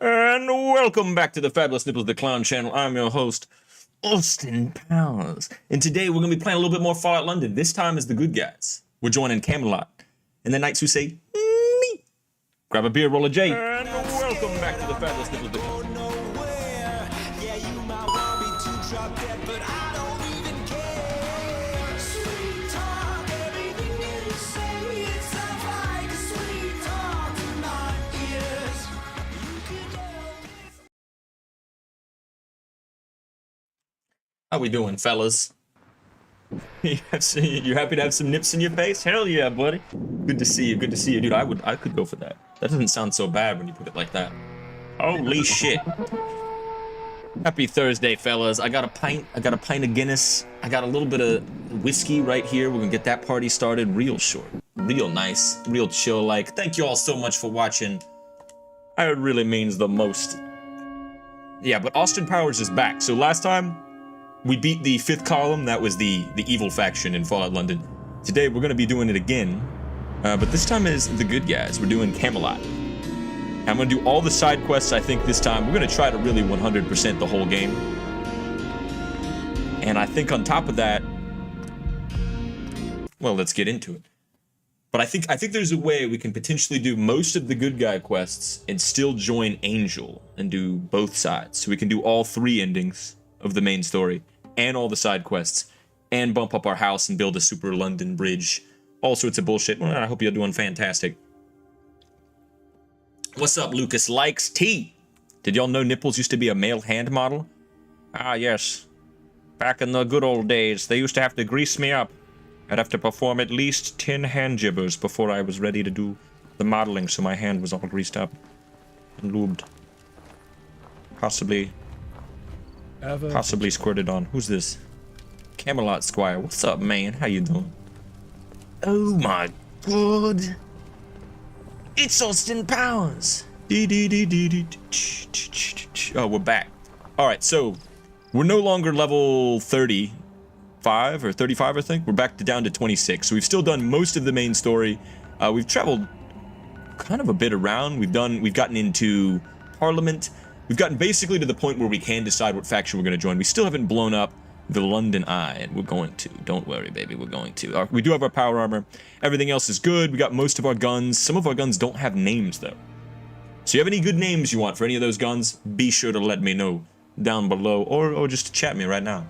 And welcome back to the Fabulous NipplezDaClown channel. I'm your host, Austin Powers. And today we're going to be playing a little bit more Fallout London. This time as the good guys. We're joining Camelot. And the knights who say, me. Grab a beer, roll a J. And welcome back to the Fabulous NipplezDaClown. How we doing, fellas? You happy to have some nips in your face? Hell yeah, buddy. Good to see you, good to see you. Dude, I could go for that. That doesn't sound so bad when you put it like that. Holy shit. Happy Thursday, fellas. I got a pint of Guinness. I got a little bit of whiskey right here. We're gonna get that party started real short. Real nice, real chill like. Thank you all so much for watching. It really means the most. Yeah, but Austin Powers is back. So last time, we beat the 5th column. That was the evil faction in Fallout London. Today we're going to be doing it again, but this time is the good guys. We're doing Camelot. I'm going to do all the side quests. I think this time we're going to try to really 100% the whole game. And I think on top of that, well, let's get into it. But I think there's a way we can potentially do most of the good guy quests and still join Angel and do both sides. So we can do all 3 endings of the main story and all the side quests and bump up our house and build a super London bridge. All sorts of bullshit. Well, I hope you're doing fantastic. What's up, Lucas Likes T? Did y'all know Nipples used to be a male hand model? Ah, yes. Back in the good old days, they used to have to grease me up. I'd have to perform at least 10 hand jibbers before I was ready to do the modeling, so my hand was all greased up and lubed. Possibly squirted on. Who's this? Camelot Squire. What's up, man? How you doing? Oh my god. It's Austin Powers. Oh, we're back. Alright, so we're no longer level 35 or 35, I think. We're back down to 26. So we've still done most of the main story. We've traveled kind of a bit around. We've gotten into Parliament. We've gotten basically to the point where we can decide what faction we're going to join. We still haven't blown up the London Eye, and we're going to. Don't worry, baby, we're going to. We do have our power armor. Everything else is good. We got most of our guns. Some of our guns don't have names, though. So you have any good names you want for any of those guns, be sure to let me know down below, or just chat me right now.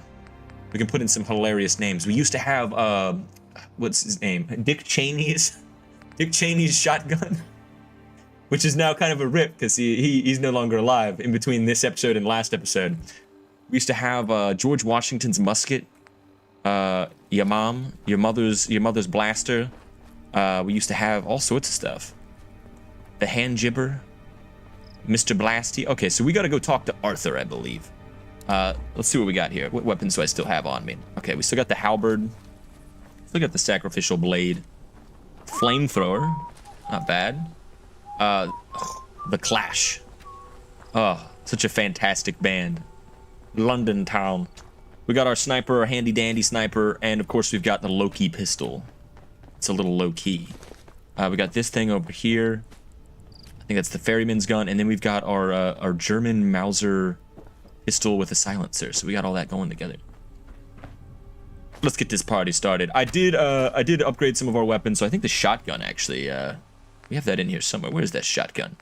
We can put in some hilarious names. We used to have, what's his name? Dick Cheney's shotgun. Which is now kind of a rip, because he's no longer alive in between this episode and last episode. We used to have George Washington's musket, your mom, your mother's blaster. We used to have all sorts of stuff. The hand jibber, Mr. Blasty. Okay, so we gotta go talk to Arthur, I believe. Let's see what we got here. What weapons do I still have on me? Okay, we still got the halberd. Still got the sacrificial blade. Flamethrower, not bad. The Clash. Oh, such a fantastic band. London Town. We got our sniper, our handy dandy sniper, and of course we've got the low-key pistol. It's a little low-key. We got this thing over here. I think that's the ferryman's gun, and then we've got our German Mauser pistol with a silencer. So we got all that going together. Let's get this party started. I did upgrade some of our weapons, so I think the shotgun actually, we have that in here somewhere. Where's that shotgun?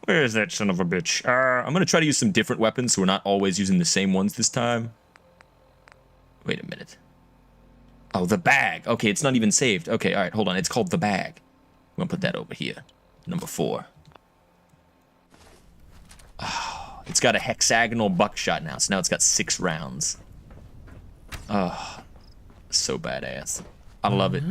Where is that son of a bitch? I'm going to try to use some different weapons so we're not always using the same ones this time. Wait a minute. Oh, the bag. Okay, it's not even saved. Okay, all right, hold on. It's called the bag. I'm going to put that over here. Number 4. Oh, it's got a hexagonal buckshot now. So now it's got 6 rounds. Oh, so badass. I love it.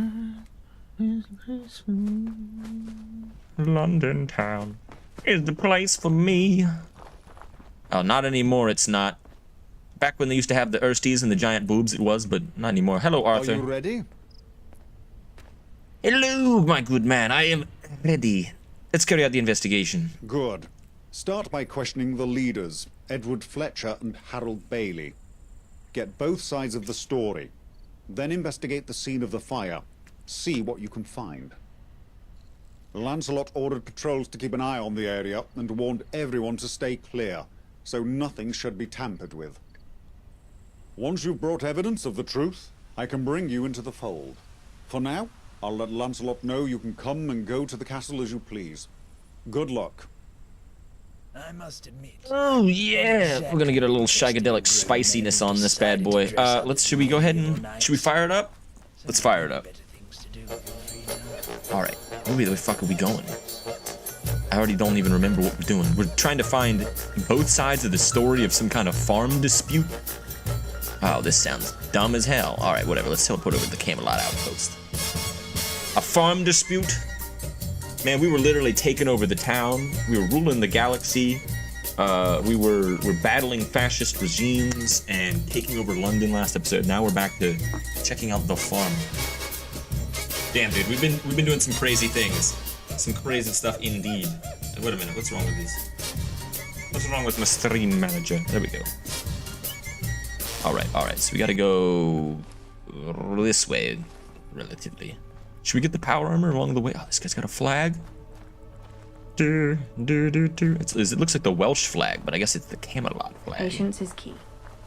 London Town is the place for me. Oh, not anymore, it's not. Back when they used to have the Ersties and the giant boobs, it was, but not anymore. Hello, Arthur. Are you ready? Hello, my good man. I am ready. Let's carry out the investigation. Good. Start by questioning the leaders, Edward Fletcher and Harold Bailey. Get both sides of the story. Then investigate the scene of the fire. See what you can find. Lancelot ordered patrols to keep an eye on the area and warned everyone to stay clear, so nothing should be tampered with. Once you've brought evidence of the truth, I can bring you into the fold. For now, I'll let Lancelot know you can come and go to the castle as you please. Good luck. I must admit. Oh yeah, we're gonna get a little shagadelic spiciness on this bad boy. Should we go ahead and should we fire it up? Let's fire it up. All right, where the fuck are we going? I already don't even remember what we're doing. We're trying to find both sides of the story of some kind of farm dispute. Oh, this sounds dumb as hell. All right, whatever. Let's teleport over to the Camelot outpost. A farm dispute? Man, we were literally taking over the town. We were ruling the galaxy. We're battling fascist regimes and taking over London last episode. Now we're back to checking out the farm. Damn, dude, we've been doing some crazy things. Some crazy stuff indeed. Wait a minute, what's wrong with these? What's wrong with my stream manager? There we go. Alright, so we gotta go this way, relatively. Should we get the power armor along the way? Oh, this guy's got a flag. It looks like the Welsh flag, but I guess it's the Camelot flag. Patience is key,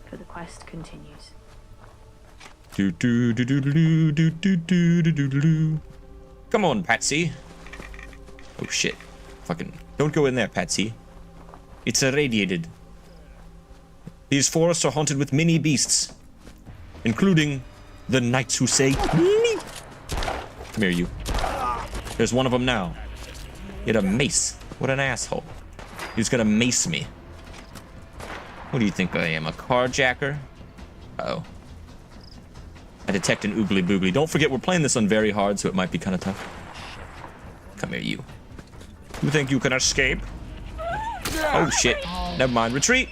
for the quest continues. Come on, Patsy. Oh shit. Fucking don't go in there, Patsy. It's irradiated. These forests are haunted with many beasts, including the knights who say "Neep." Come here, you. There's one of them now. He had a mace. What an asshole. He was gonna mace me. What do you think I am, a carjacker? Uh-oh. I detect an oogly boogly. Don't forget, we're playing this on very hard, so it might be kind of tough. Come here, you. You think you can escape? Oh, shit. Never mind. Retreat!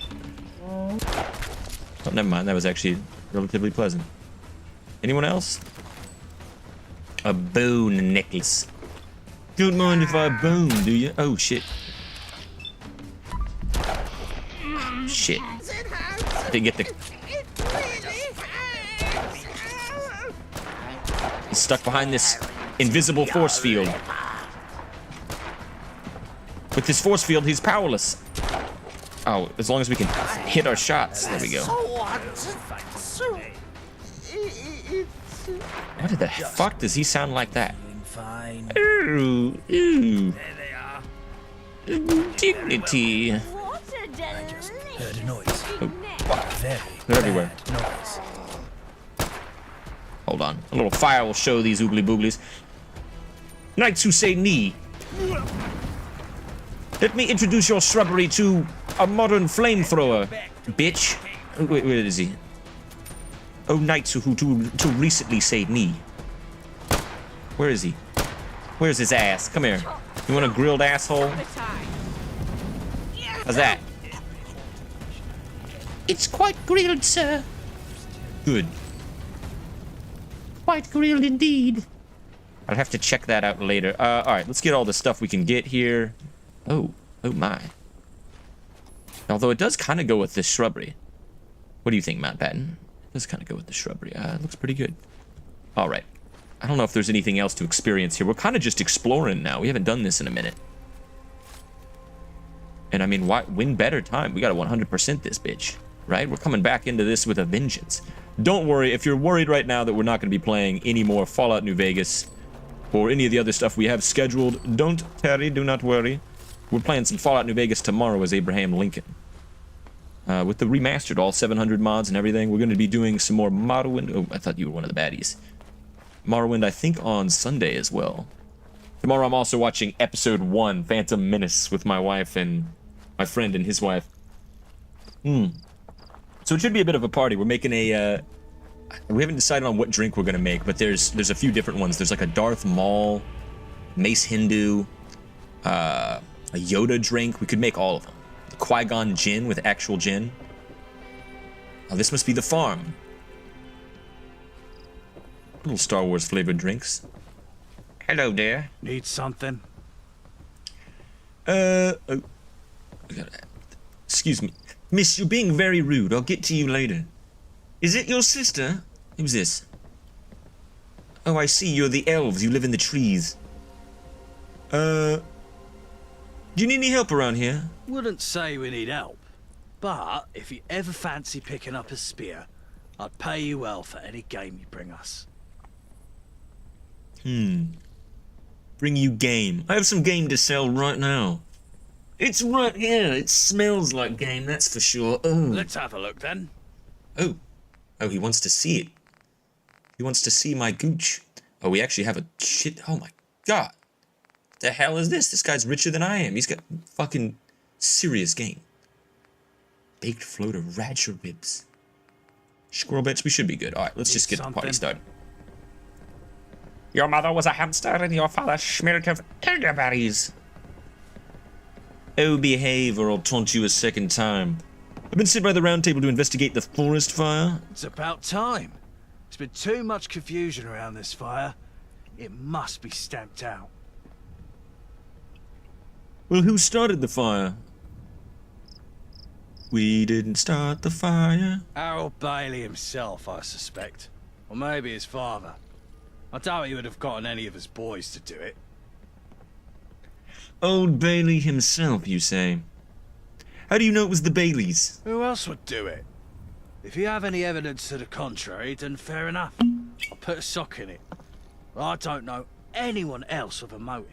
Oh, never mind. That was actually relatively pleasant. Anyone else? A bone necklace. Don't mind if I bone, do you? Oh, shit. Shit. I didn't get the... He's stuck behind this invisible force field. With this force field, he's powerless. Oh, as long as we can hit our shots. There we go. What the fuck does he sound like that? Ooh, ooh. Dignity. I just heard a noise. Oh, Very they're everywhere. noise. Hold on. A little fire will show these oogly booglies. Knights who say knee. Let me introduce your shrubbery to a modern flamethrower, bitch. Wait, where is he? Oh, knights who too recently say knee. Where is he? Where's his ass? Come here. You want a grilled asshole? How's that? It's quite grilled, sir. Good. Quite grilled indeed. I'll have to check that out later. All right, let's get all the stuff we can get here. Oh my. Although it does kind of go with this shrubbery. What do you think, Mountbatten? It does kind of go with the shrubbery. It looks pretty good. All right. I don't know if there's anything else to experience here. We're kind of just exploring now. We haven't done this in a minute. And I mean, when better time? We got to 100% this bitch, right? We're coming back into this with a vengeance. Don't worry. If you're worried right now that we're not going to be playing any more Fallout New Vegas or any of the other stuff we have scheduled, don't tarry, do not worry. We're playing some Fallout New Vegas tomorrow as Abraham Lincoln. With the remastered, all 700 mods and everything. We're going to be doing some more Morrowind. Oh, I thought you were one of the baddies. Morrowind, I think, on Sunday as well. Tomorrow I'm also watching Episode 1, Phantom Menace, with my wife and my friend and his wife. So it should be a bit of a party. We're making a... we haven't decided on what drink we're going to make, but there's a few different ones. There's like a Darth Maul, Mace Hindu, a Yoda drink. We could make all of them. The Qui-Gon gin with actual gin. Oh, this must be the farm. Little Star Wars flavored drinks. Hello there. Need something? Oh. Excuse me. Miss, you're being very rude. I'll get to you later. Is it your sister? Who's this? Oh, I see. You're the elves. You live in the trees. Do you need any help around here? Wouldn't say we need help, but if you ever fancy picking up a spear, I'd pay you well for any game you bring us. Bring you game. I have some game to sell right now. It's right here. It smells like game, that's for sure. Oh. Let's have a look then. Oh. Oh, he wants to see it. He wants to see my gooch. Oh, we actually have a shit. Oh my god. The hell is this? This guy's richer than I am. He's got fucking serious game. Baked floater radger ribs. Squirrel bits, we should be good. Alright, let's just get the party started. Your mother was a hamster and your father smelt of elderberries. Oh, behave or I'll taunt you a second time. I've been sent by the round table to investigate the forest fire. It's about time. There's been too much confusion around this fire. It must be stamped out. Well, who started the fire? We didn't start the fire. Harold Bailey himself, I suspect. Or maybe his father. I doubt he would have gotten any of his boys to do it. Old Bailey himself, you say? How do you know it was the Baileys? Who else would do it? If you have any evidence to the contrary, then fair enough. I'll put a sock in it. But I don't know anyone else with a motive.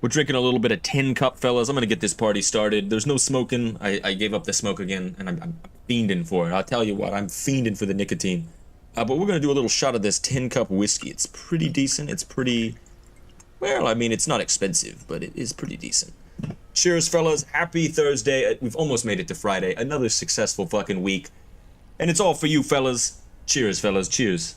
We're drinking a little bit of tin cup, fellas. I'm gonna get this party started. There's no smoking. I gave up the smoke again, and I'm fiending for it. I'll tell you what, I'm fiending for the nicotine. But we're gonna do a little shot of this tin cup whiskey. It's pretty decent. It's pretty... Well, I mean, it's not expensive, but it is pretty decent. Cheers, fellas. Happy Thursday. We've almost made it to Friday. Another successful fucking week. And it's all for you, fellas. Cheers, fellas. Cheers.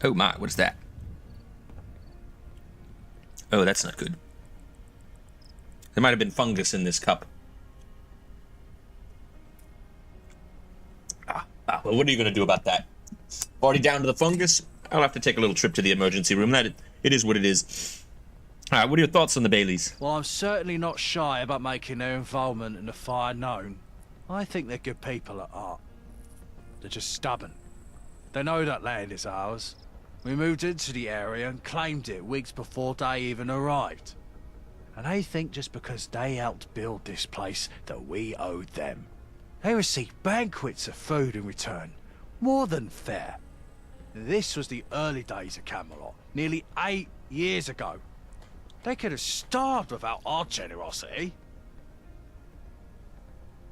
Oh my, what is that? Oh, that's not good. There might have been fungus in this cup. Well, what are you going to do about that? Already down to the fungus? I'll have to take a little trip to the emergency room. It is what it is. Alright, what are your thoughts on the Baileys? Well, I'm certainly not shy about making their involvement in the fire known. I think they're good people at heart. They're just stubborn. They know that land is ours. We moved into the area and claimed it weeks before they even arrived. And they think just because they helped build this place that we owed them. They received banquets of food in return. More than fair. This was the early days of Camelot, nearly 8 years ago. They could have starved without our generosity.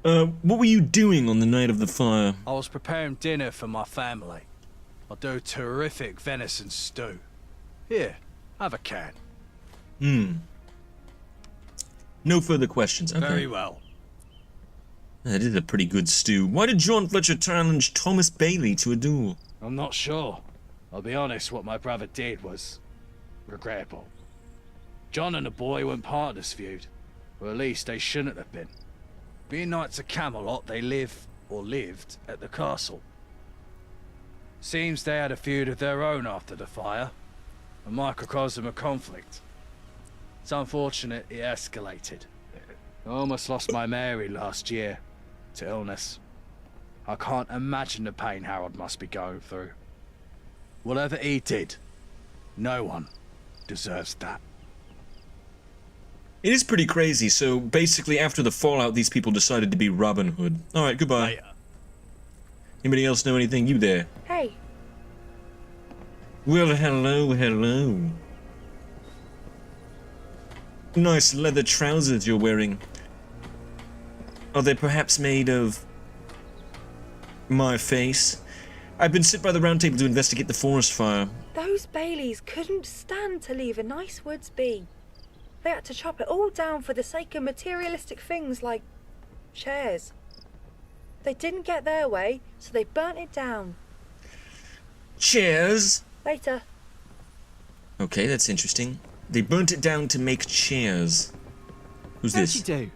What were you doing on the night of the fire? I was preparing dinner for my family. I do terrific venison stew. Here, have a can. No further questions. Okay. Very well. That is a pretty good stew. Why did John Fletcher challenge Thomas Bailey to a duel? I'm not sure. I'll be honest, what my brother did was regrettable. John and the boy weren't part of this feud. Or at least they shouldn't have been. Being knights of Camelot, they live, or lived, at the castle. Seems they had a feud of their own after the fire. A microcosm of conflict. It's unfortunate it escalated. I almost lost my Mary last year to illness. I can't imagine the pain Harold must be going through. Whatever he did, no one deserves that. It is pretty crazy, so basically after the fallout, these people decided to be Robin Hood. Alright, goodbye. Later. Anybody else know anything? You there? Hey, Well, hello, hello. Nice leather trousers you're wearing. Are they perhaps made of... my face? I've been sent by the Round Table to investigate the forest fire. those Baileys couldn't stand to leave a nice woods be. They had to chop it all down for the sake of materialistic things like chairs. They didn't get their way, so they burnt it down. Chairs? Later. Okay, that's interesting. They burnt it down to make chairs. Who's this? What'd you do?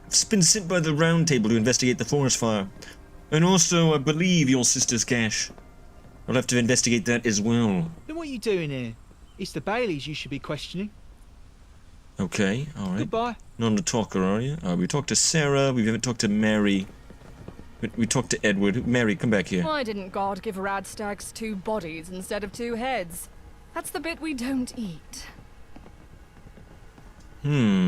I've been sent by the Round Table to investigate the forest fire. And also, I believe, your sister's cache. I'll have to investigate that as well. Then what are you doing here? It's the Baileys you should be questioning. Okay, alright. Goodbye. Not a talker, are you? We talked to Sarah, we haven't talked to Mary. We talked to Edward. Mary, come back here. Why didn't God give Radstags 2 bodies instead of 2 heads? That's the bit we don't eat. Good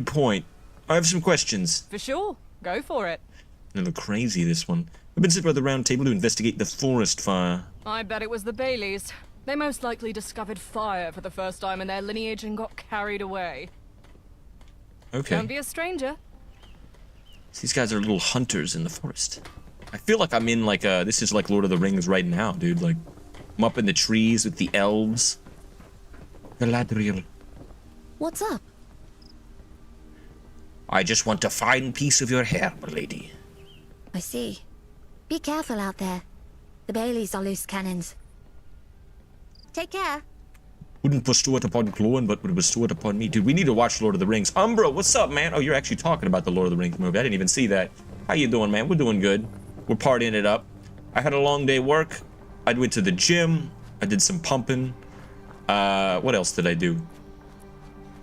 point. I have some questions. For sure. Go for it. A little crazy, this one. We've been sent by the round table to investigate the forest fire. I bet it was the Baileys. They most likely discovered fire for the first time in their lineage and got carried away. Okay. Don't be a stranger. These guys are little hunters in the forest. I feel like I'm in like this is like Lord of the Rings right now, dude. Like, I'm up in the trees with the elves. Galadriel. What's up? I just want a fine piece of your hair, my lady. I see. Be careful out there. The Baileys are loose cannons. Take care. Wouldn't bestow it upon Cloan, but would bestow it upon me. Dude, we need to watch Lord of the Rings. Umbra, what's up, man? Oh, you're actually talking about the Lord of the Rings movie. I didn't even see that. How you doing, man? We're doing good. We're partying it up. I had a long day work. I went to the gym. I did some pumping. What else did I do?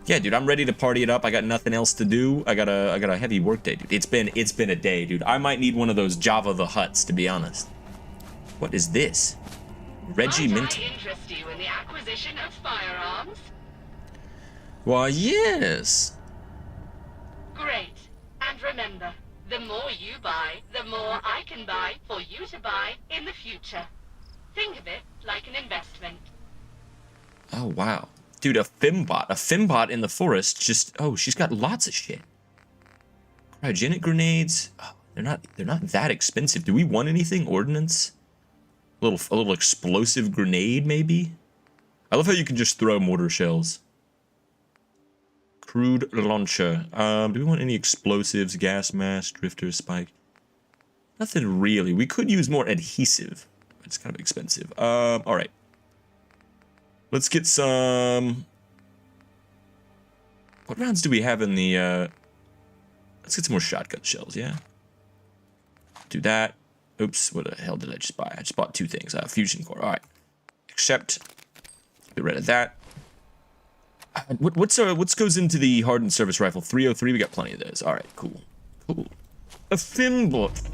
Yeah, dude, I'm ready to party it up. I got nothing else to do. I got a heavy work day, dude. It's been a day, dude. I might need one of those Java the Hutts, to be honest. What is this? Regimental. Might I interest you in the acquisition of firearms? Why, yes. Great. And remember, the more you buy, the more I can buy for you to buy in the future. Think of it like an investment. Oh, wow. Dude, a Fimbot. A Fimbot in the forest just... Oh, she's got lots of shit. Cryogenic grenades. Oh, they're not that expensive. Do we want anything? Ordnance? A little explosive grenade, maybe? I love how you can just throw mortar shells. Crude launcher. Do we want any explosives? Gas mask, drifter, spike? Nothing really. We could use more adhesive. It's kind of expensive. Alright. Let's get some... What rounds do we have in the, Let's get some more shotgun shells, yeah? Do that. Oops, what the hell did I just buy? I just bought 2 things. Fusion core, alright. Accept. Get rid of that. What goes into the hardened service rifle? 303, we got plenty of those. Alright, cool. Cool. A Fimbot.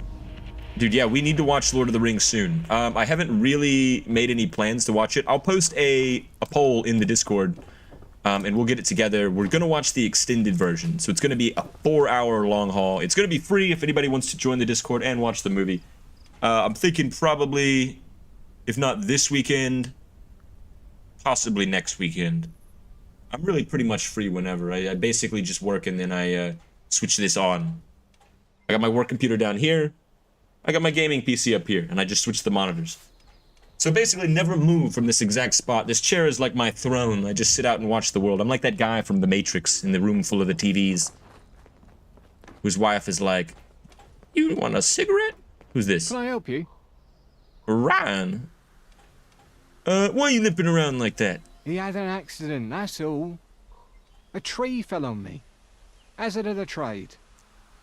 Dude, yeah, we need to watch Lord of the Rings soon. I haven't really made any plans to watch it. I'll post a poll in the Discord, and we'll get it together. We're gonna watch the extended version, so it's gonna be a 4-hour long haul. It's gonna be free if anybody wants to join the Discord and watch the movie. I'm thinking probably, if not this weekend, possibly next weekend. I'm really pretty much free whenever. I basically just work and then I switch this on. I got my work computer down here. I got my gaming PC up here, and I just switch the monitors. So basically, never move from this exact spot. This chair is like my throne. I just sit out and watch the world. I'm like that guy from The Matrix in the room full of the TVs. Whose wife is like, "You want a cigarette?" Who's this? Can I help you? Ryan? Why are you limping around like that? He had an accident, that's all. A tree fell on me. Hazard of the trade.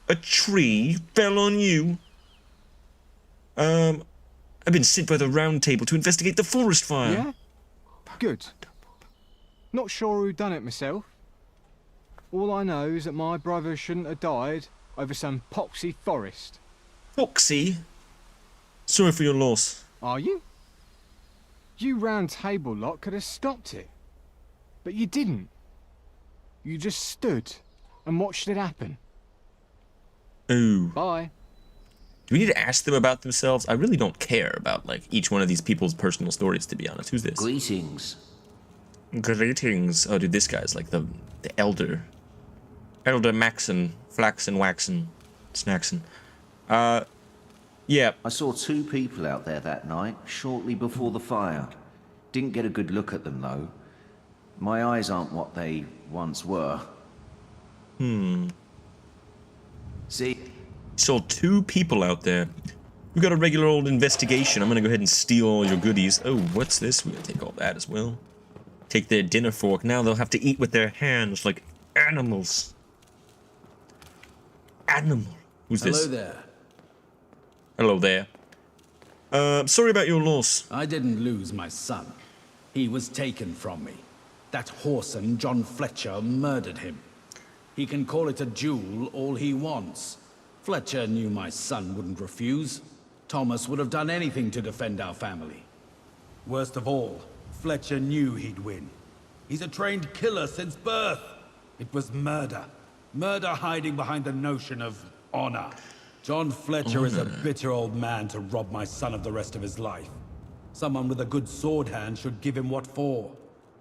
A tree fell on you? I've been sent by the round table to investigate the forest fire. Yeah? Good. Not sure who done it myself. All I know is that my brother shouldn't have died over some poxy forest. Foxy? Sorry for your loss. Are you? You round table lot could have stopped it. But you didn't. You just stood and watched it happen. Oh. Bye. Do we need to ask them about themselves? I really don't care about, like, each one of these people's personal stories, to be honest. Who's this? Greetings. Greetings. Oh, dude, this guy's like the elder. Elder Maxon. Flaxen, Waxen. Snaxen. Yeah. I saw 2 people out there that night, shortly before the fire. Didn't get a good look at them, though. My eyes aren't what they once were. See? Saw 2 people out there. We got a regular old investigation. I'm gonna go ahead and steal all your goodies. Oh, what's this? We're gonna take all that as well. Take their dinner fork. Now they'll have to eat with their hands like animals. Animal. Who's this? Hello there. Hello there. Sorry about your loss. I didn't lose my son. He was taken from me. That whoreson, John Fletcher, murdered him. He can call it a duel all he wants. Fletcher knew my son wouldn't refuse. Thomas would have done anything to defend our family. Worst of all, Fletcher knew he'd win. He's a trained killer since birth. It was murder. Murder hiding behind the notion of honor. John Fletcher is a bitter old man to rob my son of the rest of his life. Someone with a good sword hand should give him what for.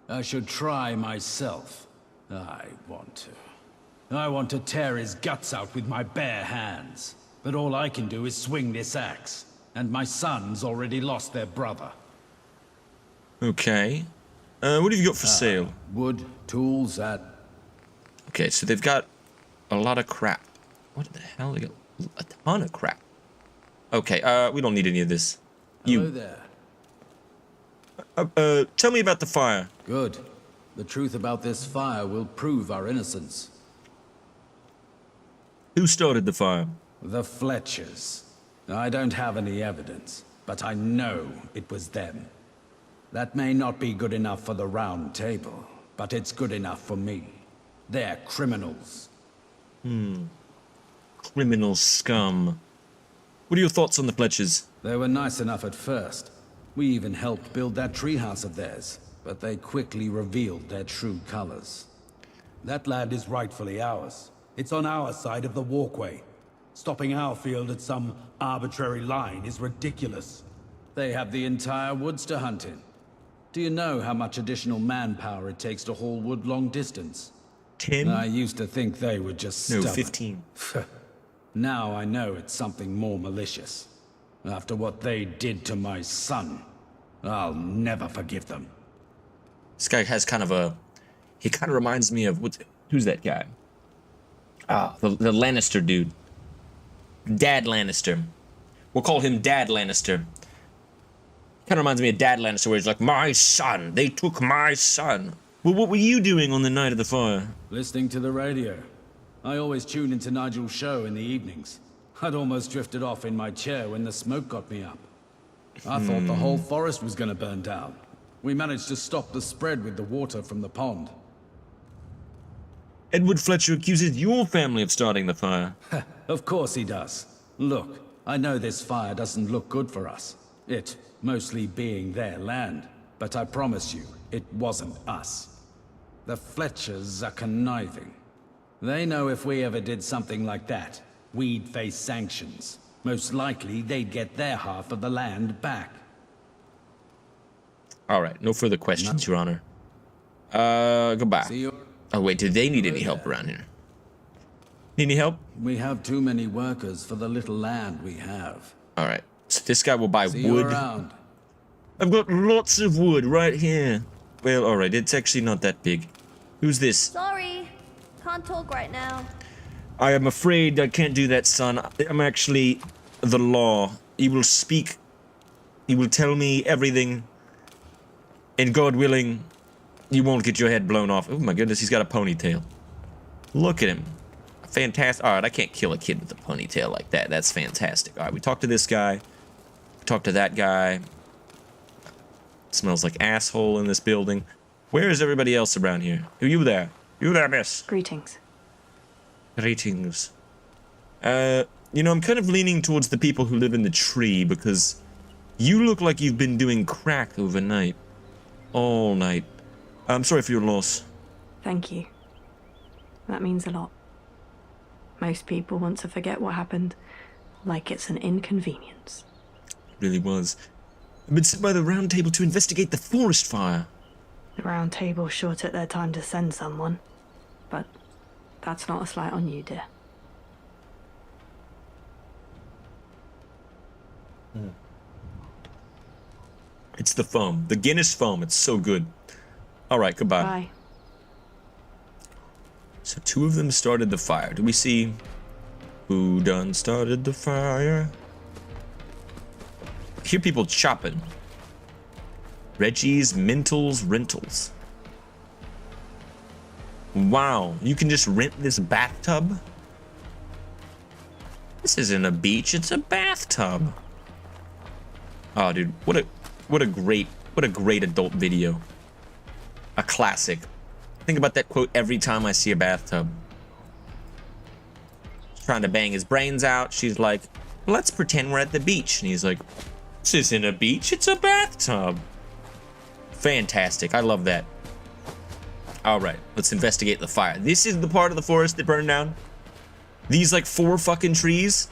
I should try myself. I want to tear his guts out with my bare hands. But all I can do is swing this axe. And my sons already lost their brother. Okay. What have you got for sale? Wood, tools, Okay, so they've got a lot of crap. What the hell? They got a ton of crap. Okay, we don't need any of this. Hello there. Tell me about the fire. Good. The truth about this fire will prove our innocence. Who started the fire? The Fletchers. I don't have any evidence, but I know it was them. That may not be good enough for the Round Table, but it's good enough for me. They're criminals. Criminal scum. What are your thoughts on the Fletchers? They were nice enough at first. We even helped build that treehouse of theirs, but they quickly revealed their true colors. That land is rightfully ours. It's on our side of the walkway. Stopping our field at some arbitrary line is ridiculous. They have the entire woods to hunt in. Do you know how much additional manpower it takes to haul wood long distance? 10? I used to think they were just stubborn. No, 15. Now I know it's something more malicious. After what they did to my son, I'll never forgive them. This guy has kind of a... He kind of reminds me of... Who's that guy? The Lannister dude. Dad Lannister. We'll call him Dad Lannister. Kind of reminds me of Dad Lannister, where he's like, my son! They took my son! Well, what were you doing on the night of the fire? Listening to the radio. I always tune into Nigel's show in the evenings. I'd almost drifted off in my chair when the smoke got me up. I thought the whole forest was gonna burn down. We managed to stop the spread with the water from the pond. Edward Fletcher accuses your family of starting the fire. Of course he does. Look, I know this fire doesn't look good for us. It mostly being their land. But I promise you, it wasn't us. The Fletchers are conniving. They know if we ever did something like that, we'd face sanctions. Most likely, they'd get their half of the land back. Alright, no further questions, Your Honor. Goodbye. Oh wait, do they need any help around here? Need any help? We have too many workers for the little land we have. Alright, so this guy will buy See you wood. around. I've got lots of wood right here. Well, alright, it's actually not that big. Who's this? Sorry, can't talk right now. I am afraid I can't do that, son. I'm actually the law. You will speak. You will tell me everything. And God willing, you won't get your head blown off. Oh my goodness, he's got a ponytail. Look at him. Fantastic. Alright, I can't kill a kid with a ponytail like that. That's fantastic. Alright, we talked to this guy. We talked to that guy. Smells like asshole in this building. Where is everybody else around here? Are you there? You there, miss? Greetings. Greetings. You know, I'm kind of leaning towards the people who live in the tree because you look like you've been doing crack overnight. All night. I'm sorry for your loss. Thank you. That means a lot. Most people want to forget what happened, like it's an inconvenience. It really was. I've been sent by the Round Table to investigate the forest fire. The Round Table sure took their time to send someone, but that's not a slight on you, dear. It's the foam. The Guinness foam. It's so good. Alright, goodbye. Bye. So 2 of them started the fire. Do we see who done started the fire? I hear people chopping. Reggie's Mintles Rentals. Wow, you can just rent this bathtub? This isn't a beach, it's a bathtub. Oh, dude, what a great What a great adult video. A classic. Think about that quote every time I see a bathtub. He's trying to bang his brains out. She's like, let's pretend we're at the beach. And he's like, this isn't a beach, it's a bathtub. Fantastic. I love that. All right, let's investigate the fire. This is the part of the forest that burned down. These like 4 fucking trees.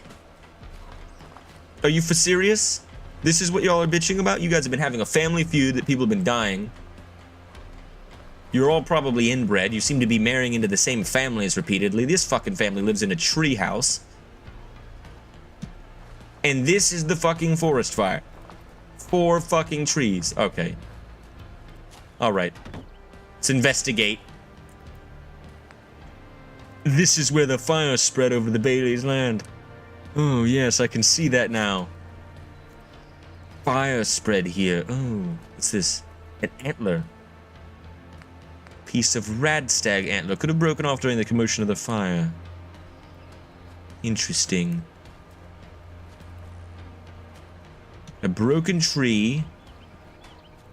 Are you for serious? This is what y'all are bitching about? You guys have been having a family feud that people have been dying. You're all probably inbred. You seem to be marrying into the same families repeatedly. This fucking family lives in a tree house. And this is the fucking forest fire. 4 fucking trees. Okay. All right. Let's investigate. This is where the fire spread over the Bailey's land. Oh, yes, I can see that now. Fire spread here. Oh, what's this? An antler. Piece of radstag antler. Could have broken off during the commotion of the fire. Interesting. A broken tree.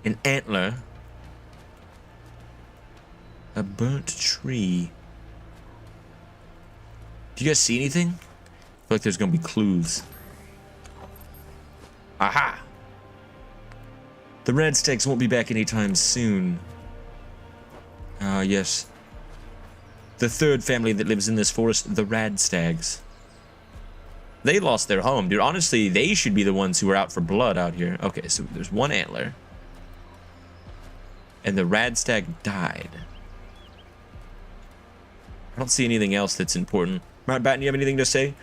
An antler. A burnt tree. Do you guys see anything? I feel like there's gonna be clues. Aha! The radstags won't be back anytime soon. Ah, yes. The 3rd family that lives in this forest, the radstags. They lost their home, dude. Honestly, they should be the ones who are out for blood out here. Okay, so there's 1 antler. And the radstag died. I don't see anything else that's important. Mountbatten, you have anything to say?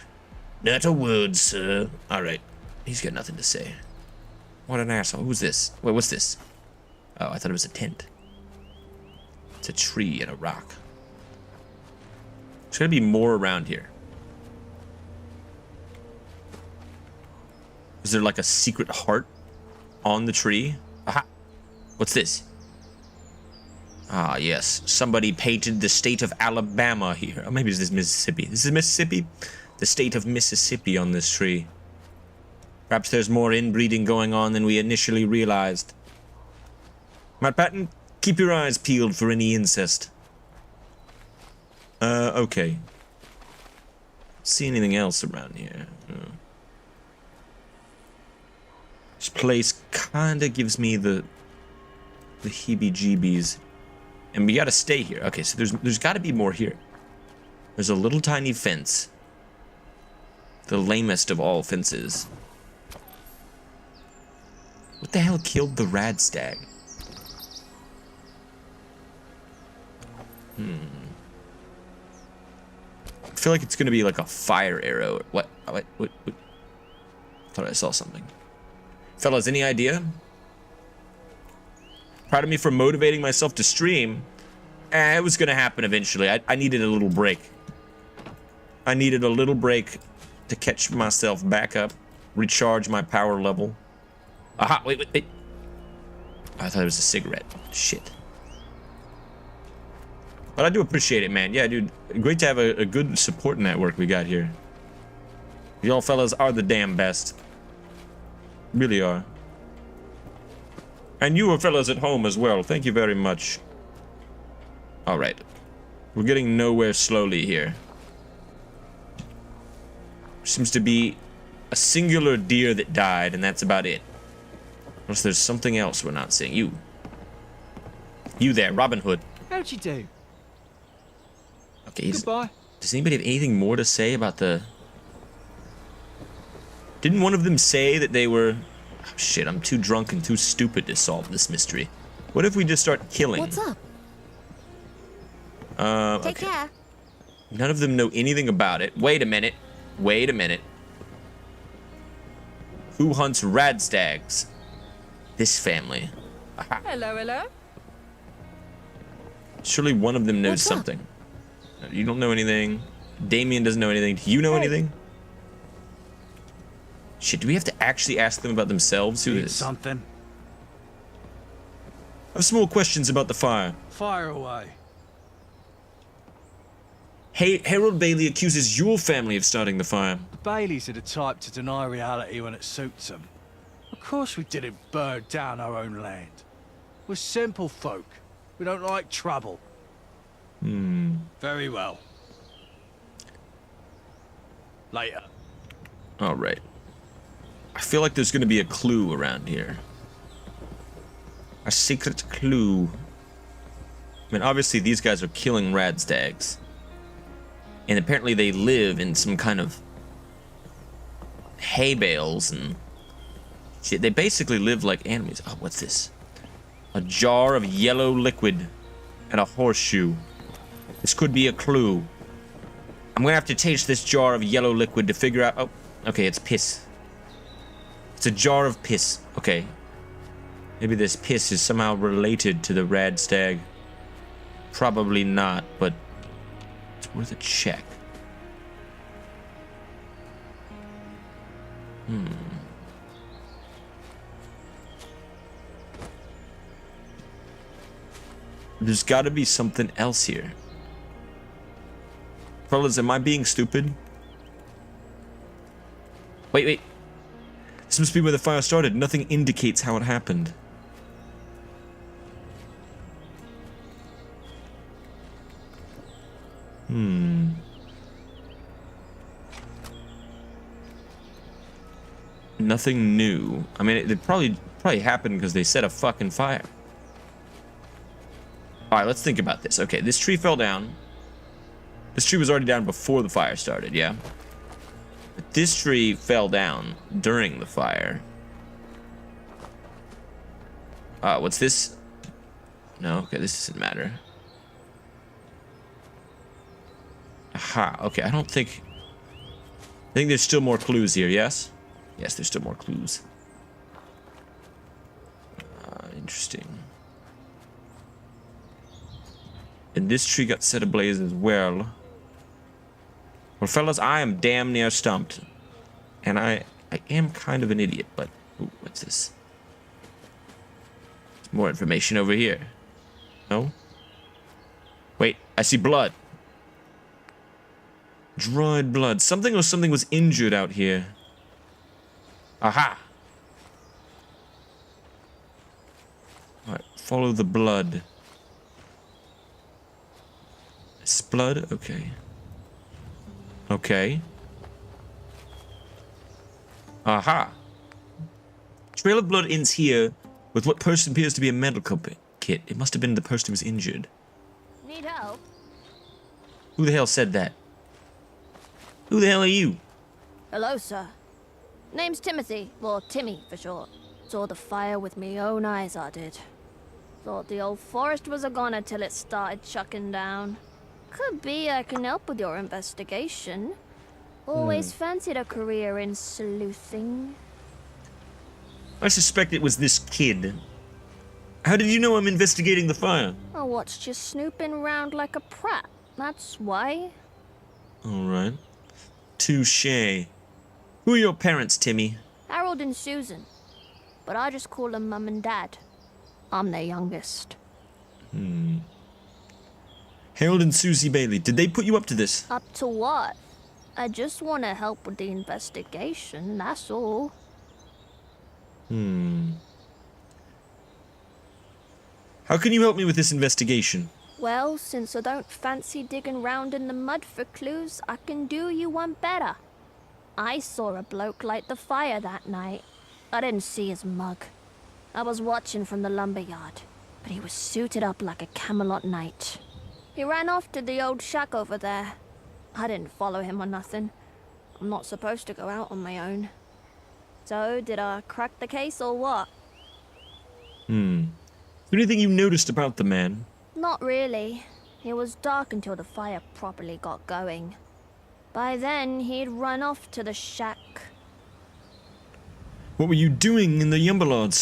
Not a word, sir. Alright. He's got nothing to say. What an asshole. Who's this? Wait, what's this? Oh, I thought it was a tent. It's a tree and a rock. There's gotta be more around here. Is there like a secret heart on the tree? Aha! What's this? Ah, yes. Somebody painted the state of Alabama here. Or maybe it's this Mississippi. This is Mississippi? The state of Mississippi on this tree. Perhaps there's more inbreeding going on than we initially realized. Mountbatten, keep your eyes peeled for any incest. Okay. See anything else around here? This place kinda gives me the heebie-jeebies. And we gotta stay here. Okay, so there's gotta be more here. There's a little tiny fence. The lamest of all fences. What the hell killed the radstag? I feel like it's gonna be like a fire arrow. What? Thought I saw something. Fellas, any idea? Proud of me for motivating myself to stream. It was gonna happen eventually. I needed a little break. I needed a little break to catch myself back up, recharge my power level. Aha, wait. I thought it was a cigarette. Shit. But I do appreciate it, man. Yeah, dude, great to have a good support network we got here. Y'all fellas are the damn best. Really are. And you fellas at home as well. Thank you very much. Alright. We're getting nowhere slowly here. Seems to be a singular deer that died, and that's about it. Unless there's something else we're not seeing. You there, Robin Hood. How'd you do? Okay, Goodbye. Does anybody have anything more to say about the... Didn't one of them say that they were... Oh, shit, I'm too drunk and too stupid to solve this mystery. What if we just start killing? What's up? Take okay. care. None of them know anything about it. Wait a minute. Wait a minute. Who hunts radstags? This family. Aha. Hello. Surely one of them knows something. You don't know anything. Damien doesn't know anything. Do you know anything? Shit, do we have to actually ask them about themselves? Who is? Something. I have some more questions about the fire. Fire away. Hey, Harold Bailey accuses your family of starting the fire. The Baileys are the type to deny reality when it suits them. I course we didn't burn down our own land. We're simple folk. We don't like trouble. Very well. Later. All right. I feel like there's going to be a clue around here. A secret clue. I mean, obviously these guys are killing radstags. And apparently they live in some kind of hay bales and shit. They basically live like animals. Oh, what's this? A jar of yellow liquid and a horseshoe. This could be a clue. I'm gonna have to taste this jar of yellow liquid to figure out. Oh, okay, it's piss. It's a jar of piss. Okay. Maybe this piss is somehow related to the radstag. Probably not, but it's worth a check. There's gotta be something else here. Fellas, am I being stupid? Wait. This must be where the fire started. Nothing indicates how it happened. Nothing new. I mean, it probably happened because they set a fucking fire. Alright, let's think about this. Okay, this tree fell down. This tree was already down before the fire started, yeah? But this tree fell down during the fire. What's this? No, okay, this doesn't matter. Aha, okay, I think there's still more clues here, yes? Yes, there's still more clues. Interesting. And this tree got set ablaze as well. Well, fellas, I am damn near stumped. And I am kind of an idiot, but... Ooh, what's this? More information over here. No? Wait, I see blood. Dried blood. Something was injured out here. Aha! Alright, follow the blood. It's blood? Okay. Okay. Aha! Trail of blood ends here with what person appears to be a medical kit. It must have been the person who was injured. Need help? Who the hell said that? Who the hell are you? Hello, sir. Name's Timothy, or Timmy for short. Saw the fire with me own eyes, I did. Thought the old forest was a goner till it started chucking down. Could be I can help with your investigation. Always fancied a career in sleuthing. I suspect it was this kid. How did you know I'm investigating the fire? I watched you snooping around like a prat, that's why. Alright. Touché. Who are your parents, Timmy? Harold and Susan. But I just call them Mum and Dad. I'm their youngest. Harold and Susie Bailey, did they put you up to this? Up to what? I just want to help with the investigation, that's all. How can you help me with this investigation? Well, since I don't fancy digging round in the mud for clues, I can do you one better. I saw a bloke light the fire that night. I didn't see his mug. I was watching from the lumberyard, but he was suited up like a Camelot knight. He ran off to the old shack over there. I didn't follow him or nothing. I'm not supposed to go out on my own. So, did I crack the case or what? Anything you noticed about the man? Not really. It was dark until the fire properly got going. By then, he'd run off to the shack. What were you doing in the lumberyard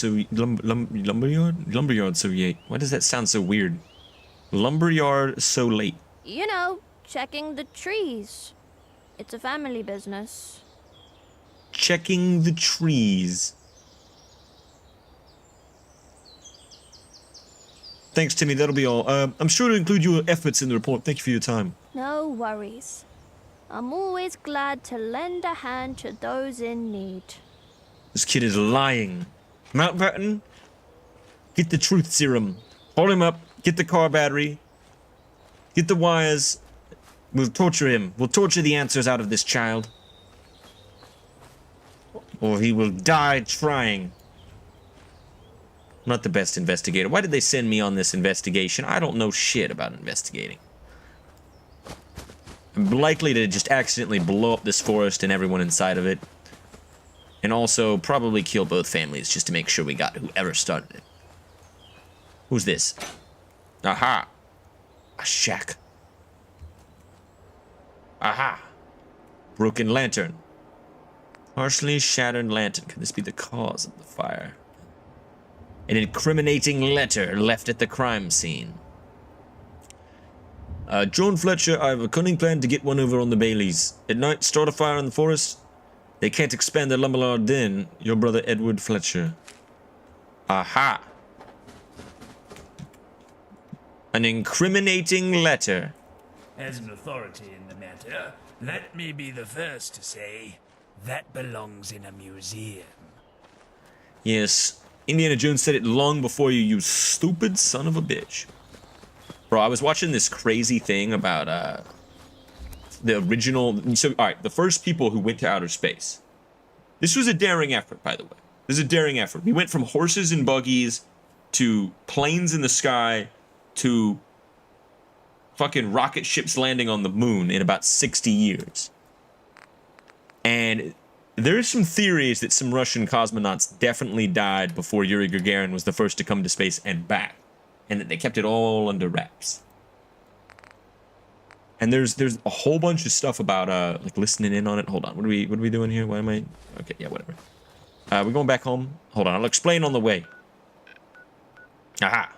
so late? Why does that sound so weird? Lumberyard so late. You know, checking the trees. It's a family business. Checking the trees. Thanks, Timmy. That'll be all. I'm sure to include your efforts in the report. Thank you for your time. No worries. I'm always glad to lend a hand to those in need. This kid is lying. Mountbatten, get the truth serum. Hold him up. Get the car battery. Get the wires. We'll torture him. We'll torture the answers out of this child. Or he will die trying. Not the best investigator. Why did they send me on this investigation? I don't know shit about investigating. I'm likely to just accidentally blow up this forest and everyone inside of it. And also probably kill both families just to make sure we got whoever started it. Who's this? Aha! A shack. Aha! Broken lantern. Partially shattered lantern. Could this be the cause of the fire? An incriminating letter left at the crime scene. John Fletcher, I have a cunning plan to get one over on the Baileys. At night, start a fire in the forest. They can't expand their lumberlard den. Your brother Edward Fletcher. Aha! An incriminating letter. As an authority in the matter, let me be the first to say that belongs in a museum. Yes, Indiana Jones said it long before you, you stupid son of a bitch. Bro, I was watching this crazy thing about the original. So, all right, the first people who went to outer space. This was a daring effort, by the way. This is a daring effort. We went from horses and buggies to planes in the sky to fucking rocket ships landing on the moon in about 60 years. And there's some theories that some Russian cosmonauts definitely died before Yuri Gagarin was the first to come to space and back. And that they kept it all under wraps. And there's a whole bunch of stuff about like listening in on it. Hold on, what are we doing here? Why am I? Okay, yeah, whatever. We're going back home. Hold on, I'll explain on the way. Aha.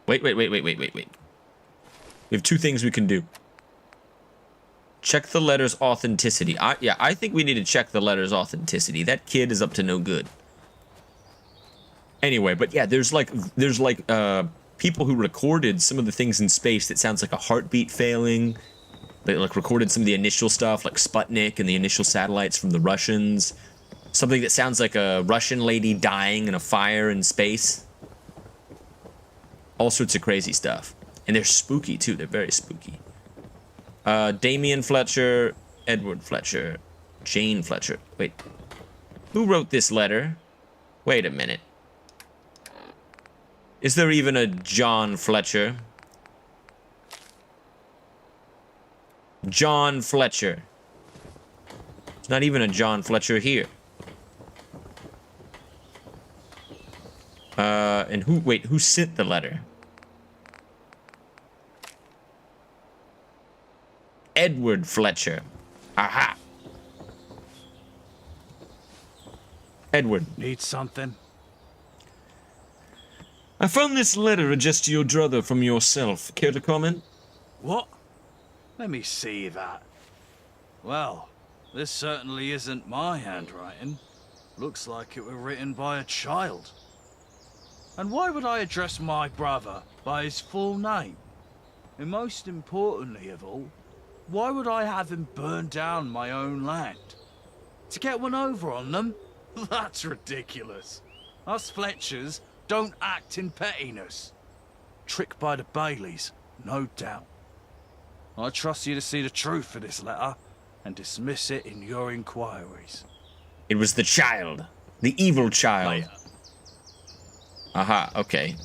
Wait. We have two things we can do. Check the letter's authenticity. I think we need to check the letter's authenticity. That kid is up to no good. Anyway, but yeah, there's like people who recorded some of the things in space that sounds like a heartbeat failing. They like recorded some of the initial stuff like Sputnik and the initial satellites from the Russians. Something that sounds like a Russian lady dying in a fire in space. All sorts of crazy stuff. And they're spooky too, they're very spooky. Damien Fletcher, Edward Fletcher, Jane Fletcher. Wait, who wrote this letter? Wait a minute. Is there even a John Fletcher? John Fletcher. There's not even a John Fletcher here. And who sent the letter? Edward Fletcher. Aha. Edward. Need something? I found this letter addressed to your brother from yourself. Care to comment? What? Let me see that. Well, this certainly isn't my handwriting. Looks like it were written by a child. And why would I address my brother by his full name? And most importantly of all, why would I have him burn down my own land? To get one over on them? That's ridiculous. Us Fletchers don't act in pettiness. Tricked by the Baileys, no doubt. I trust you to see the truth of this letter and dismiss it in your inquiries. It was the child. The evil child. Later. Aha, okay.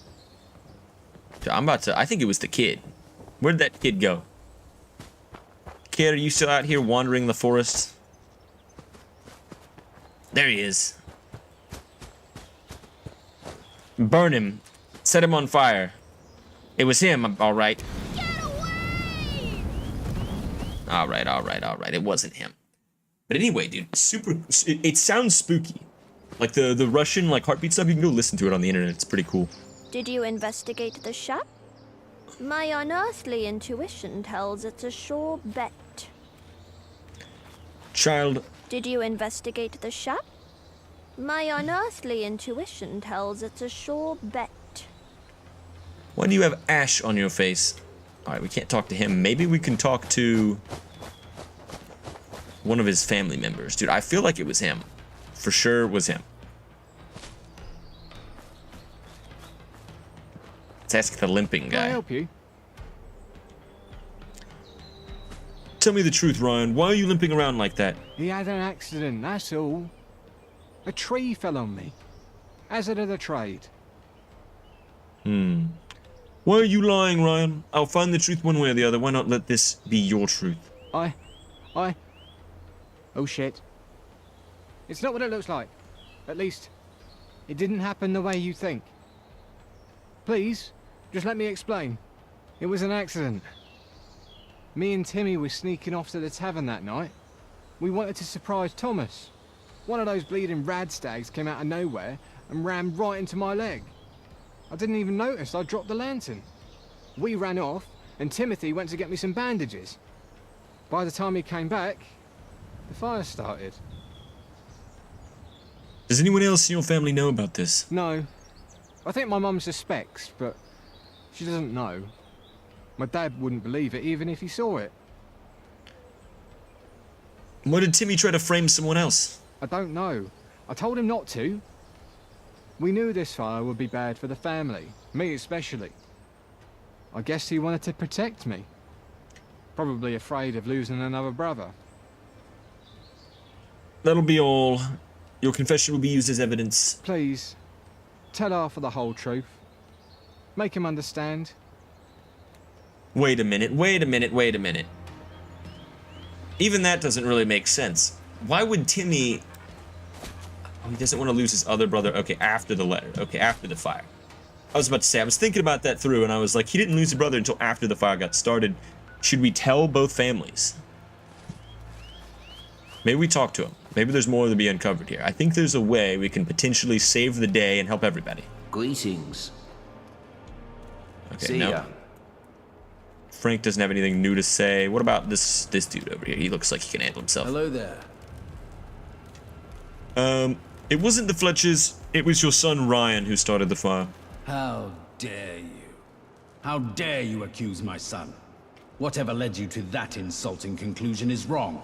I think it was the kid. Where'd that kid go? Kid, are you still out here wandering the forest? There he is. Burn him. Set him on fire. It was him, all right. Get away! All right. It wasn't him. But anyway, dude, it sounds spooky. Like the Russian like heartbeat stuff, you can go listen to it on the internet. It's pretty cool. Did you investigate the shop? My unearthly intuition tells it's a sure bet. Child. Did you investigate the shop? My unearthly intuition tells it's a sure bet. Why do you have ash on your face? All right, we can't talk to him. Maybe we can talk to one of his family members. Dude, I feel like it was him. for sure was him. Let's ask the limping guy. Can I help you? Tell me the truth, Ryan. Why are you limping around like that? He had an accident, that's all. A tree fell on me. Hazard of the trade. Why are you lying, Ryan? I'll find the truth one way or the other. Why not let this be your truth? Oh shit. It's not what it looks like. At least, it didn't happen the way you think. Please, just let me explain. It was an accident. Me and Timmy were sneaking off to the tavern that night. We wanted to surprise Thomas. One of those bleeding rad stags came out of nowhere and rammed right into my leg. I didn't even notice I dropped the lantern. We ran off, and Timothy went to get me some bandages. By the time he came back, the fire started. Does anyone else in your family know about this? No. I think my mum suspects, but she doesn't know. My dad wouldn't believe it even if he saw it. Why did Timmy try to frame someone else? I don't know. I told him not to. We knew this fire would be bad for the family, me especially. I guess he wanted to protect me. Probably afraid of losing another brother. That'll be all. Your confession will be used as evidence. Please, tell Arthur the whole truth. Make him understand. Wait a minute, wait a minute, wait a minute. Even that doesn't really make sense. Why would Timmy... Oh, he doesn't want to lose his other brother. Okay, after the letter. Okay, after the fire. I was about to say, I was thinking about that through, and I was like, he didn't lose a brother until after the fire got started. Should we tell both families? Maybe we talk to him. Maybe there's more to be uncovered here. I think there's a way we can potentially save the day and help everybody. Greetings. Okay, See ya. Frank doesn't have anything new to say. What about this dude over here? He looks like he can handle himself. Hello there. It wasn't the Fletchers. It was your son Ryan who started the fire. How dare you? How dare you accuse my son? Whatever led you to that insulting conclusion is wrong.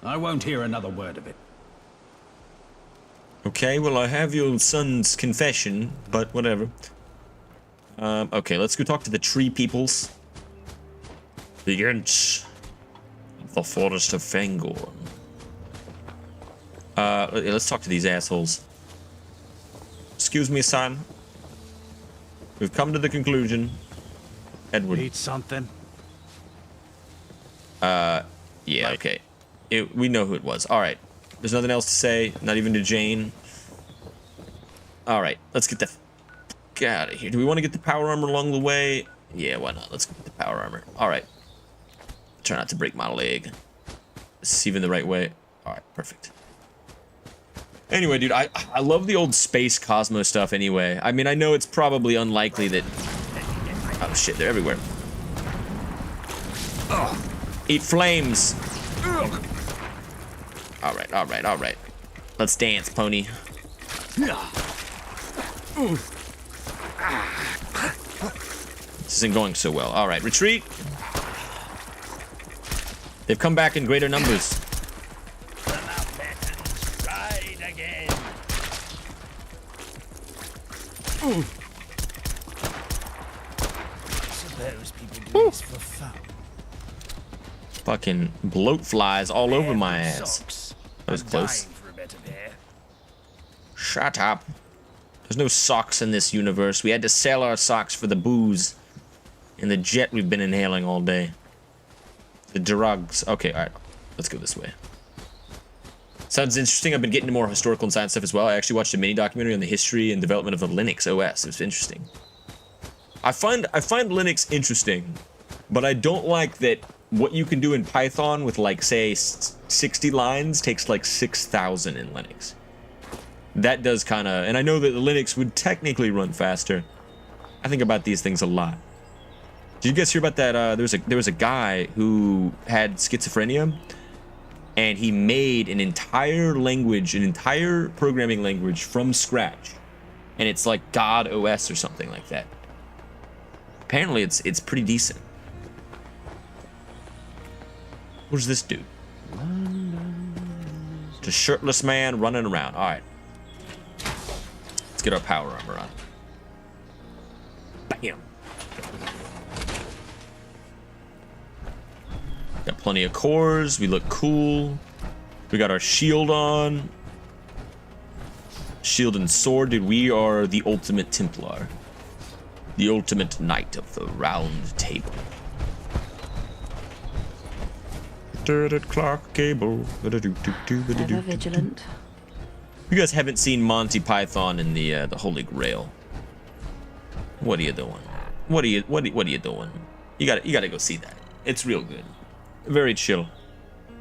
I won't hear another word of it. Okay, well, I have your son's confession, but whatever. Okay, let's go talk to the tree peoples. The Ents of the Forest of Fangorn. Let's talk to these assholes. Excuse me, son. We've come to the conclusion. Edward. Need something? Yeah, okay. We know who it was. Alright. There's nothing else to say. Not even to Jane. Alright, let's get the f*** out of here. Do we want to get the power armor along the way? Yeah, why not? Let's get the power armor. Alright. Try not to break my leg. This is even the right way. Alright, perfect. Anyway, dude, I love the old space Cosmo stuff anyway. I mean, I know it's probably unlikely that... Oh, shit, they're everywhere. Ugh. Eat flames. Alright, alright, alright. Let's dance, pony. This isn't going so well. Alright, retreat. They've come back in greater numbers. Suppose people do this for fun. Fucking bloat flies all over my ass. That was close. Shut up. There's no socks in this universe. We had to sell our socks for the booze and the jet we've been inhaling all day. The drugs. Okay, alright. Let's go this way. Sounds interesting. I've been getting into more historical and science stuff as well. I actually watched a mini documentary on the history and development of the Linux OS. It was interesting. I find Linux interesting, but I don't like that what you can do in Python with, like, say, 60 lines takes like 6,000 in Linux. That does kind of... And I know that the Linux would technically run faster. I think about these things a lot. Did you guys hear about that? There was a guy who had schizophrenia, and he made an entire language, an entire programming language from scratch. And it's like God OS or something like that. Apparently it's pretty decent. What does this do? Just shirtless man running around. All right. Let's get our power armor on. Bam. Got plenty of cores. We look cool. We got our shield on. Shield and sword, dude. We are the ultimate Templar. The ultimate knight of the round table. Clock cable. Ever vigilant. You guys haven't seen Monty Python in the Holy Grail. What are you doing? What are you doing? You gotta go see that. It's real good. Very chill.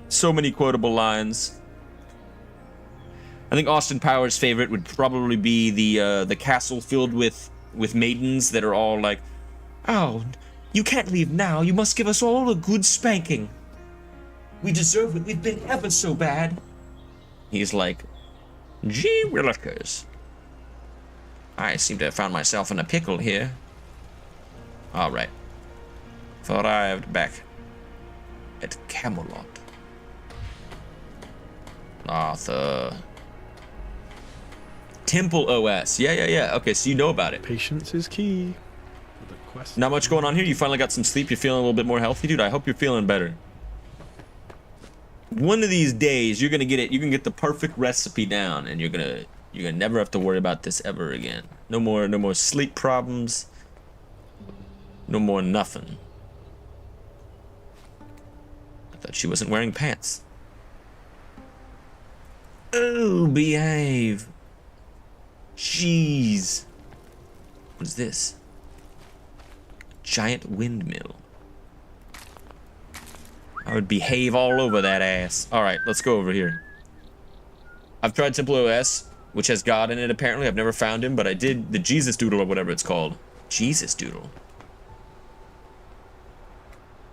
So many quotable lines. I think Austin Powers' favorite would probably be the castle filled with maidens that are all like, "Oh, you can't leave now. You must give us all a good spanking. We deserve it. We've been ever so bad." He's like, "Gee willikers. I seem to have found myself in a pickle here." All right. Arrived back at Camelot. Arthur. Temple OS. Yeah. Okay, so you know about it. Patience is key. The quest. Not much going on here. You finally got some sleep. You're feeling a little bit more healthy, dude. I hope you're feeling better. One of these days, you're gonna get it. You can get the perfect recipe down, and you're gonna never have to worry about this ever again. No more sleep problems. No more nothing. I thought she wasn't wearing pants. Oh, behave. Jeez. What is this? Giant windmill. I would behave all over that ass. Alright, let's go over here. I've tried Temple OS, which has God in it apparently. I've never found him, but I did the Jesus Doodle or whatever it's called. Jesus Doodle.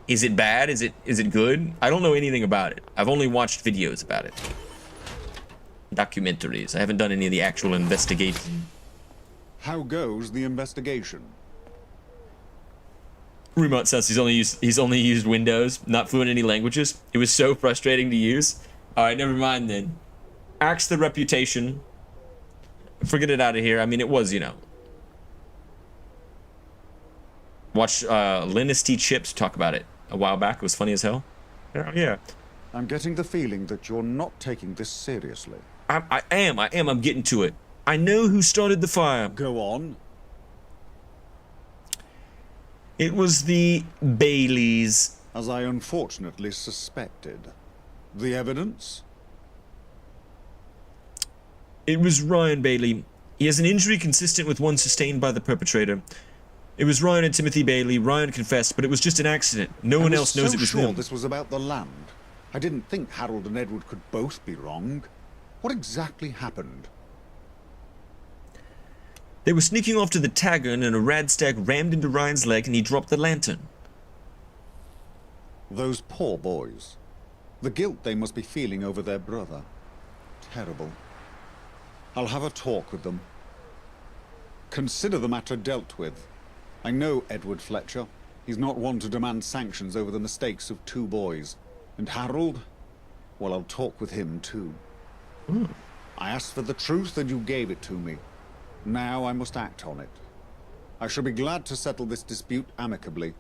Is it bad? Is it good? I don't know anything about it. I've only watched videos about it. Documentaries. I haven't done any of the actual investigation. How goes the investigation? Remont says he's only used Windows, not fluent in any languages. It was so frustrating to use. Alright, never mind then. Axe the reputation. Forget it out of here. I mean, it was, you know. Watch Linus T. Chips talk about it a while back. It was funny as hell. Yeah. I'm getting the feeling that you're not taking this seriously. I am. I'm getting to it. I know who started the fire. Go on. It was the Baileys. As I unfortunately suspected. The evidence? It was Ryan Bailey. He has an injury consistent with one sustained by the perpetrator. It was Ryan and Timothy Bailey. Ryan confessed, but it was just an accident. No one else knows it was them. I was so sure this was about the land. I didn't think Harold and Edward could both be wrong. What exactly happened? They were sneaking off to the tavern and a radstag rammed into Ryan's leg and he dropped the lantern. Those poor boys. The guilt they must be feeling over their brother. Terrible. I'll have a talk with them. Consider the matter dealt with. I know Edward Fletcher. He's not one to demand sanctions over the mistakes of two boys. And Harold? Well, I'll talk with him too. I asked for the truth and you gave it to me. Now I must act on it. I shall be glad to settle this dispute amicably.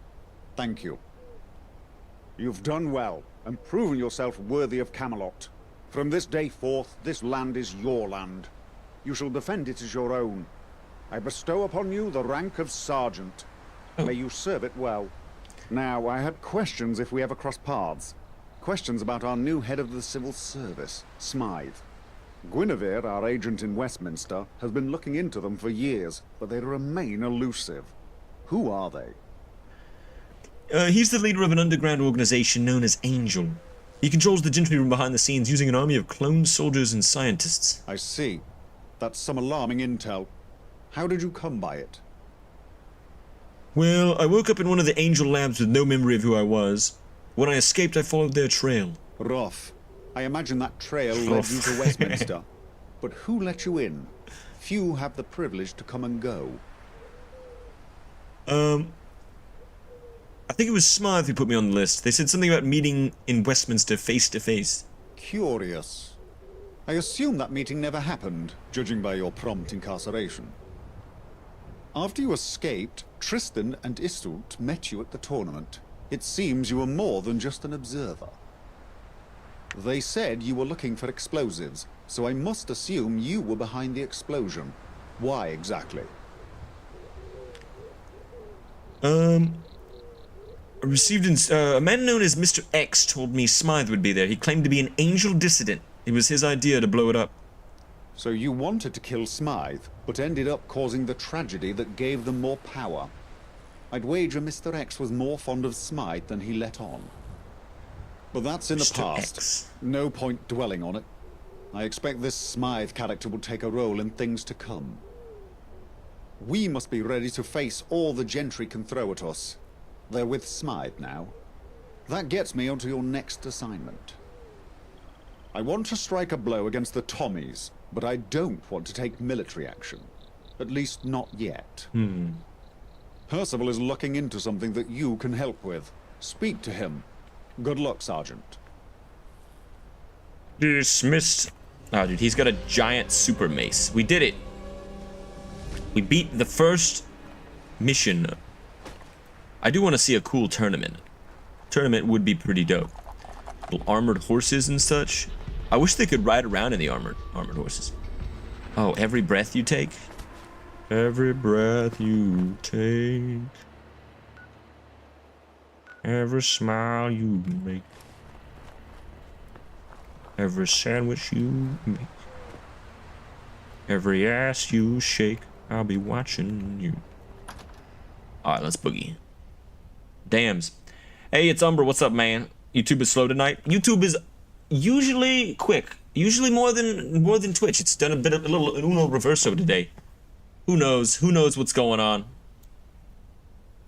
Thank you. You've done well and proven yourself worthy of Camelot. From this day forth, this land is your land. You shall defend it as your own. I bestow upon you the rank of sergeant. May you serve it well. Now, I had questions if we ever cross paths. Questions about our new head of the civil service, Smythe. Guinevere, our agent in Westminster, has been looking into them for years, but they remain elusive. Who are they? He's the leader of an underground organization known as Angel. He controls the gentry from behind the scenes using an army of cloned soldiers and scientists. I see. That's some alarming intel. How did you come by it? Well, I woke up in one of the Angel labs with no memory of who I was. When I escaped, I followed their trail. Rough. I imagine that trail led you to Westminster. But who let you in? Few have the privilege to come and go. I think it was Smythe who put me on the list. They said something about meeting in Westminster face to face. Curious. I assume that meeting never happened, judging by your prompt incarceration. After you escaped, Tristan and Iseult met you at the tournament. It seems you were more than just an observer. They said you were looking for explosives, so I must assume you were behind the explosion. Why exactly? A man known as Mr. X told me Smythe would be there. He claimed to be an angel dissident. It was his idea to blow it up. So you wanted to kill Smythe, but ended up causing the tragedy that gave them more power. I'd wager Mr. X was more fond of Smythe than he let on. But that's in the past. No point dwelling on it. I expect this Smythe character will take a role in things to come. We must be ready to face all the gentry can throw at us. They're with Smythe now. That gets me onto your next assignment. I want to strike a blow against the Tommies, but I don't want to take military action. At least not yet. Percival is looking into something that you can help with. Speak to him. Good luck, Sergeant. Dismissed. Oh, dude, he's got a giant super mace. We did it. We beat the first mission. I do want to see a cool tournament. Tournament would be pretty dope. Little armored horses and such. I wish they could ride around in the armored horses. Oh, every breath you take. Every breath you take. Every smile you make. Every sandwich you make. Every ass you shake. I'll be watching you. Alright, let's boogie. Dams. Hey, it's Umber. What's up, man? YouTube is slow tonight. YouTube is usually quick. Usually more than Twitch. It's done a little Uno Reverso today. Who knows? Who knows what's going on?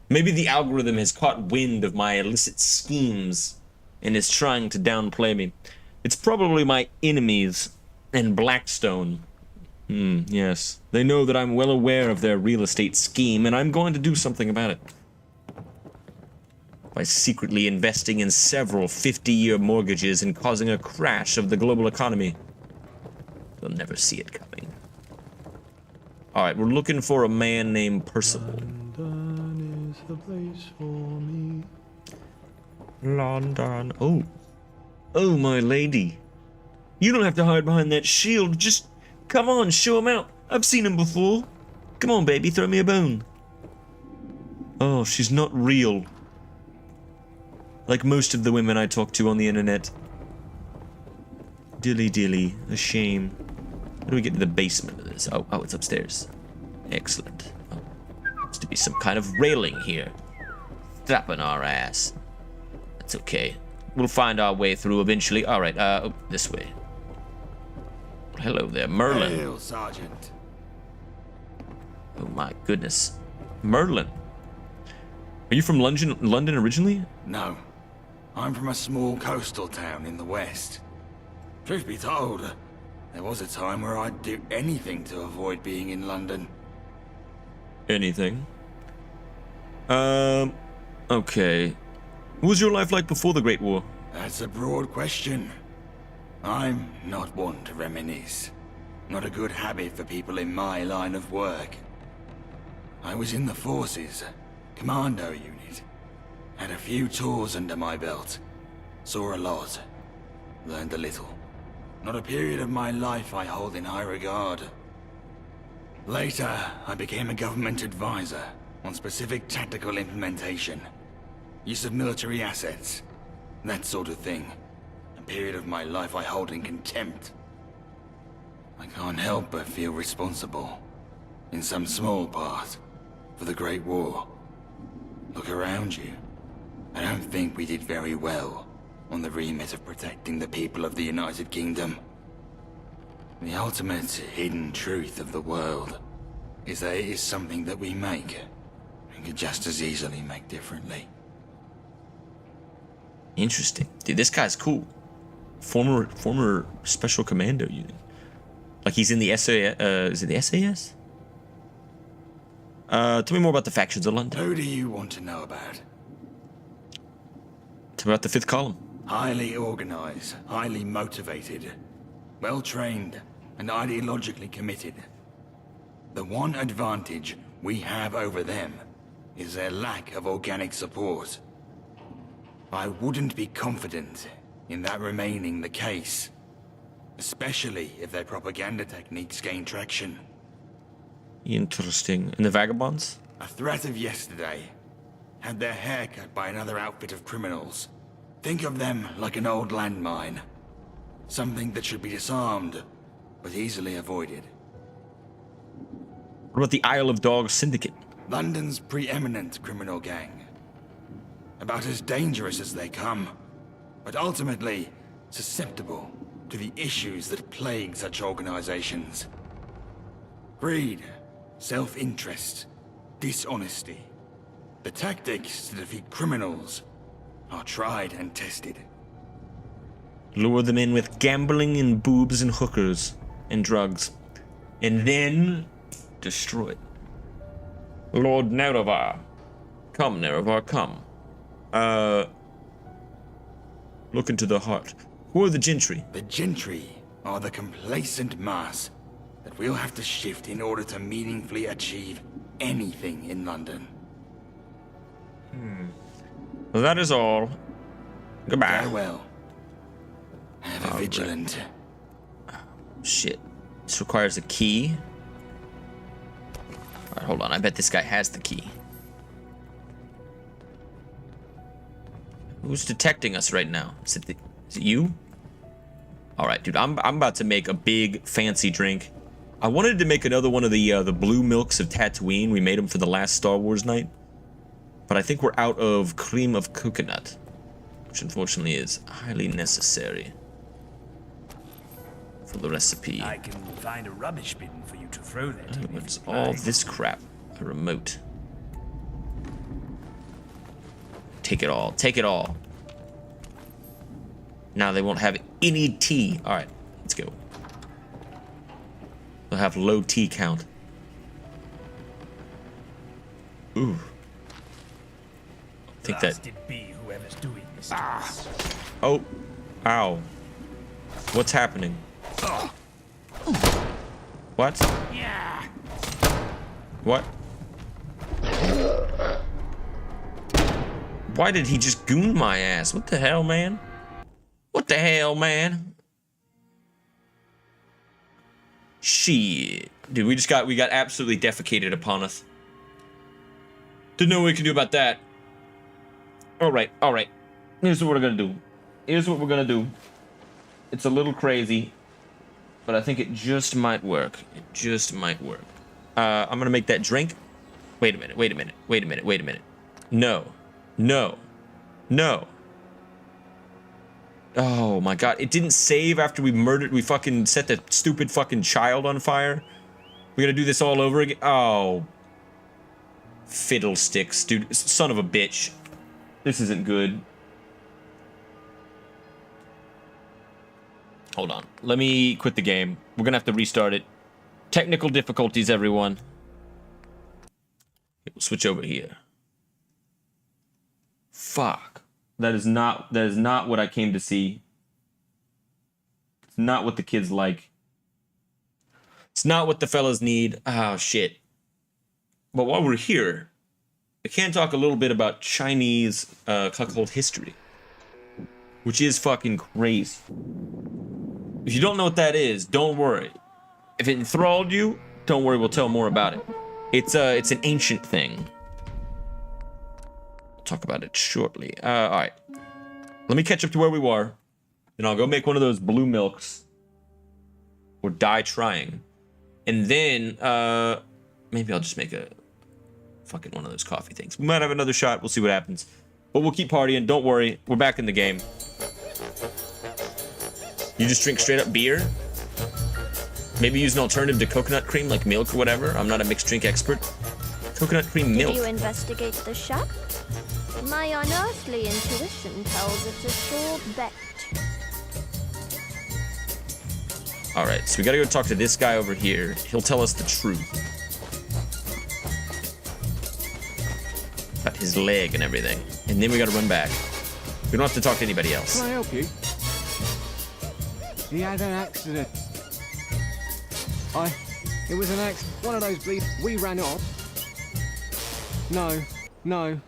Maybe the algorithm has caught wind of my illicit schemes and is trying to downplay me. It's probably my enemies and Blackstone. Yes. They know that I'm well aware of their real estate scheme, and I'm going to do something about it. By secretly investing in several 50-year mortgages and causing a crash of the global economy. They'll never see it coming. Alright, we're looking for a man named Percival. London is the place for me. London. Oh. Oh, my lady. You don't have to hide behind that shield. Just come on, show him out. I've seen him before. Come on, baby, throw me a bone. Oh, she's not real. Like most of the women I talk to on the internet. Dilly dilly, a shame. How do we get to the basement of this? Oh, it's upstairs. Excellent. Oh, there's to be some kind of railing here. Slapping our ass. That's okay. We'll find our way through eventually. Alright, oh, this way. Hello there, Merlin. Hail, Sergeant. Oh my goodness. Merlin. Are you from London originally? No. I'm from a small coastal town in the west. Truth be told, there was a time where I'd do anything to avoid being in London. Anything? Okay. What was your life like before the Great War? That's a broad question. I'm not one to reminisce. Not a good habit for people in my line of work. I was in the forces, commando unit. Had a few tours under my belt. Saw a lot. Learned a little. Not a period of my life I hold in high regard. Later, I became a government advisor on specific tactical implementation. Use of military assets. That sort of thing. A period of my life I hold in contempt. I can't help but feel responsible, in some small part, for the Great War. Look around you. I don't think we did very well on the remit of protecting the people of the United Kingdom. The ultimate hidden truth of the world is that it is something that we make and could just as easily make differently. Interesting. Dude, this guy's cool. Former special commando unit. Like he's in the SAS, is it the SAS? Tell me more about the factions of London. Who do you want to know about? Tell me about the fifth column. Highly organized, highly motivated. well-trained, and ideologically committed. The one advantage we have over them is their lack of organic support. I wouldn't be confident in that remaining the case, especially if their propaganda techniques gain traction. Interesting. And the vagabonds? A threat of yesterday had their hair cut by another outfit of criminals. Think of them like an old landmine. Something that should be disarmed, but easily avoided. What about the Isle of Dogs Syndicate? London's preeminent criminal gang. About as dangerous as they come, but ultimately susceptible to the issues that plague such organizations. Greed, self-interest, dishonesty. The tactics to defeat criminals are tried and tested. Lure them in with gambling and boobs and hookers and drugs. And then destroy it. Lord Nerevar. Come, Nerevar, come. Look into the heart. Who are the gentry? The gentry are the complacent mass that we'll have to shift in order to meaningfully achieve anything in London. Well, that is all. Goodbye. Farewell. Ever vigilant. Shit. This requires a key. Alright, hold on. I bet this guy has the key. Who's detecting us right now? Is it you? Alright, dude. I'm about to make a big fancy drink. I wanted to make another one of the blue milks of Tatooine. We made them for the last Star Wars night. But I think we're out of cream of coconut, which unfortunately is highly necessary for the recipe. I can find a rubbish bin for you to throw that. Oh, what's all this crap? A remote. Take it all. Take it all. Now they won't have any tea. All right, let's go. They'll have low tea count. Ooh. I think that. It be whoever's doing this. Oh. Ow. What's happening? What? Yeah. What? Why did he just goon my ass? What the hell, man? What the hell, man? Shit. Dude, we got absolutely defecated upon us. Didn't know what we could do about that. Alright, alright. Here's what we're gonna do. Here's what we're gonna do. It's a little crazy, but I think it just might work. It just might work. I'm gonna make that drink. Wait a minute, wait a minute, wait a minute, wait a minute. No. No. No. Oh my god, it didn't save after we fucking set the stupid fucking child on fire. We gotta do this all over again. Oh. Fiddlesticks, dude. Son of a bitch. This isn't good. Hold on. Let me quit the game. We're gonna have to restart it. Technical difficulties, everyone. Okay, we'll switch over here. Fuck. That is not what I came to see. It's not what the kids like. It's not what the fellas need. Oh, shit. But while we're here, I can talk a little bit about Chinese cuckold history, which is fucking crazy. If you don't know what that is, don't worry. If it enthralled you, don't worry, we'll tell more about it. It's an ancient thing. We'll talk about it shortly. All right. Let me catch up to where we were, and I'll go make one of those blue milks, or die trying, and then maybe I'll just make a fucking one of those coffee things. We might have another shot. We'll see what happens. But we'll keep partying. Don't worry. We're back in the game. You just drink straight up beer? Maybe use an alternative to coconut cream, like milk or whatever. I'm not a mixed drink expert. Coconut cream milk. Did you investigate the shop? My unearthly intuition tells it's a sure bet. Alright, so we gotta go talk to this guy over here. He'll tell us the truth. About his leg and everything. And then we gotta run back. We don't have to talk to anybody else. Can I help you? He had an accident. It was an accident. One of those we ran off. No.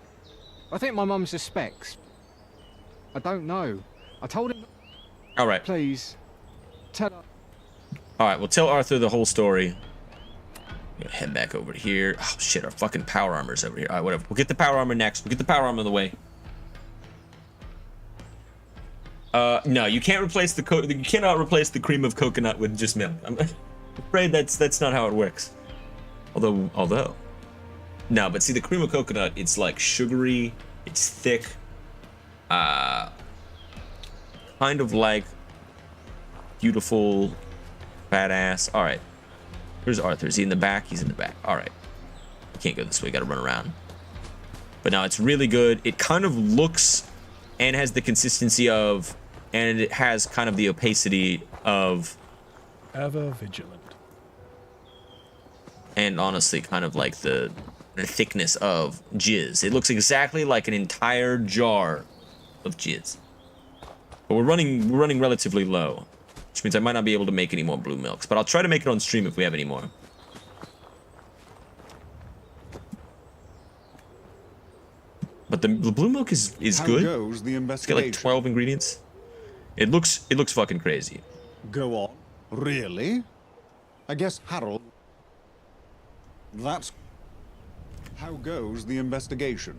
I think my mum suspects. I don't know. I told him. All right. Please, tell her. All right, we'll tell Arthur the whole story. Gonna head back over to here. Oh shit, our fucking power armor's over here. All right, whatever. We'll get the power armor next. We'll get the power armor in the way. No, you can't replace you cannot replace the cream of coconut with just milk. I'm afraid that's not how it works. Although, no, but see the cream of coconut, it's like sugary, it's thick, kind of like beautiful, fat ass. All right, where's Arthur? Is he in the back? He's in the back. All right, we can't go this way. Got to run around. But now it's really good. It kind of looks and has the consistency of, and it has kind of the opacity of, ever vigilant. And honestly, kind of like the thickness of jizz. It looks exactly like an entire jar of jizz. But we're running relatively low, which means I might not be able to make any more blue milks. But I'll try to make it on stream if we have any more. But the blue milk is good. How goes the It's got like investigation? 12 ingredients. It looks fucking crazy. Go on. Really? I guess Harold. That's. How goes the investigation?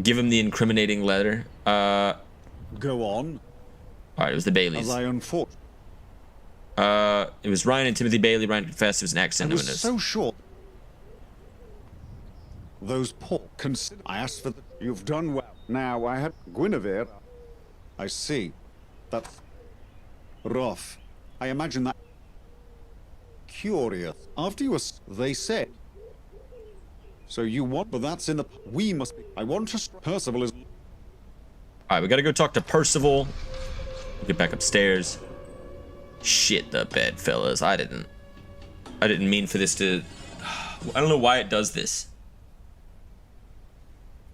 Give him the incriminating letter. Go on. All right, it was the Baileys. As I unfortunately. It was Ryan and Timothy Bailey. Ryan confessed it was an accident. I was so sure. Those poor consider. I asked for the. You've done well. Now I had Guinevere. I see. That's rough. I imagine that. Curious. After you were, they said. So you want, but that's in the. We must be. I want to. Percival is. All right, we gotta go talk to Percival. Get back upstairs. Shit the bed, fellas. I didn't mean for this to. I don't know why it does this.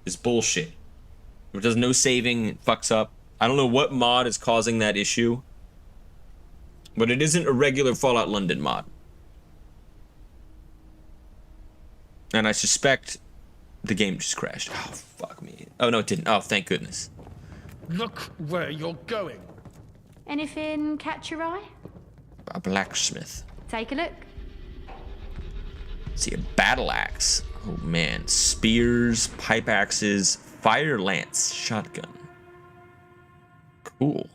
It's bullshit. If it does no saving, it fucks up. I don't know what mod is causing that issue. But it isn't a regular Fallout London mod. And I suspect the game just crashed. Oh, fuck me. Oh, no, it didn't. Oh, thank goodness. Look where you're going. Anything catch your eye? A blacksmith. Take a look. See, a battle axe. Oh, man. Spears, pipe axes, fire lance, shotgun. Cool.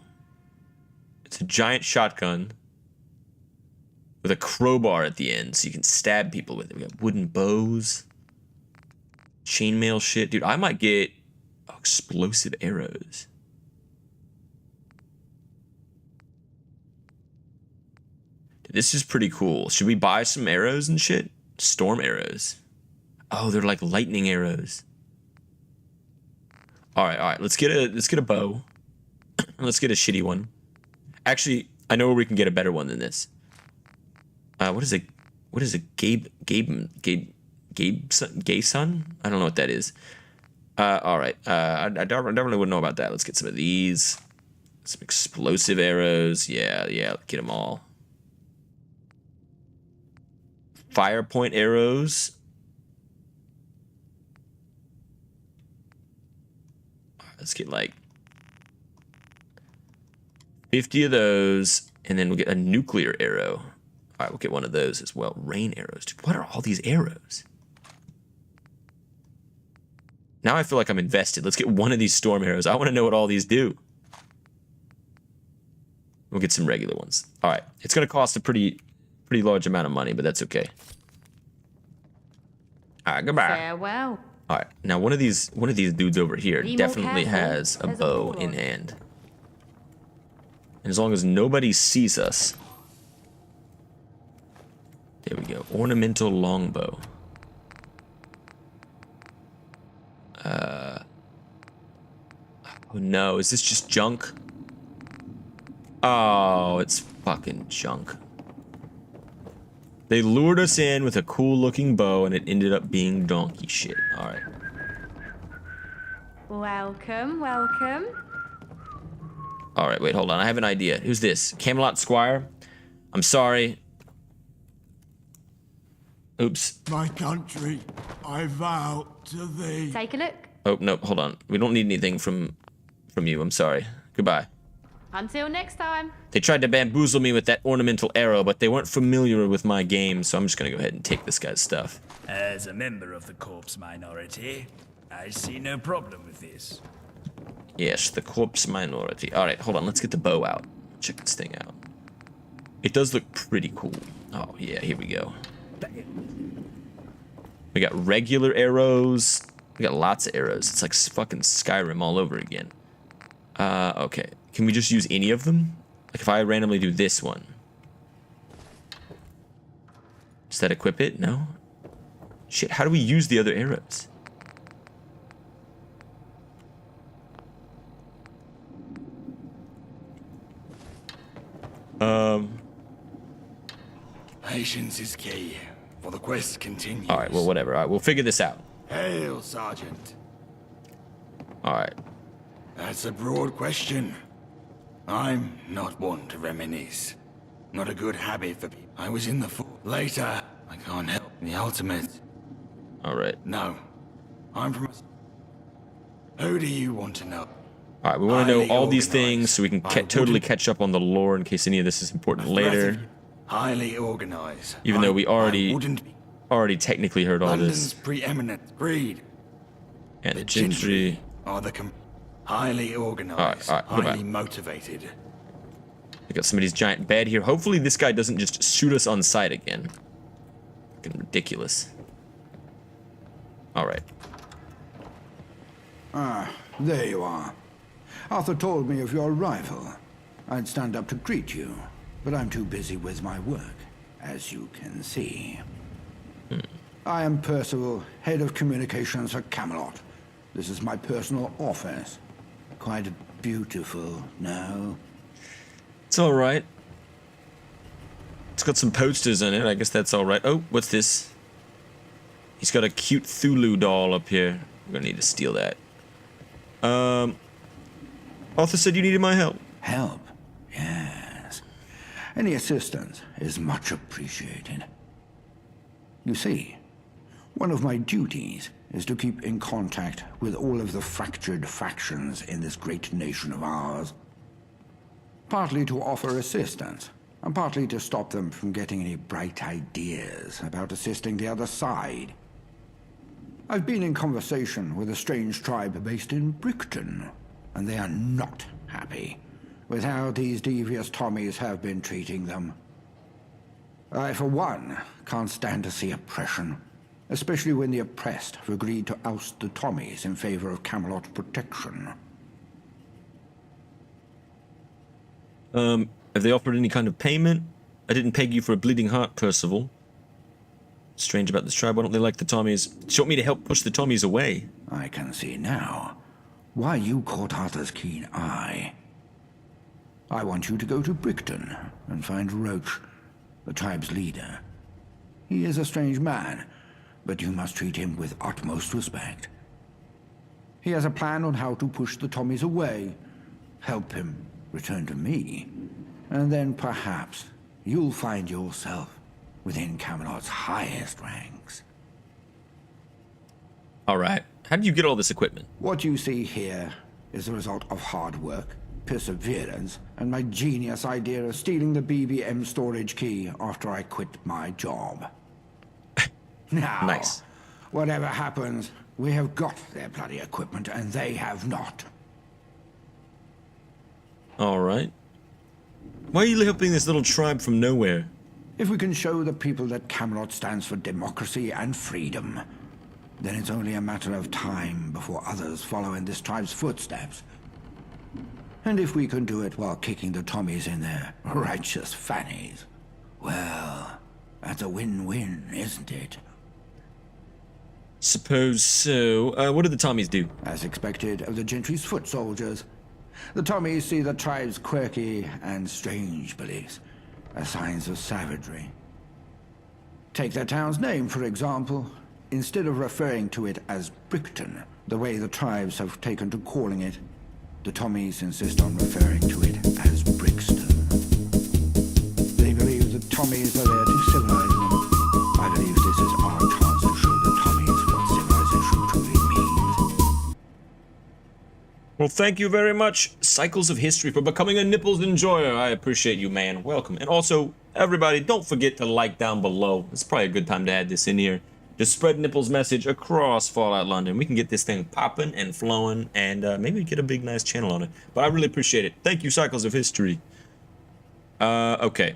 It's a giant shotgun with a crowbar at the end so you can stab people with it. We got wooden bows, chainmail shit. Dude, I might get explosive arrows. Dude, this is pretty cool. Should we buy some arrows and shit? Storm arrows. Oh, they're like lightning arrows. All right. Let's get a bow. Let's get a shitty one. Actually, I know where we can get a better one than this. What is a gay sun? I don't know what that is. All right. I definitely wouldn't know about that. Let's get some of these. Some explosive arrows. Yeah, get them all. Fire point arrows. Let's get like 50 of those, and then we'll get a nuclear arrow. All right, we'll get one of those as well. Rain arrows. Dude, what are all these arrows? Now I feel like I'm invested. Let's get one of these storm arrows. I want to know what all these do. We'll get some regular ones. All right, it's going to cost a pretty large amount of money, but that's okay. All right, goodbye. Farewell. All right, now one of these dudes over here Be more definitely careful. has a There's a bow board. in hand. And as long as nobody sees us. There we go. Ornamental longbow. Oh no, is this just junk? Oh, it's fucking junk. They lured us in with a cool looking bow and it ended up being donkey shit. Alright. Welcome. All right, wait, hold on. I have an idea. Who's this? Camelot Squire? I'm sorry. Oops. My country, I vow to thee. Take a look. Oh, no, hold on. We don't need anything from you. I'm sorry. Goodbye. Until next time. They tried to bamboozle me with that ornamental arrow, but they weren't familiar with my game, so I'm just gonna go ahead and take this guy's stuff. As a member of the corpse minority, I see no problem with this. Yes, the corpse minority. All right, hold on. Let's get the bow out. Check this thing out. It does look pretty cool. Oh, yeah, here we go. We got regular arrows. We got lots of arrows. It's like fucking Skyrim all over again. Okay. Can we just use any of them? Like if I randomly do this one. Does that equip it? No? Shit, how do we use the other arrows? Patience is key, for the quest continues. Alright, well, whatever. Alright, we'll figure this out. Hail, Sergeant. Alright. That's a broad question. I'm not one to reminisce. Not a good habit for people. I was in the later. I can't help the ultimate. Alright. No. I'm from... Who do you want to know? Alright, we want to know all these things so we can totally catch up on the lore in case any of this is important later. Highly organized. Even though we already technically heard all London's this. preeminent breed. And the gentry are the highly organized, highly motivated. We got somebody's giant bed here. Hopefully this guy doesn't just shoot us on sight again. Fucking ridiculous. Alright. Ah, there you are. Arthur told me of your arrival. I'd stand up to greet you, but I'm too busy with my work, as you can see. I am Percival, head of communications at Camelot. This is my personal office. Quite beautiful, no? It's alright. It's got some posters in it, I guess that's alright. Oh, what's this? He's got a cute Thulu doll up here. We're gonna need to steal that. Arthur said you needed my help. Help? Yes. Any assistance is much appreciated. You see, one of my duties is to keep in contact with all of the fractured factions in this great nation of ours. Partly to offer assistance, and partly to stop them from getting any bright ideas about assisting the other side. I've been in conversation with a strange tribe based in Brickton, and they are not happy with how these devious Tommies have been treating them. I, for one, can't stand to see oppression, especially when the oppressed have agreed to oust the Tommies in favor of Camelot protection. Have they offered any kind of payment? I didn't peg you for a bleeding heart, Percival. Strange about this tribe. Why don't they like the Tommies? Do you want me to help push the Tommies away? I can see now why you caught Arthur's keen eye. I want you to go to Brickton and find Roach, the tribe's leader. He is a strange man, but you must treat him with utmost respect. He has a plan on how to push the Tommies away, help him return to me, and then perhaps you'll find yourself within Camelot's highest ranks. Alright. How did you get all this equipment? What you see here is the result of hard work, perseverance, and my genius idea of stealing the BBM storage key after I quit my job. Now, nice. Whatever happens, we have got their bloody equipment and they have not. Alright. Why are you helping this little tribe from nowhere? If we can show the people that Camelot stands for democracy and freedom, then it's only a matter of time before others follow in this tribe's footsteps. And if we can do it while kicking the Tommies in their righteous fannies, well, that's a win-win, isn't it? Suppose so. What do the Tommies do? As expected of the gentry's foot soldiers, the Tommies see the tribe's quirky and strange beliefs as signs of savagery. Take their town's name, for example. Instead of referring to it as Brickton, the way the tribes have taken to calling it, The Tommies insist on referring to it as Brixton. They believe the Tommies are there to civilize them. I believe this is our chance to show the Tommies what civilization truly means. Well, thank you very much, Cycles of History, for becoming a Nipples enjoyer. I appreciate you, man. Welcome. And also, everybody, don't forget to like down below. It's probably a good time to add this in here. Just spread Nipples' message across Fallout London. We can get this thing popping and flowing, and maybe get a big, nice channel on it. But I really appreciate it. Thank you, Cycles of History. Okay.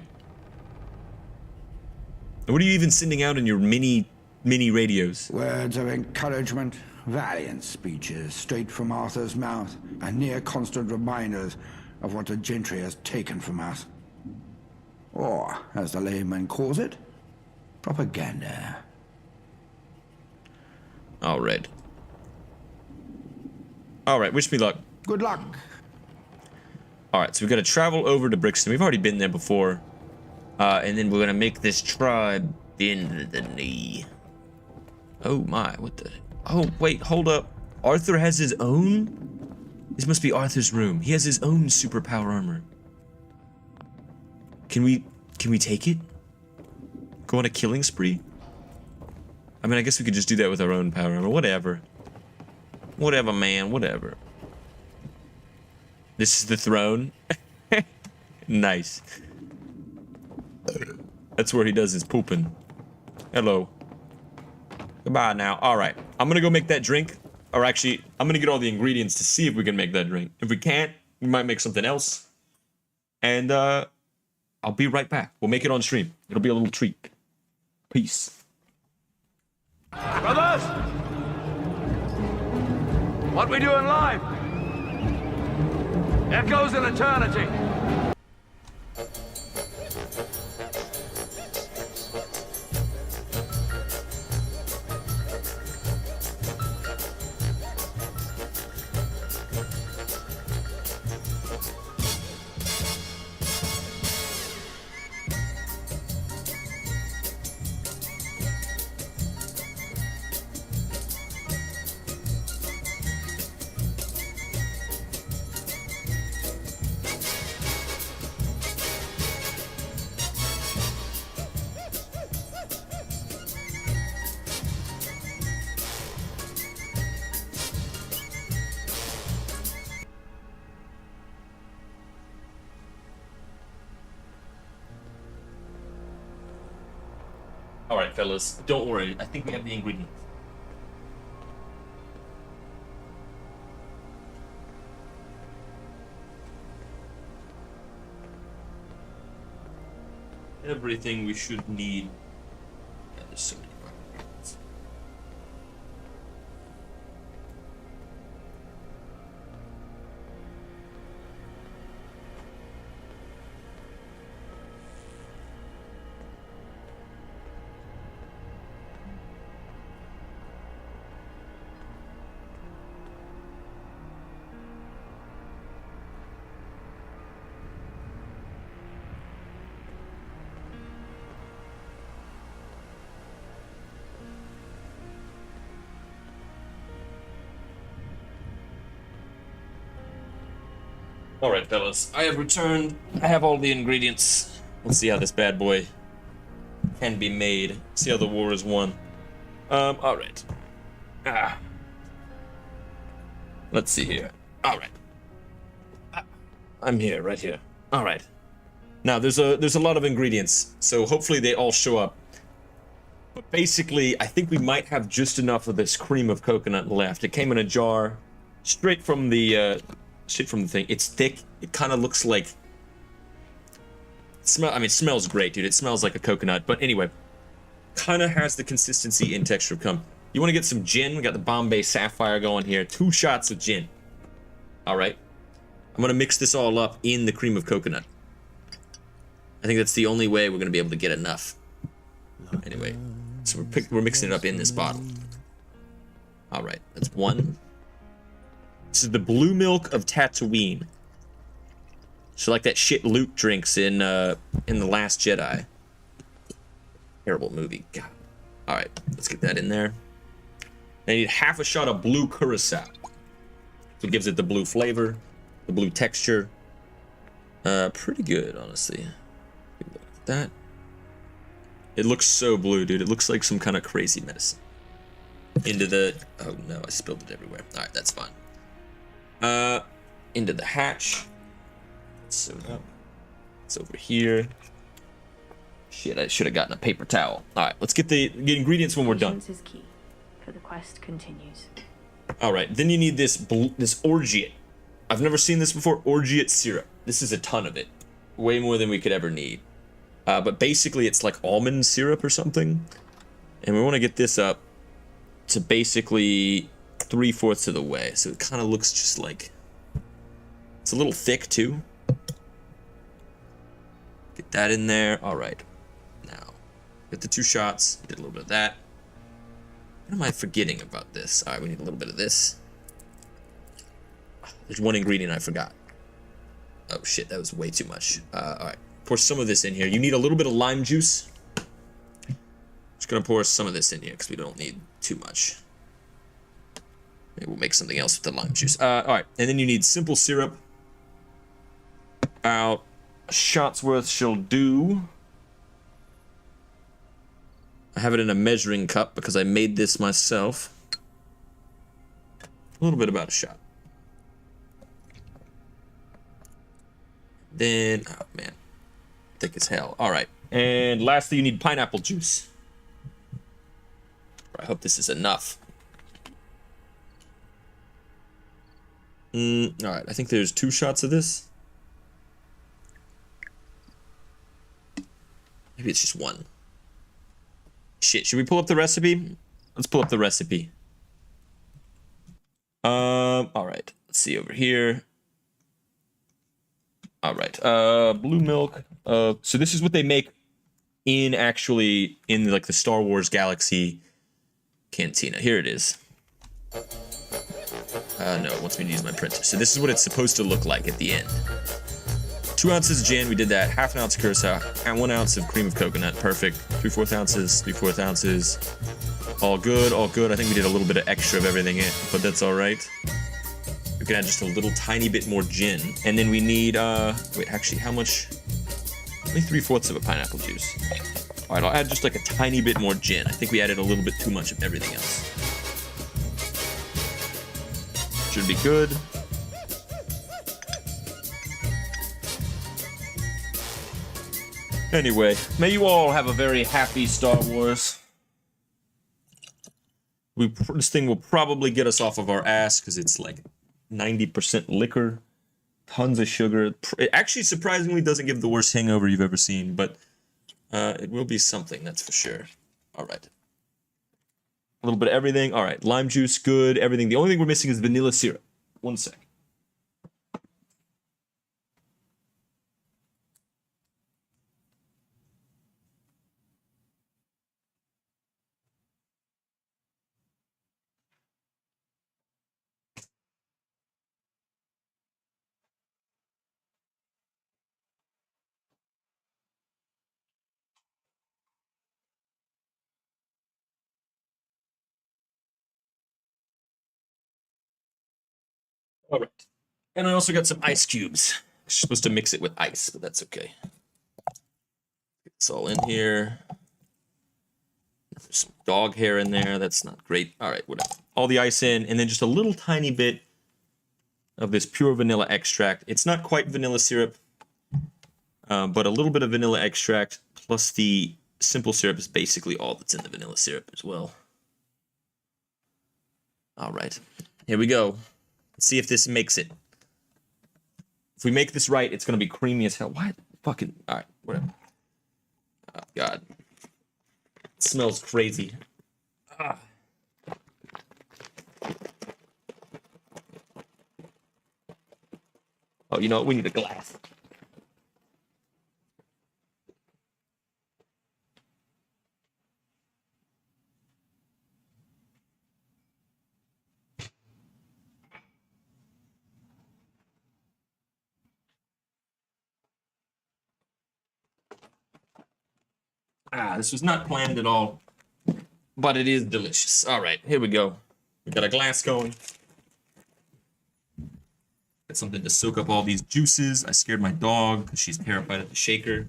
What are you even sending out in your mini radios? Words of encouragement, valiant speeches straight from Arthur's mouth, and near constant reminders of what the gentry has taken from us. Or, as the layman calls it, propaganda. Alright. Alright, wish me luck. Good luck. Alright, so we've got to travel over to Brixton. We've already been there before. And then we're going to make this tribe bend the knee. Oh my, what the... Oh, wait, hold up. Arthur has his own? This must be Arthur's room. He has his own superpower armor. Can we take it? Go on a killing spree? I mean, I guess we could just do that with our own power armor. Whatever. Whatever, man. Whatever. This is the throne. Nice. That's where he does his pooping. Hello. Goodbye now. Alright. I'm gonna go make that drink. Or actually, I'm gonna get all the ingredients to see if we can make that drink. If we can't, we might make something else. And, I'll be right back. We'll make it on stream. It'll be a little treat. Peace. Brothers! What we doing live? Echoes in eternity. Alright, fellas, don't worry. I think we have the ingredients. Everything we should need. Yeah, there's so many ingredients. Alright, fellas, I have returned. I have all the ingredients. Let's see how this bad boy can be made. See how the war is won. Alright. Let's see here. Alright. I'm here, right here. Alright. Now, there's a lot of ingredients, so hopefully they all show up. But basically, I think we might have just enough of this cream of coconut left. It came in a jar, straight from the thing. It's thick. It kind of looks like... it smells great, dude. It smells like a coconut. But anyway, kind of has the consistency and texture of cum. You want to get some gin? We got the Bombay Sapphire going here. 2 shots of gin. Alright. I'm going to mix this all up in the cream of coconut. I think that's the only way we're going to be able to get enough. Anyway, so we're mixing it up in this bottle. Alright, that's 1. This is the blue milk of Tatooine. So like that shit Luke drinks in The Last Jedi. Terrible movie. God. Alright, let's get that in there. I need half a shot of blue curacao. So it gives it the blue flavor. The blue texture. Pretty good, honestly. Look at that. It looks so blue, dude. It looks like some kind of crazy medicine. Into the... Oh, no. I spilled it everywhere. Alright, that's fine. Into the hatch. So now it's over here. Shit, I should have gotten a paper towel. Alright, let's get the ingredients when we're done. Patience is key, for the quest continues. Alright, then you need this orgeat. I've never seen this before. Orgeat syrup. This is a ton of it. Way more than we could ever need. But basically it's like almond syrup or something. And we want to get this up to basically 3/4 of the way. So it kind of looks just like... It's a little thick too. Get that in there. Alright. Now, get the 2 shots. Did a little bit of that. What am I forgetting about this? Alright, we need a little bit of this. There's one ingredient I forgot. Oh shit, that was way too much. Alright, pour some of this in here. You need a little bit of lime juice. Just gonna pour some of this in here because we don't need too much. Maybe we'll make something else with the lime juice. Alright, and then you need simple syrup. About a shot's worth shall do. I have it in a measuring cup because I made this myself. A little bit about a shot. Then, oh man, thick as hell. All right, and lastly, you need pineapple juice. I hope this is enough. All right, I think there's 2 shots of this. Maybe it's just 1. Shit, should we pull up the recipe? Let's pull up the recipe. All right, let's see over here. All right, blue milk. So this is what they make in like the Star Wars Galaxy cantina. Here it is. No, it wants me to use my printer. So this is what it's supposed to look like at the end. 2 ounces of gin, we did that. 1/2 ounce of curacao, and 1 ounce of cream of coconut. Perfect. 3/4 ounces, 3/4 ounces. All good, all good. I think we did a little bit of extra of everything in, but that's all right. We can add just a little tiny bit more gin. And then we need, wait, actually, how much? Only 3/4 of a pineapple juice. All right, I'll add just like a tiny bit more gin. I think we added a little bit too much of everything else. Should be good. Anyway, may you all have a very happy Star Wars. This thing will probably get us off of our ass because it's like 90% liquor, tons of sugar. It actually surprisingly doesn't give the worst hangover you've ever seen, but it will be something, that's for sure. All right. A little bit of everything. All right, lime juice, good, everything. The only thing we're missing is vanilla syrup. 1 sec. All right. And I also got some ice cubes. I'm supposed to mix it with ice, but that's okay. It's all in here. There's some dog hair in there. That's not great. All right, whatever. All the ice in, and then just a little tiny bit of this pure vanilla extract. It's not quite vanilla syrup, but a little bit of vanilla extract plus the simple syrup is basically all that's in the vanilla syrup as well. All right, here we go. Let's see if this makes it. If we make this right, it's going to be creamy as hell. What? Fucking... Alright, whatever. Oh, God. It smells crazy. Ah. Oh, you know what? We need a glass. This was not planned at all, but it is delicious. All right, here we go. We got a glass going. Got something to soak up all these juices. I scared my dog because she's terrified of the shaker.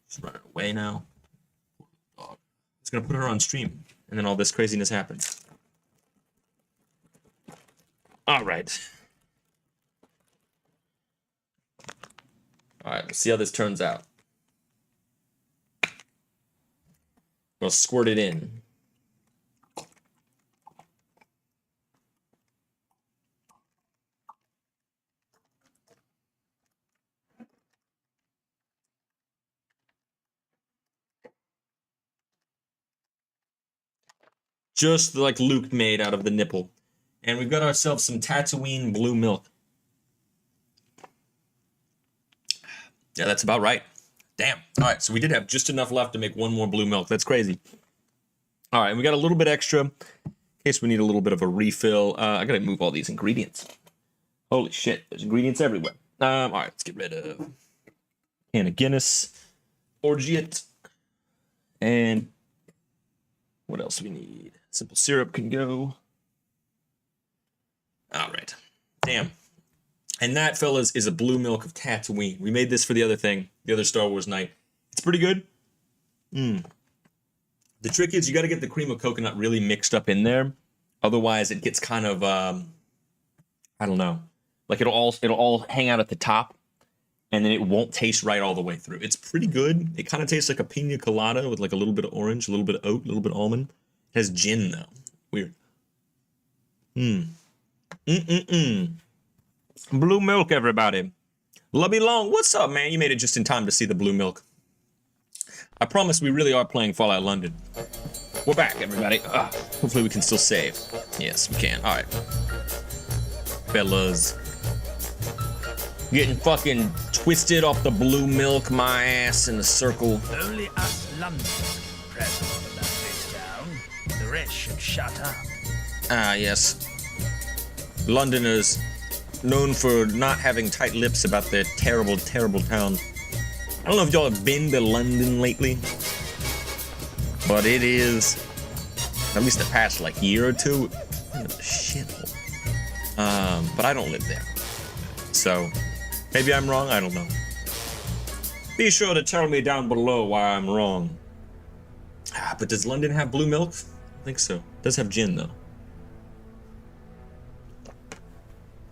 She's running away now. Dog. I was gonna put her on stream, and then all this craziness happens. All right. All right, let's see how this turns out. I'll squirt it in. Just like Luke made out of the nipple. And we've got ourselves some Tatooine blue milk. Yeah, that's about right. Damn. All right, so we did have just enough left to make one more blue milk. That's crazy. All right, and we got a little bit extra in case we need a little bit of a refill. I gotta move all these ingredients. Holy shit, there's ingredients everywhere. All right, let's get rid of can of Guinness, Orgeat, and what else do we need? Simple syrup can go. All right, damn. And that, fellas, is a blue milk of Tatooine. We made this for the other thing, the other Star Wars night. It's pretty good. The trick is you got to get the cream of coconut really mixed up in there. Otherwise, it gets kind of, I don't know. Like it'll all hang out at the top, and then it won't taste right all the way through. It's pretty good. It kind of tastes like a pina colada with like a little bit of orange, a little bit of oat, a little bit of almond. It has gin, though. Weird. Blue milk, everybody. Lubby Long, what's up, man? You made it just in time to see the blue milk. I promise we really are playing Fallout London. We're back, everybody. Hopefully we can still save. Yes, we can. All right. Fellas. Getting fucking twisted off the blue milk, my ass in a circle. Only us Londoners can press on that bit down. The rest should shut up. Ah, yes. Londoners, known for not having tight lips about their terrible, terrible town. I don't know if y'all have been to London lately, but it is, at least the past like year or two, a shithole. But I don't live there, so maybe I'm wrong. I don't know. Be sure to tell me down below why I'm wrong. But does London have blue milk? I think so. It does have gin though.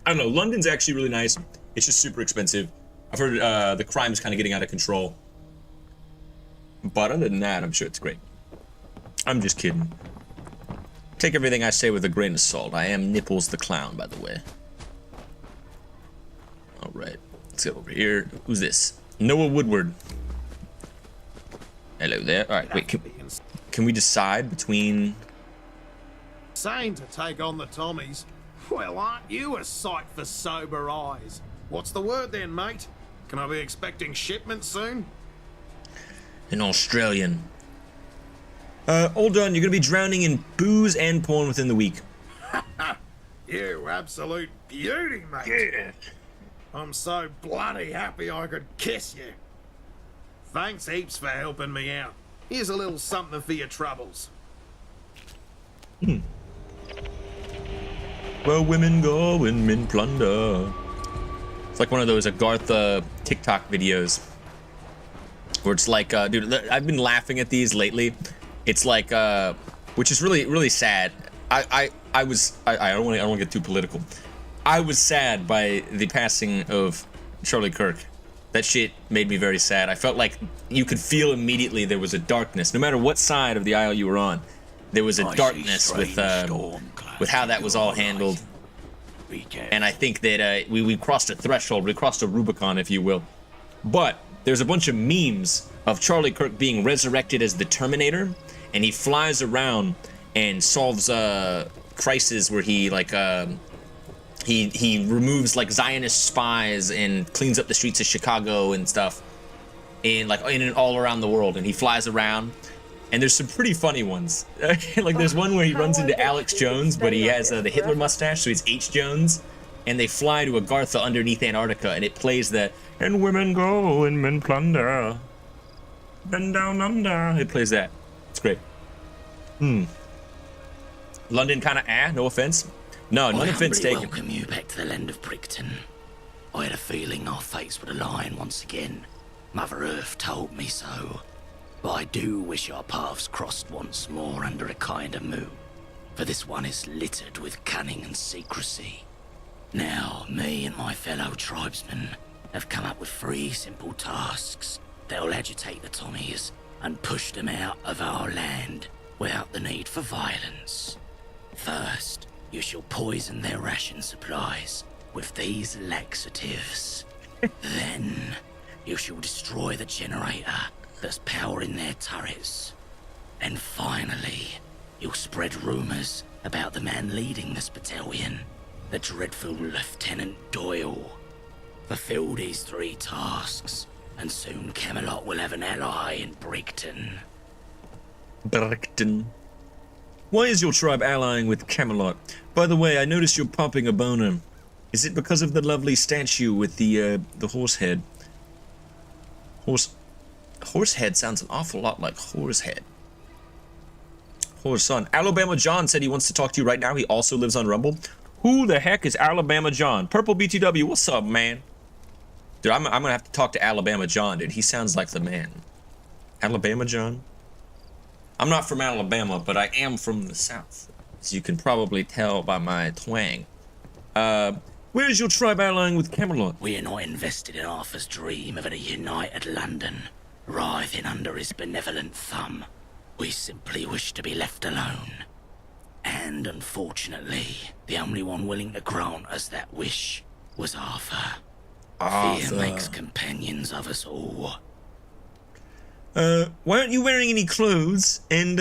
I don't know. London's actually really nice. It's just super expensive. I've heard the crime's kind of getting out of control. But other than that, I'm sure it's great. I'm just kidding. Take everything I say with a grain of salt. I am NipplezDaClown, by the way. Alright. Let's get over here. Who's this? Noah Woodward. Hello there. Alright, wait. Can we decide between... Saying to take on the Tommies. Well, aren't you a sight for sober eyes? What's the word then, mate? Can I be expecting shipments soon? An Australian. All done. You're gonna be drowning in booze and porn within the week. You absolute beauty, mate. Yeah. I'm so bloody happy I could kiss you. Thanks heaps for helping me out. Here's a little something for your troubles. Well, women go and men plunder. It's like one of those Agartha TikTok videos where it's like, dude, I've been laughing at these lately. It's like, which is really, really sad. I don't want to get too political. I was sad by the passing of Charlie Kirk. That shit made me very sad. I felt like you could feel immediately there was a darkness, no matter what side of the aisle you were on. There was a darkness with how that was all handled. And I think that we crossed a threshold, we crossed a Rubicon, if you will. But there's a bunch of memes of Charlie Kirk being resurrected as the Terminator, and he flies around and solves crises where he like he removes like Zionist spies and cleans up the streets of Chicago and stuff, in and all around the world. And he flies around. And there's some pretty funny ones. Like there's one where he runs into Alex Jones, but he has the Hitler mustache, so he's H. Jones. And they fly to Agartha underneath Antarctica, and it plays the "And women go and men plunder, bend down under." It plays that. It's great. London kind of no offense. No, none offense taken. Welcome you back to the land of Brickton. I had a feeling our fates would align once again. Mother Earth told me so. But I do wish our paths crossed once more under a kinder moon. For this one is littered with cunning and secrecy. Now, me and my fellow tribesmen have come up with 3 simple tasks that'll agitate the Tommies and push them out of our land without the need for violence. First, you shall poison their ration supplies with these laxatives. Then, you shall destroy the generator that's powering their turrets. And finally, you'll spread rumors about the man leading this battalion, the dreadful Lieutenant Doyle. Fulfill these 3 tasks, and soon Camelot will have an ally in Brigton. Brigton. Why is your tribe allying with Camelot? By the way, I noticed you're popping a boner. Is it because of the lovely statue with the horse head? Horse head sounds an awful lot like horse head. Horse son. Alabama John said he wants to talk to you right now. He also lives on Rumble. Who the heck is Alabama John? Purple BTW, what's up, man? Dude, I'm gonna have to talk to Alabama John, dude. He sounds like the man. Alabama John? I'm not from Alabama, but I am from the South, as you can probably tell by my twang. Where is your tribe allying with Camelot? We are not invested in Arthur's dream of a united London, writhing under his benevolent thumb. We simply wish to be left alone. And unfortunately, the only one willing to grant us that wish was Arthur. Fear makes companions of us all. Why aren't you wearing any clothes? And,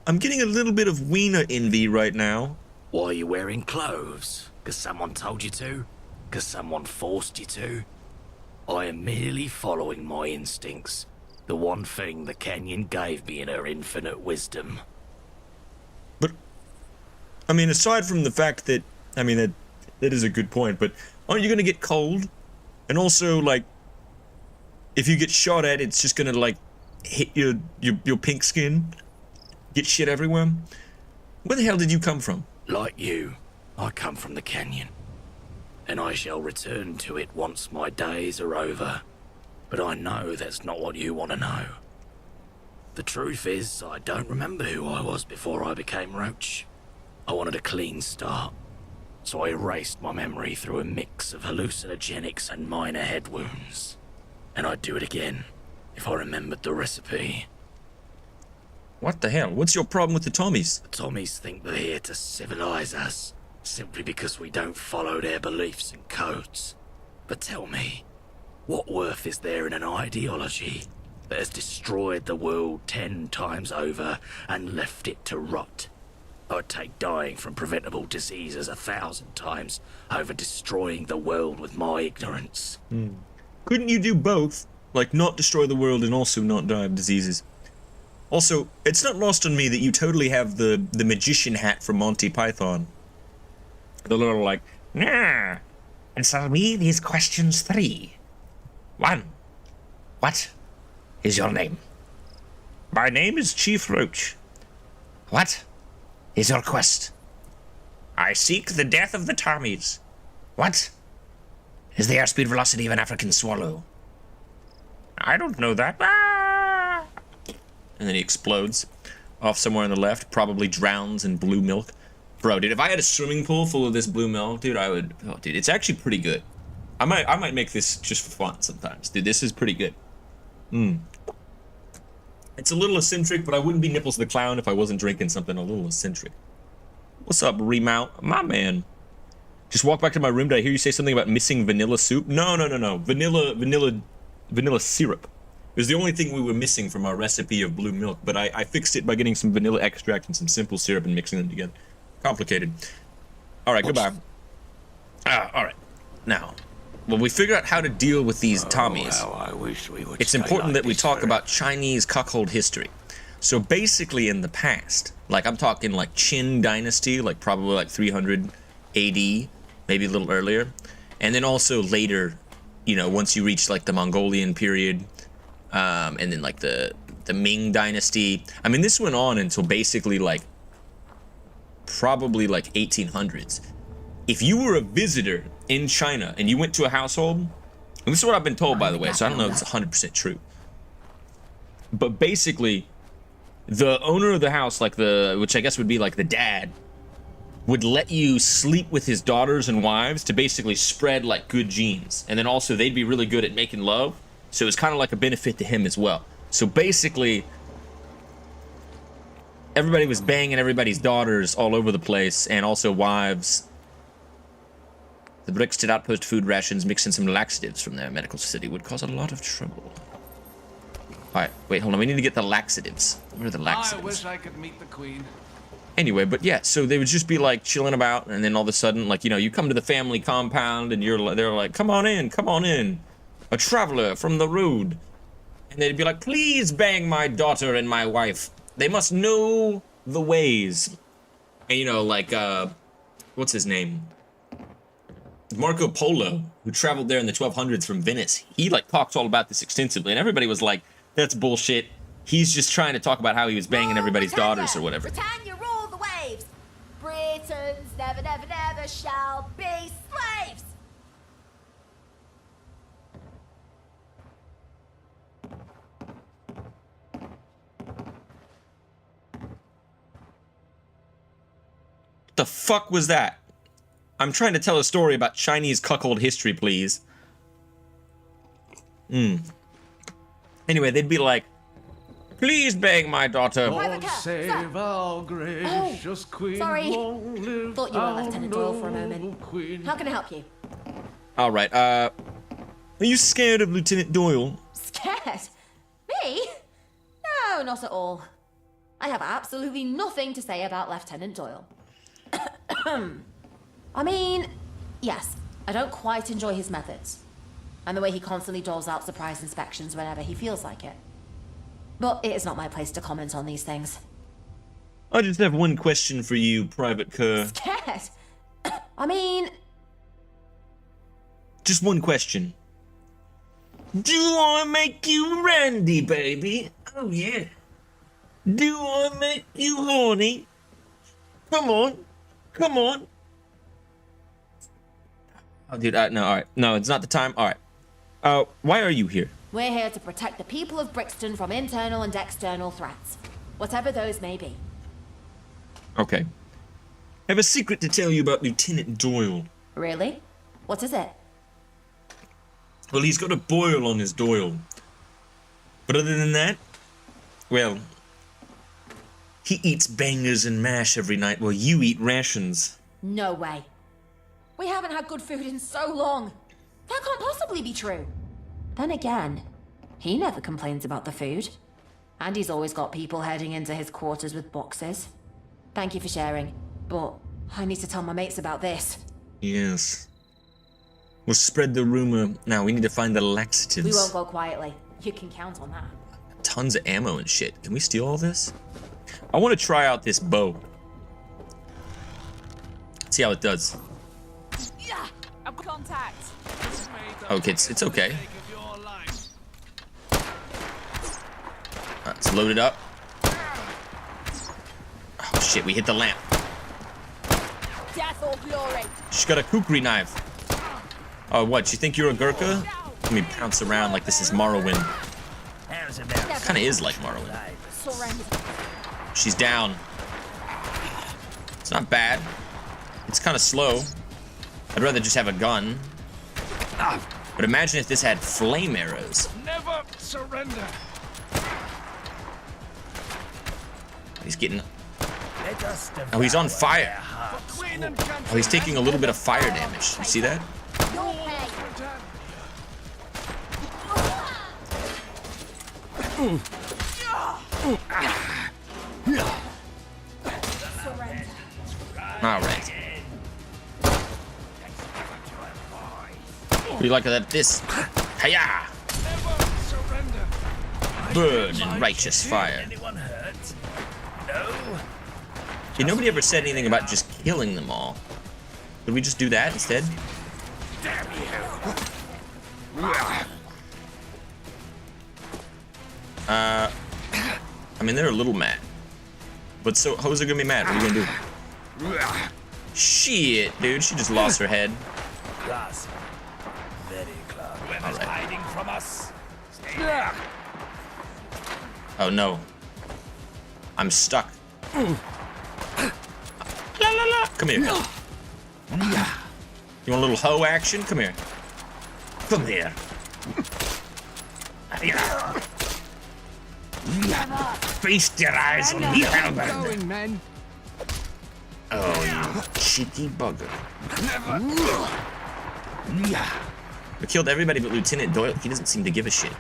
I'm getting a little bit of wiener envy right now. Why are you wearing clothes? 'Cause someone told you to? 'Cause someone forced you to? I am merely following my instincts. The one thing the Canyon gave me in her infinite wisdom. But, I mean, aside from the fact that, I mean, that is a good point, but aren't you gonna get cold? And also, like, if you get shot at, it's just gonna, like, hit your pink skin? Get shit everywhere? Where the hell did you come from? Like you, I come from the Canyon. And I shall return to it once my days are over. But I know that's not what you want to know. The truth is, I don't remember who I was before I became Roach. I wanted a clean start. So I erased my memory through a mix of hallucinogenics and minor head wounds. And I'd do it again, if I remembered the recipe. What the hell? What's your problem with the Tommies? The Tommies think they're here to civilize us, simply because we don't follow their beliefs and codes. But tell me, what worth is there in an ideology that has destroyed the world 10 times over and left it to rot? I'd take dying from preventable diseases 1,000 times over destroying the world with my ignorance. Couldn't you do both? Like, not destroy the world and also not die of diseases? Also, it's not lost on me that you totally have the magician hat from Monty Python. The little, like, nah. Answer me these questions 3. 1. What is your name? My name is Chief Roach. What is your quest? I seek the death of the Tommies. What is the airspeed velocity of an African swallow? I don't know that. Ah! And then he explodes off somewhere on the left, probably drowns in blue milk. Bro, dude, if I had a swimming pool full of this blue milk, dude, I would... Oh, dude, it's actually pretty good. I might make this just for fun sometimes. Dude, this is pretty good. It's a little eccentric, but I wouldn't be NipplezDaClown if I wasn't drinking something a little eccentric. What's up, Remount? My man. Just walk back to my room. Did I hear you say something about missing vanilla soup? No. Vanilla syrup. It was the only thing we were missing from our recipe of blue milk, but I fixed it by getting some vanilla extract and some simple syrup and mixing them together. Complicated. Alright, goodbye. Alright. Now, when we figure out how to deal with these Tommies, I wish we would it's important that we talk about Chinese cuckold history. So basically in the past, like I'm talking like Qin dynasty, like probably like 300 AD, maybe a little earlier. And then also later, you know, once you reach like the Mongolian period, and then like the Ming dynasty. I mean, this went on until basically like probably like 1800s. if you were a visitor in China and you went to a household, and this is what I've been told, by the way, so I don't know if it's 100% true, but basically, the owner of the house, like which I guess would be like the dad, would let you sleep with his daughters and wives to basically spread like good genes. And then also they'd be really good at making love. So it's kind of like a benefit to him as well. So basically, everybody was banging everybody's daughters all over the place, and also wives. The Bricks did outpost food rations, mix in some laxatives from their medical city would cause a lot of trouble. Alright, wait, hold on. We need to get the laxatives. Where are the laxatives? I wish I could meet the queen. Anyway, but yeah, so they would just be like chilling about, and then all of a sudden, like, you know, you come to the family compound and they're like, come on in, a traveler from the road. And they'd be like, please bang my daughter and my wife. They must know the ways. And you know, like, what's his name? Marco Polo, who traveled there in the 1200s from Venice. He like talks all about this extensively, and everybody was like, that's bullshit. He's just trying to talk about how he was banging everybody's daughters or whatever. Britannia, rule the waves. Britons never, never, never shall be slaves. What the fuck was that? I'm trying to tell a story about Chinese cuckold history, please. Anyway, they'd be like, please bang my daughter. Save our gracious queen. Sorry. Thought you were Lieutenant Doyle for a moment. How can I help you? All right, are you scared of Lieutenant Doyle? Scared? Me? No, not at all. I have absolutely nothing to say about Lieutenant Doyle. I mean, yes, I don't quite enjoy his methods. And the way he constantly doles out surprise inspections whenever he feels like it. But it is not my place to comment on these things. I just have one question for you, Private Kerr. Scared? I mean... Just one question. Do I make you randy, baby? Oh, yeah. Do I make you horny? Come on. Come on. Oh, dude, no, alright. No, it's not the time. Alright. Why are you here? We're here to protect the people of Brixton from internal and external threats. Whatever those may be. Okay. I have a secret to tell you about Lieutenant Doyle. Really? What is it? Well, he's got a boil on his Doyle. But other than that, well, he eats bangers and mash every night while you eat rations. No way. We haven't had good food in so long. That can't possibly be true. Then again, he never complains about the food. And he's always got people heading into his quarters with boxes. Thank you for sharing, but I need to tell my mates about this. Yes. We'll spread the rumor. Now, we need to find the laxatives. We won't go quietly. You can count on that. Tons of ammo and shit. Can we steal all this? I want to try out this bow. See how it does. Yeah, I've got contact. Okay, it's okay. It's loaded up. Oh shit, we hit the lamp. Death or glory. She's got a kukri knife. Oh, what? You think you're a Gurkha? Let me pounce around like this is Morrowind. Kinda is like Morrowind. She's down. It's not bad. It's kinda slow. I'd rather just have a gun. But imagine if this had flame arrows. Never surrender. He's getting... Oh, he's on fire. Oh, he's taking a little bit of fire damage. You see that? Alright. What do you like that? This? Hiya! Burn in righteous fire. See, nobody ever said anything about just killing them all. Could we just do that instead? I mean, they're a little mad. But so, how is it gonna be mad? What are you gonna do? Shit, dude, she just lost her head. Classy. Very clever. Whoever's All right. hiding from us, stay there. Oh no. I'm stuck. La, la, la. Come here. You want a little hoe action? Come here. Come here. Feast your eyes on me, Hellbender. Going, men. Oh, you cheeky bugger. We killed everybody but Lieutenant Doyle. He doesn't seem to give a shit.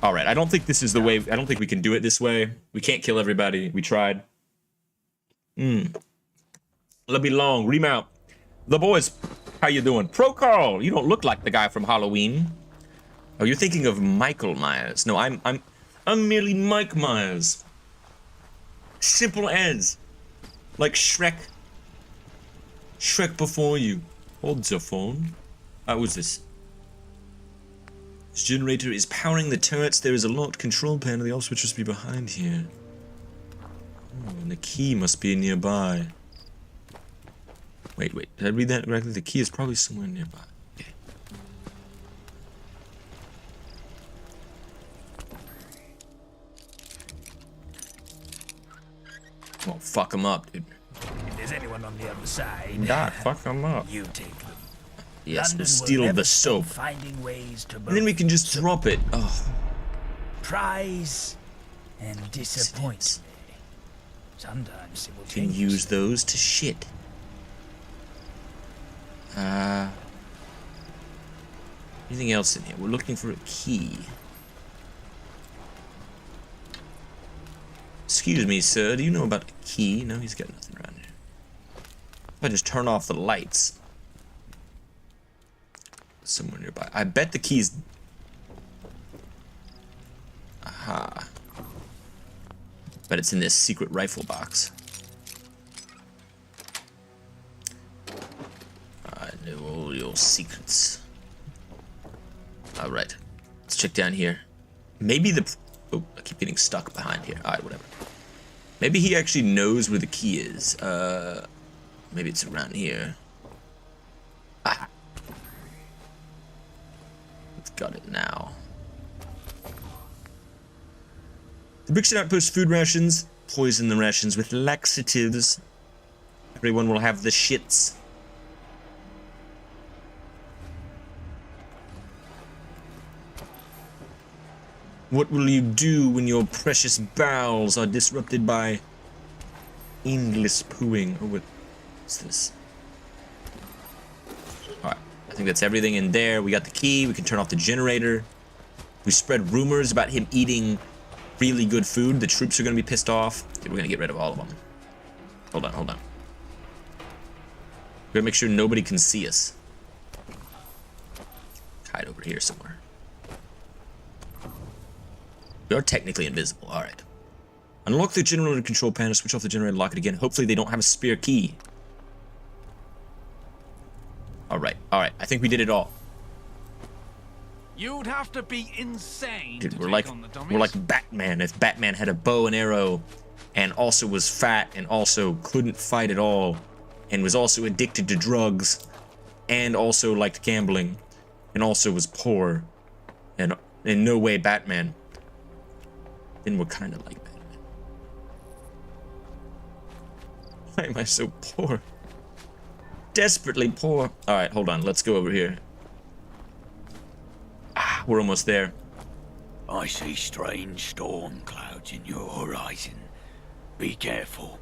All right, I don't think this is the way. I don't think we can do it this way. We can't kill everybody. We tried. It'll be long. Remount. The boys, how you doing? Pro Carl, you don't look like the guy from Halloween. Oh, you're thinking of Michael Myers. No, I'm merely Mike Myers. Simple as. Like Shrek. Shrek before you. Hold the phone. What was this? This generator is powering the turrets. There is a locked control panel. The off switch must be behind here. Oh, and the key must be nearby. Wait. Did I read that correctly? The key is probably somewhere nearby. Okay. Oh, fuck him up, dude. If there's anyone on the other side, Doc, fuck him up. you take them. Yes, London we'll will steal never the stop soap. Finding ways to And then we can just drop it. Oh. prize and disappoint me. Sometimes Can simultaneously. use those to shit. Anything else in here? We're looking for a key. Excuse me, sir. Do you know about a key? No, he's got nothing around here. If I just turn off the lights. Somewhere nearby. I bet the key's... Aha. Bet it's in this secret rifle box. I know all your secrets. Alright. Let's check down here. Maybe the... Oh, I keep getting stuck behind here. Alright, whatever. Maybe he actually knows where the key is. Maybe it's around here. Ah. We've got it now. The Brixton Outpost food rations. Poison the rations with laxatives. Everyone will have the shits. What will you do when your precious bowels are disrupted by endless pooing? Or what's this? Alright, I think that's everything in there. We got the key, we can turn off the generator. We spread rumors about him eating really good food. The troops are gonna be pissed off. Okay, we're gonna get rid of all of them. Hold on. We're gonna make sure nobody can see us. Hide over here somewhere. We are technically invisible, alright. Unlock the generator control panel, switch off the generator, lock it again. Hopefully they don't have a spare key. Alright, I think we did it all. You'd have to be insane. Dude, to we're take like on the dummies. we're like Batman. If Batman had a bow and arrow and also was fat and also couldn't fight at all and was also addicted to drugs and also liked gambling and also was poor and in no way Batman, then we're kind of like Batman. Why am I so poor? Desperately poor. All right, hold on. Let's go over here. Ah, we're almost there. I see strange storm clouds in your horizon. Be careful.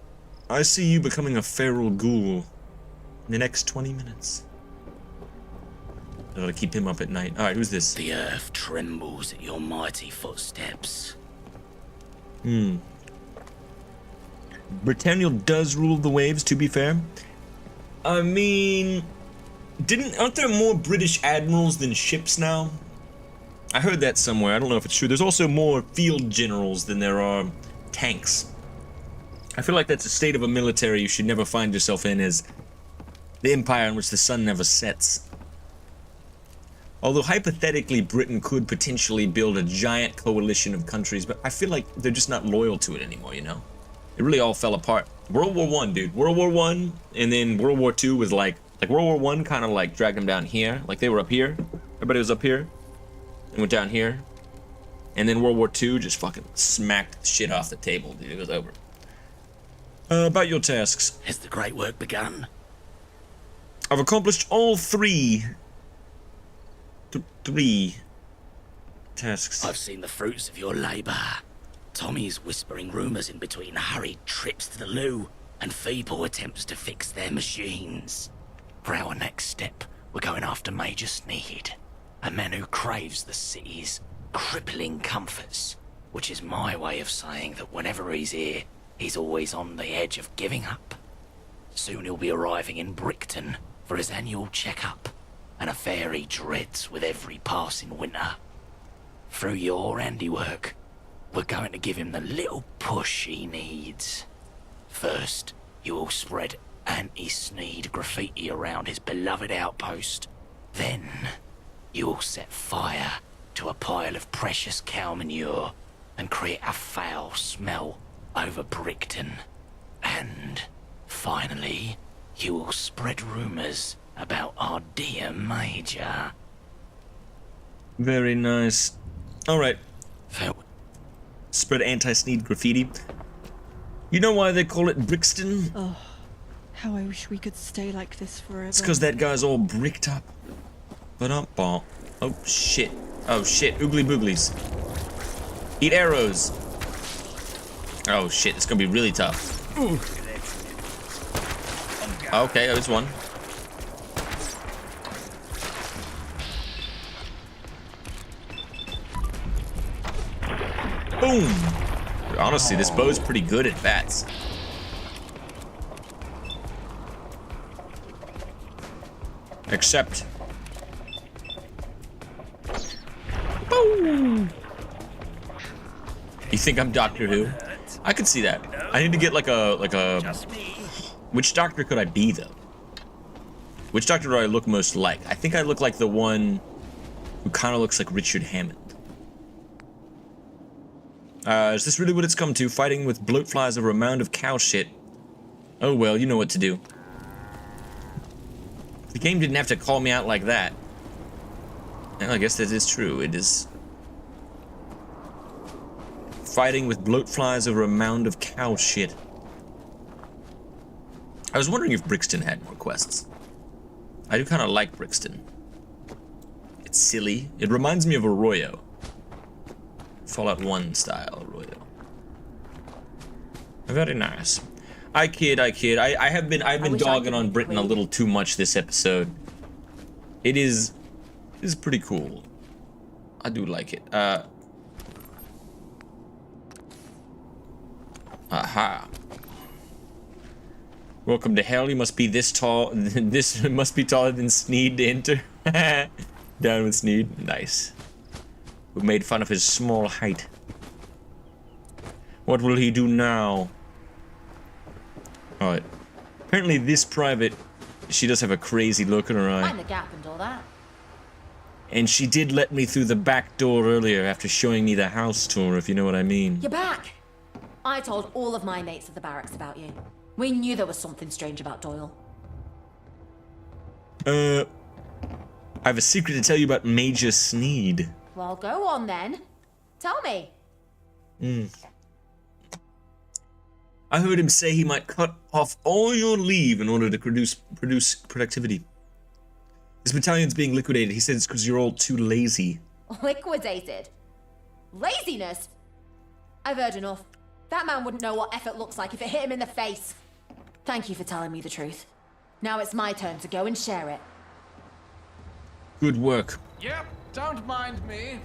I see you becoming a feral ghoul in the next 20 minutes. I gotta keep him up at night. All right, who's this? The earth trembles at your mighty footsteps. Britannial does rule the waves, to be fair. I mean, aren't there more British admirals than ships now? I heard that somewhere. I don't know if it's true. There's also more field generals than there are tanks. I feel like that's a state of a military you should never find yourself in, as the empire in which the sun never sets. Although hypothetically Britain could potentially build a giant coalition of countries, but I feel like they're just not loyal to it anymore, you know? It really all fell apart. World War One, dude. World War One, and then World War Two was like World War One kind of like dragged them down here. Like they were up here. Everybody was up here. And went down here. And then World War Two just fucking smacked the shit off the table, dude. It was over. About your tasks. Has the great work begun? I've accomplished all three tasks. I've seen the fruits of your labor. Tommy's whispering rumors in between hurried trips to the loo and feeble attempts to fix their machines. For our next step, we're going after Major Sneed, a man who craves the city's crippling comforts, which is my way of saying that whenever he's here, he's always on the edge of giving up. Soon he'll be arriving in Brickton for his annual checkup, an affair he dreads with every passing winter. Through your handiwork, we're going to give him the little push he needs. First, you will spread anti-Sneed graffiti around his beloved outpost. Then, you will set fire to a pile of precious cow manure and create a foul smell over Brickton. And, finally, you will spread rumors about our dear Major. Very nice. Alright. Spread anti-Sneed graffiti. You know why they call it Brixton? Oh, how I wish we could stay like this forever. It's because that guy's all bricked up. Oh shit. Oh shit. Oogly booglies. Eat arrows. Oh shit, it's gonna be really tough. Okay, there's one. Boom! Honestly, this bow's pretty good at bats. Except... Boom! You think I'm Doctor Who? I could see that. I need to get like a... Which doctor could I be, though? Which doctor do I look most like? I think I look like the one who kind of looks like Richard Hammond. Is this really what it's come to? Fighting with bloatflies over a mound of cow shit. Oh well, you know what to do. The game didn't have to call me out like that. Well, I guess that is true. It is... Fighting with bloatflies over a mound of cow shit. I was wondering if Brixton had more quests. I do kind of like Brixton. It's silly. It reminds me of Arroyo. Fallout 1 style Arroyo. Very nice. I kid. I've been dogging on Britain a little too much this episode. It is pretty cool. I do like it. Aha. Welcome to hell. You must be this tall. This must be taller than Sneed to enter. Down with Sneed. Nice. Who made fun of his small height. What will he do now? Alright. Apparently this private, she does have a crazy look in her eye. Find the gap and all that. And she did let me through the back door earlier after showing me the house tour, if you know what I mean. You're back! I told all of my mates at the barracks about you. We knew there was something strange about Doyle. I have a secret to tell you about Major Sneed. Well, go on then. Tell me. I heard him say he might cut off all your leave in order to produce productivity. His battalion's being liquidated. He said it's because you're all too lazy. Liquidated? Laziness? I've heard enough. That man wouldn't know what effort looks like if it hit him in the face. Thank you for telling me the truth. Now it's my turn to go and share it. Good work. Yep, don't mind me.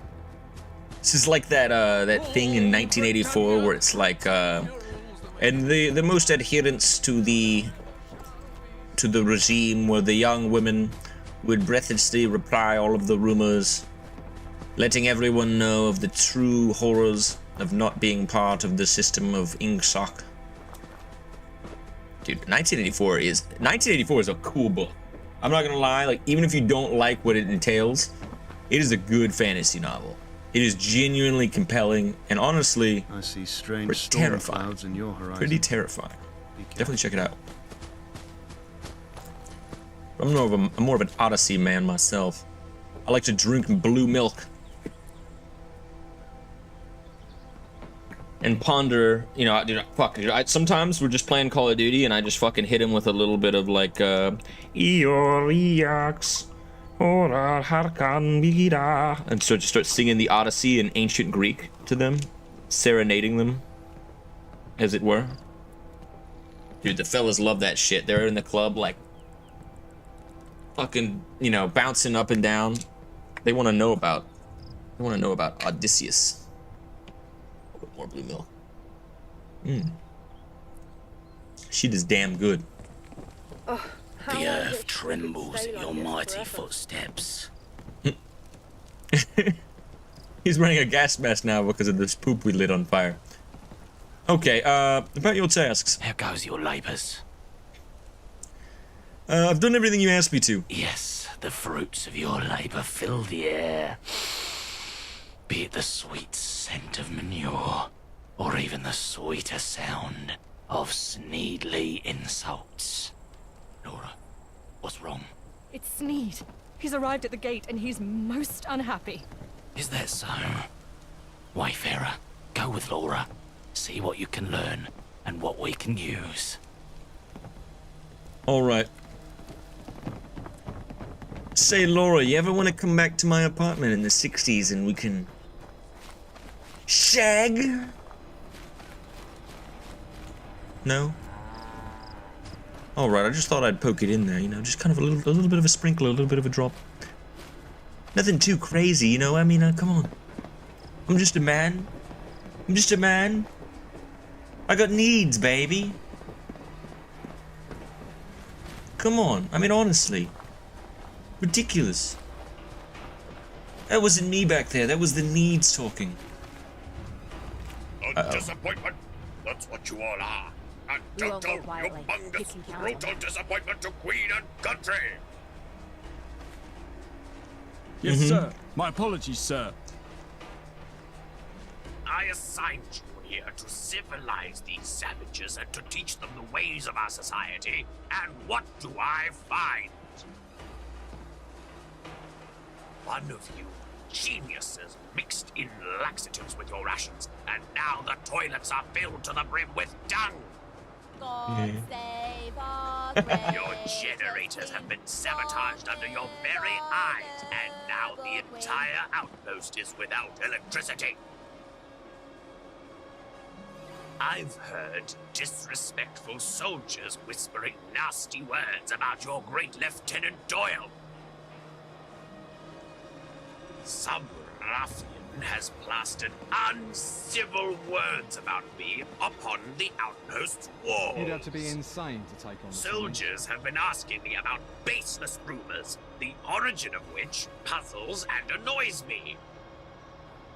This is like that that thing in 1984 where it's like and the most adherents to the regime were the young women who would breathlessly reply all of the rumors, letting everyone know of the true horrors of not being part of the system of Ingsoc. Dude, 1984 is a cool book. I'm not gonna lie, like even if you don't like what it entails, it is a good fantasy novel. It is genuinely compelling, and honestly, I see strange pretty storm terrifying. clouds in your horizon. Pretty terrifying. Definitely check it out. I'm more of an Odyssey man myself. I like to drink blue milk and ponder. You know, dude, fuck. Sometimes we're just playing Call of Duty, and I just fucking hit him with a little bit of like, Ioriax, ora harkan bira, and so just start singing the Odyssey in ancient Greek to them, serenading them, as it were. Dude, the fellas love that shit. They're in the club, like, fucking, you know, bouncing up and down. They want to know about Odysseus. A bit more blue milk. Shit is damn good. The earth trembles at your mighty footsteps. He's wearing a gas mask now because of this poop we lit on fire. Okay, about your tasks. How goes your labours? I've done everything you asked me to. Yes, the fruits of your labour fill the air. Be it the sweet scent of manure, or even the sweeter sound of Sneedly insults. Laura, what's wrong? It's Sneed. He's arrived at the gate and he's most unhappy. Is that so? Wayfarer, go with Laura. See what you can learn and what we can use. All right. Say, Laura, you ever want to come back to my apartment in the 60s and we can shag? No? All right, I just thought I'd poke it in there, you know, just kind of a little bit of a sprinkle, a little bit of a drop. Nothing too crazy, you know, I mean, come on. I'm just a man. I'm just a man. I got needs, baby. Come on, I mean, honestly. Ridiculous. That wasn't me back there, that was the needs talking. A disappointment, that's what you all are. A total, humongous, brutal disappointment to Queen and country. Yes, sir. My apologies, sir. I assigned you here to civilize these savages and to teach them the ways of our society. And what do I find? One of you geniuses mixed in laxatives with your rations, and now the toilets are filled to the brim with dung. God save our Your generators have been sabotaged under your very eyes, and now the entire outpost is without electricity. I've heard disrespectful soldiers whispering nasty words about your great Lieutenant Doyle. Some ruffian has plastered uncivil words about me upon the outpost walls. You'd have to be insane to take on this. Soldiers have been asking me about baseless rumors, the origin of which puzzles and annoys me.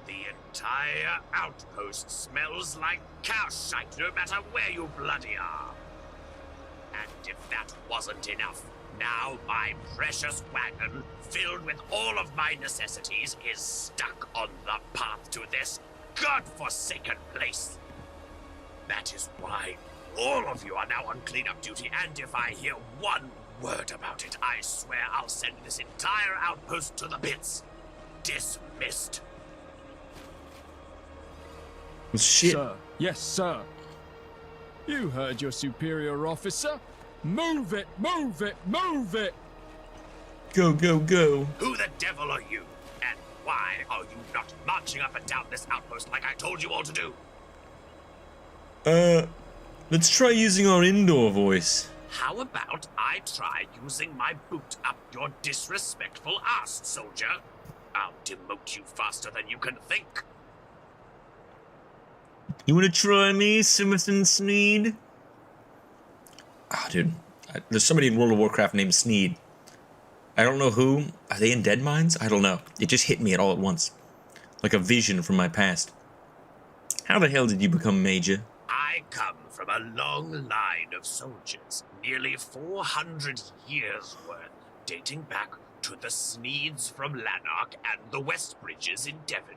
The entire outpost smells like cow shite no matter where you bloody are. And if that wasn't enough, now my precious wagon, filled with all of my necessities, is stuck on the path to this godforsaken place. That is why all of you are now on cleanup duty, and if I hear one word about it, I swear I'll send this entire outpost to the pits. Dismissed. Shit. Sir. Yes, sir. You heard your superior officer. Move it, move it, move it! Go, go, go. Who the devil are you? And why are you not marching up and down this outpost like I told you all to do? Let's try using our indoor voice. How about I try using my boot up your disrespectful ass, soldier? I'll demote you faster than you can think. You wanna try me, Simmerson Sneed? Ah, dude. There's somebody in World of Warcraft named Sneed. I don't know who. Are they in Dead Mines? I don't know. It just hit me all at once. Like a vision from my past. How the hell did you become Major? I come from a long line of soldiers, nearly 400 years worth, dating back to the Sneeds from Lanark and the West Bridges in Devon.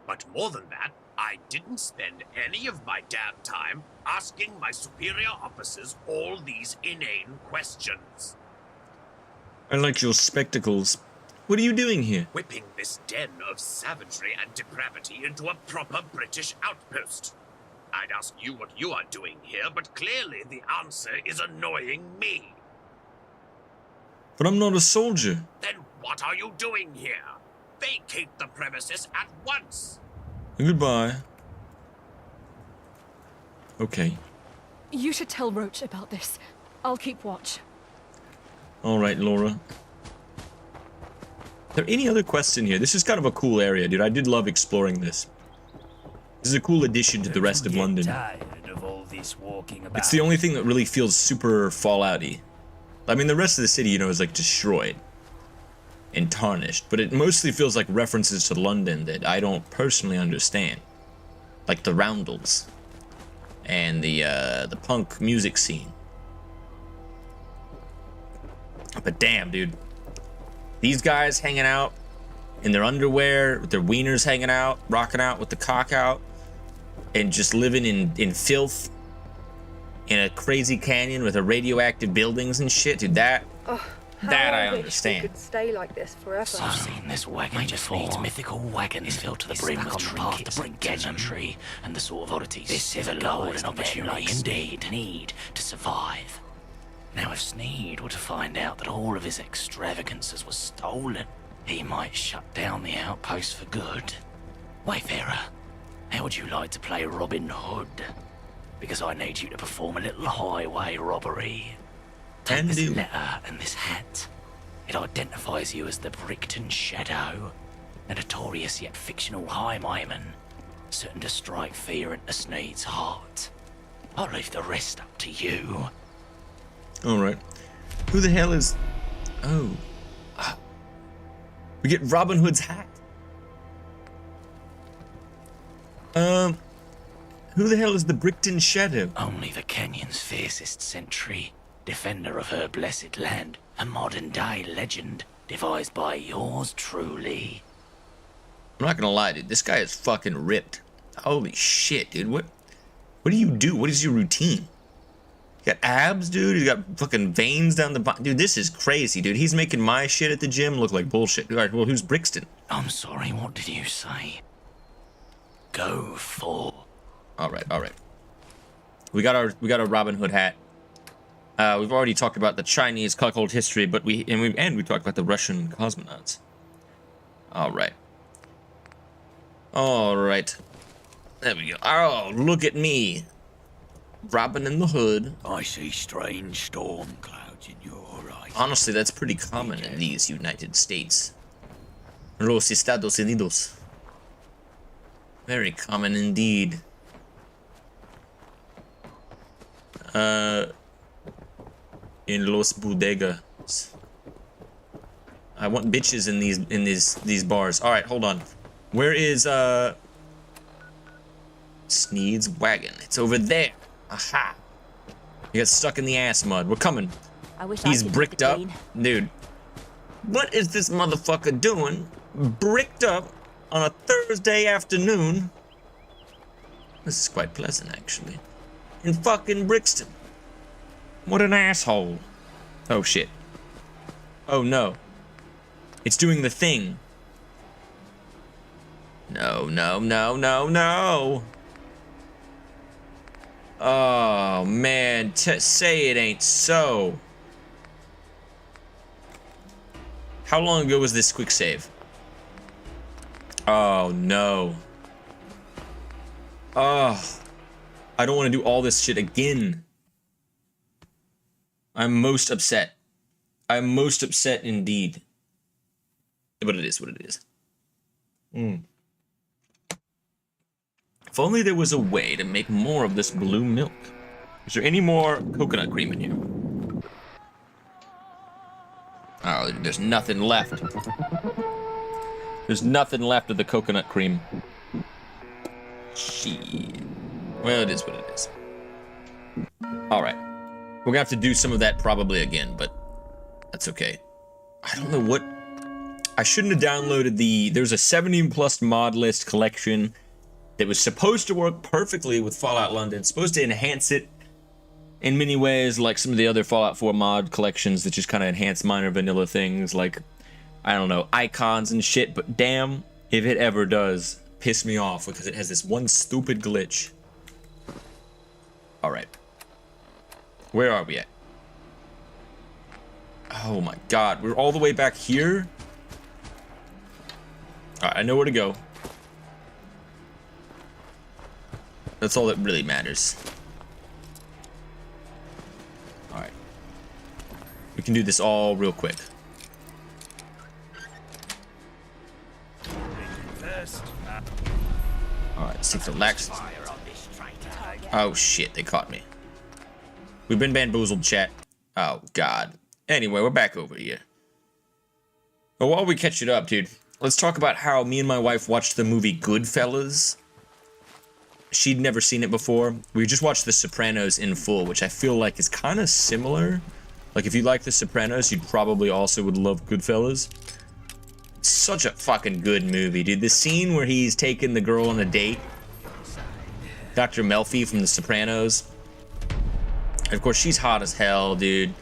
But more than that, I didn't spend any of my damn time asking my superior officers all these inane questions. I like your spectacles. What are you doing here? Whipping this den of savagery and depravity into a proper British outpost. I'd ask you what you are doing here, but clearly the answer is annoying me. But I'm not a soldier. Then what are you doing here? Vacate the premises at once. Goodbye. Okay. You should tell Roach about this. I'll keep watch. Alright, Laura. Are there any other quests in here? This is kind of a cool area, dude. I did love exploring this. This is a cool addition to the rest of London. Tired of all this walking about. It's the only thing that really feels super Fallout-y. I mean, the rest of the city, you know, is like destroyed and tarnished, but it mostly feels like references to London that I don't personally understand. Like the roundels and the punk music scene. But damn, dude. These guys hanging out in their underwear, with their wieners hanging out, rocking out with the cock out, and just living in filth in a crazy canyon with a radioactive buildings and shit, dude, that I understand. We could stay like this forever. I've seen this wagon before. Mythical wagon is filled to the brim with trinkets and gadgetry and the sort of oddities. This is a golden opportunity indeed. Need to survive. Now, if Sneed were to find out that all of his extravagances were stolen, he might shut down the outpost for good. Wayfarer, how would you like to play Robin Hood? Because I need you to perform a little highway robbery. Take this letter and this hat. It identifies you as the Brickton Shadow, a notorious yet fictional highwayman, certain to strike fear into Sneed's heart. I'll leave the rest up to you. Alright. Who the hell is... Oh. We get Robin Hood's hat. Who the hell is the Brickton Shadow? Only the canyon's fiercest sentry, defender of her blessed land, a modern-day legend devised by yours truly. I'm not gonna lie, dude. This guy is fucking ripped. Holy shit, dude. What do you do? What is your routine? You got abs, dude? You got fucking veins down the bottom? Dude, this is crazy, dude. He's making my shit at the gym look like bullshit. Alright, well, who's Brixton? I'm sorry, what did you say? Go for... Alright. We got our Robin Hood hat. We've already talked about the Chinese cuckold history, but we talked about the Russian cosmonauts. Alright. There we go. Oh, look at me. Robin in the Hood. I see strange storm clouds in your horizon. Honestly, that's pretty common in these United States. Los Estados Unidos. Very common indeed. In Los Bodegas. I want bitches in these bars. All right, hold on. Where is Sneed's wagon? It's over there. Aha. You got stuck in the ass mud. We're coming. He's bricked up. Dude. What is this motherfucker doing? Bricked up on a Thursday afternoon. This is quite pleasant, actually. In fucking Brixton. What an asshole. Oh, shit. Oh, no. It's doing the thing. No. Oh, man. Say it ain't so. How long ago was this quick save? Oh, no. Oh. I don't want to do all this shit again. I'm most upset. I'm most upset indeed. But it is what it is. If only there was a way to make more of this blue milk. Is there any more coconut cream in here? Oh, there's nothing left. There's nothing left of the coconut cream. Shit. Well, it is what it is. Alright. We're gonna have to do some of that probably again, but that's okay. I don't know what... I shouldn't have downloaded there's a 17+ mod list collection that was supposed to work perfectly with Fallout London, supposed to enhance it in many ways, like some of the other Fallout 4 mod collections that just kind of enhance minor vanilla things, like, I don't know, icons and shit, but damn, if it ever does piss me off because it has this one stupid glitch. Alright. Where are we at? Oh my god, we're all the way back here? Alright, I know where to go. That's all that really matters. Alright. We can do this all real quick. Alright, see if it lacks. Oh shit, they caught me. We've been bamboozled, chat. Oh god. Anyway, we're back over here. But while we catch it up, dude, let's talk about how me and my wife watched the movie Goodfellas. She'd never seen it before. We just watched The Sopranos in full, which I feel like is kind of similar. Like, if you like The Sopranos, you probably also would love Goodfellas. It's such a fucking good movie, dude. The scene where he's taking the girl on a date, Dr. Melfi from The Sopranos. And of course, she's hot as hell, dude.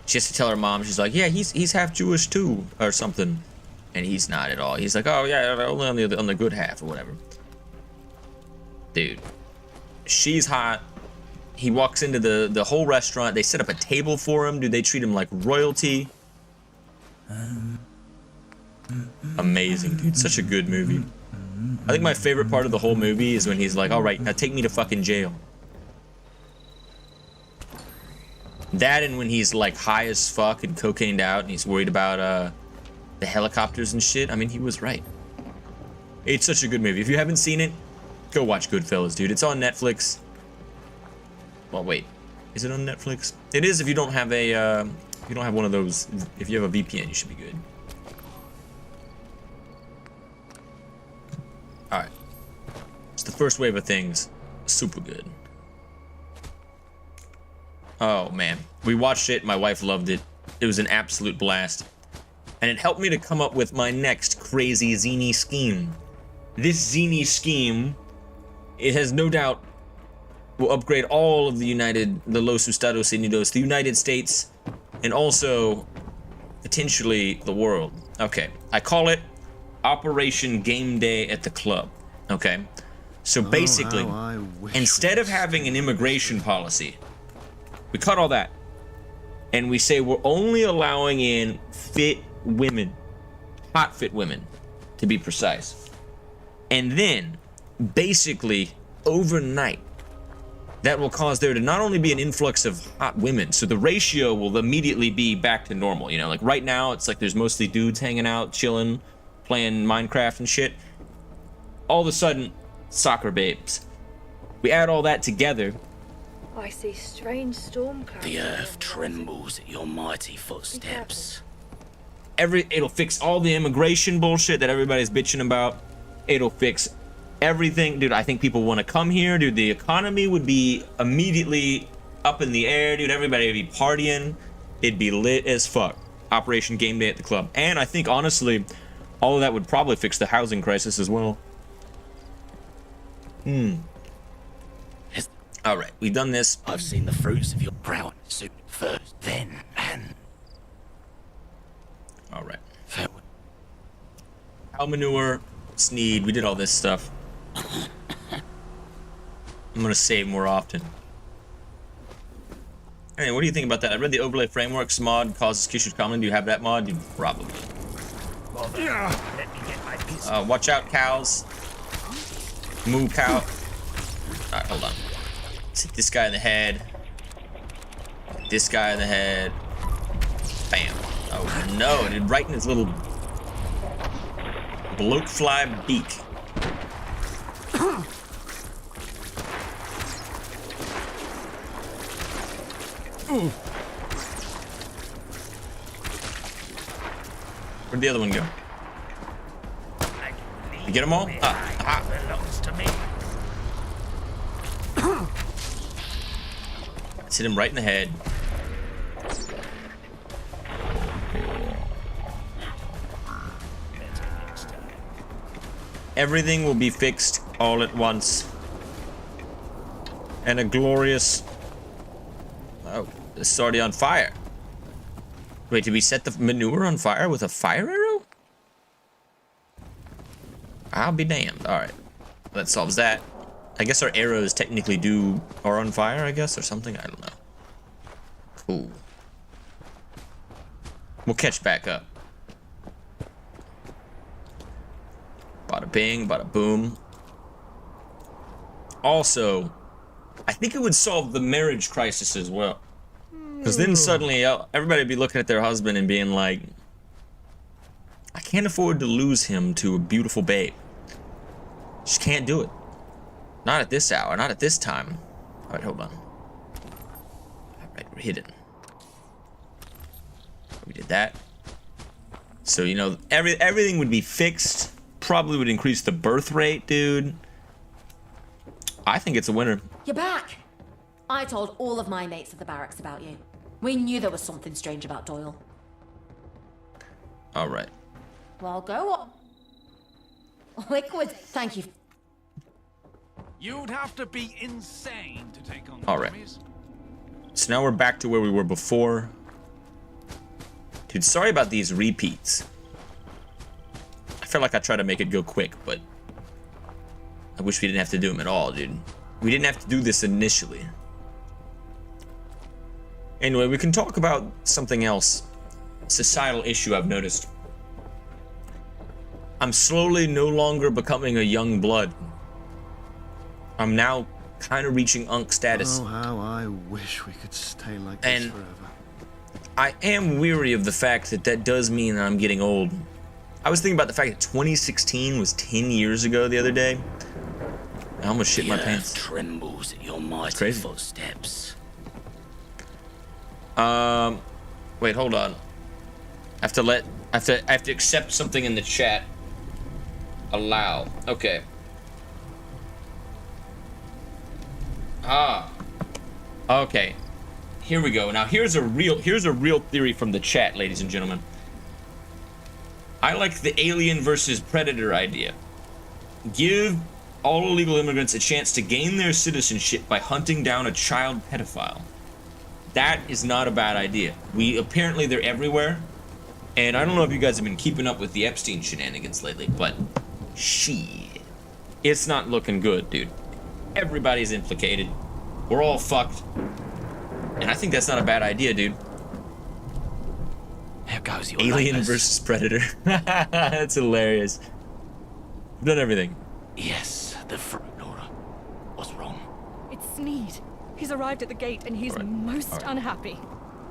She has to tell her mom, she's like, yeah, he's half Jewish too, or something. And he's not at all. He's like, oh yeah, only on the good half or whatever. Dude, she's hot. He walks into the whole restaurant. They set up a table for him. Dude, they treat him like royalty. Amazing, dude. Such a good movie. I think my favorite part of the whole movie is when he's like, all right, now take me to fucking jail. That, and when he's like high as fuck and cocained out and he's worried about the helicopters and shit. I mean, he was right. It's such a good movie. If you haven't seen it, go watch Goodfellas, dude. It's on Netflix. Well, wait. Is it on Netflix? It is if you don't have a, if you don't have one of those. If you have a VPN, you should be good. Alright. It's the first wave of things. Super good. Oh, man. We watched it. My wife loved it. It was an absolute blast. And it helped me to come up with my next crazy zany scheme. This zany scheme, it has no doubt will upgrade all of the Los Estados Unidos, the United States, and also potentially the world. Okay, I call it Operation Game Day at the Club. Okay, so basically, instead of having an immigration policy, we cut all that, and we say we're only allowing in fit women, hot fit women, to be precise. And then, basically, overnight, that will cause there to not only be an influx of hot women, so the ratio will immediately be back to normal, you know, like right now, it's like there's mostly dudes hanging out, chilling, playing Minecraft and shit. All of a sudden, soccer babes. We add all that together. I see strange storm clouds. The earth trembles at your mighty footsteps. It'll fix all the immigration bullshit that everybody's bitching about. It'll fix everything. Dude, I think people want to come here. Dude, the economy would be immediately up in the air. Dude, everybody would be partying. It'd be lit as fuck. Operation Game Day at the Club. And I think, honestly, all of that would probably fix the housing crisis as well. Alright, we've done this. I've seen the fruits of your brown suit first, then, and... Alright. Cow manure, Sneed, we did all this stuff. I'm gonna save more often. Hey, what do you think about that? I read the overlay frameworks mod causes Kishu's common. Do you have that mod? You probably. Watch out, cows. Moo cow. Alright, hold on. Let's hit this guy in the head. This guy in the head. Bam. Oh no, dude, right in his little blokefly beak. Ooh. Where'd the other one go? You get them all? Belongs to me. Let's hit him right in the head. everything will be fixed all at once. And a glorious... Oh, this is already on fire. Wait, did we set the manure on fire with a fire arrow? I'll be damned. Alright. That solves that. I guess our arrows technically are on fire, I guess, or something. I don't know. Cool. We'll catch back up. Bada bing, bada boom. Also, I think it would solve the marriage crisis as well. Because then suddenly everybody would be looking at their husband and being like, I can't afford to lose him to a beautiful babe. Just can't do it. Not at this hour, not at this time. Alright, hold on. Alright, we're hidden. We did that. So, you know, everything would be fixed. Probably would increase the birth rate, dude. I think it's a winner. You're back! I told all of my mates at the barracks about you. We knew there was something strange about Doyle. Alright. Well, go on. Liquid, thank you. You'd have to be insane to take on the Alright. dummies. So now we're back to where we were before. Dude, sorry about these repeats. I feel like I try to make it go quick, but I wish we didn't have to do them at all, dude. We didn't have to do this initially. Anyway, we can talk about something else. Societal issue I've noticed. I'm slowly no longer becoming a young blood. I'm now kind of reaching Unk status. Oh, how I wish we could stay like this And forever. I am weary of the fact that that does mean that I'm getting old. I was thinking about the fact that 2016 was 10 years ago the other day. I almost shit my pants. Trembles at your mighty crazy. footsteps. Wait, hold on. I have to accept something in the chat. Allow. Okay. Okay. Here we go. Now here's a real theory from the chat, ladies and gentlemen. I like the alien versus predator idea. Give all illegal immigrants a chance to gain their citizenship by hunting down a child pedophile. That is not a bad idea. Apparently they're everywhere. And I don't know if you guys have been keeping up with the Epstein shenanigans lately, but shit. It's not looking good, dude. Everybody's implicated. We're all fucked. And I think that's not a bad idea, dude. There goes your Alien neighbours. versus predator. That's hilarious. We've done everything. Yes, the fruit, Laura. What's wrong? It's Sneed. He's arrived at the gate and he's most unhappy.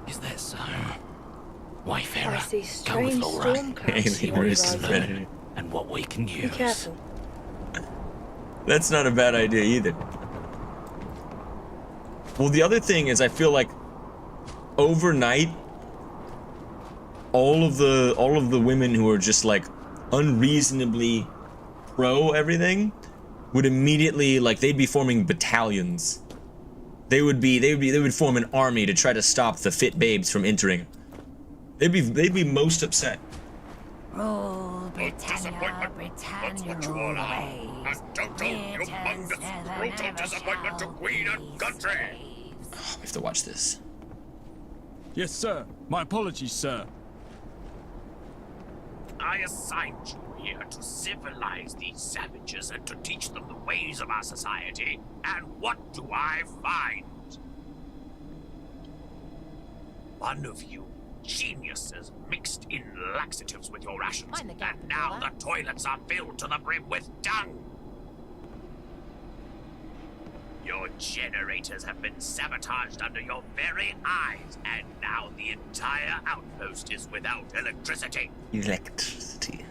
Is that so? Wayfarer, I see go with strange Laura. storm clouds. Alien versus predator. And what we can Be use. careful. That's not a bad idea either. Well, the other thing is I feel like overnight all of the women who are just like unreasonably pro everything would immediately, like, they'd be forming battalions. They would form an army to try to stop the fit babes from entering. They'd be most upset. Rule Britannia, Britannia rule always. A total, humongous, brutal disappointment to Queen and country. Oh, we have to watch this. Yes, sir. My apologies, sir. I assigned you here to civilize these savages and to teach them the ways of our society. And what do I find? One of you geniuses mixed in laxatives with your rations, and now the toilets are filled to the brim with dung. Your generators have been sabotaged under your very eyes, and now the entire outpost is without electricity. Electricity.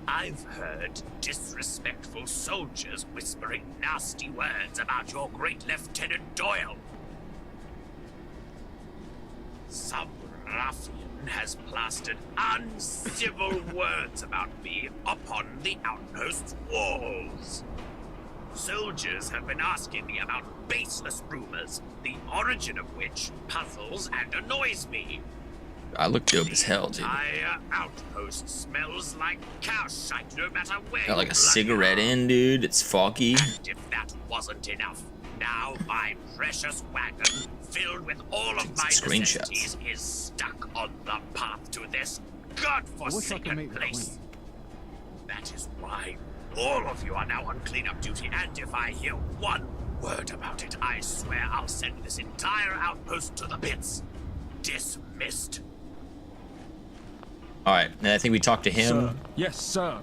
I've heard disrespectful soldiers whispering nasty words about your great Lieutenant Doyle. Some ruffian has plastered uncivil words about me upon the outpost's walls. Soldiers have been asking me about baseless rumors, the origin of which puzzles and annoys me. I look dope as hell, dude. Entire outpost smells like cow shite, no matter where. Got like a cigarette in, dude. It's foggy. And if that wasn't enough, now my precious wagon, filled with all of my necessities, is stuck on the path to this godforsaken place. That is why all of you are now on cleanup duty, and if I hear one word about it, I swear I'll send this entire outpost to the pits. Dismissed. All right, and I think we talked to him. Sir. Yes, sir.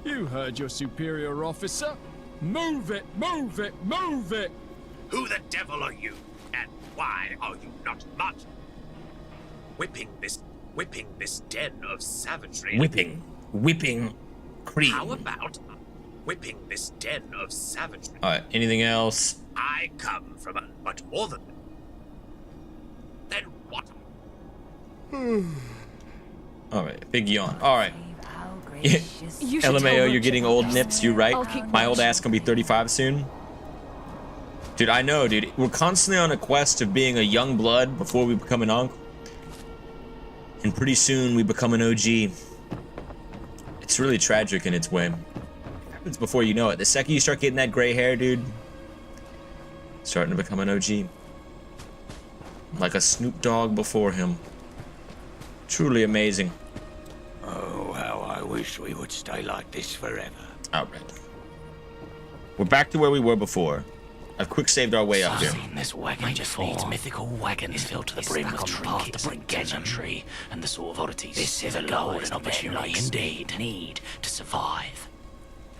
You heard your superior officer. Move it, move it, move it! Who the devil are you? And why are you not mud? Whipping this den of savagery. Whipping cream. How about whipping this den of savagery? All right, anything else? I come from a much more than that. Then what? All right, big yawn. All right. LMAO, you're getting old, Nips. You're right. My old ass gonna be 35 soon. Dude, I know, dude. We're constantly on a quest of being a young blood before we become an uncle. And pretty soon we become an OG. It's really tragic in its way. It happens before you know it. The second you start getting that gray hair, dude, starting to become an OG. Like a Snoop Dogg before him. Truly amazing. Oh, how I wish we would stay like this forever. Alright. We're back to where we were before. I've quick saved our way up here. I've seen this wagon before. Needs mythical wagons filled to the brim with trinkets and gadgetry and the sort of oddities. This is a golden opportunity indeed need to survive.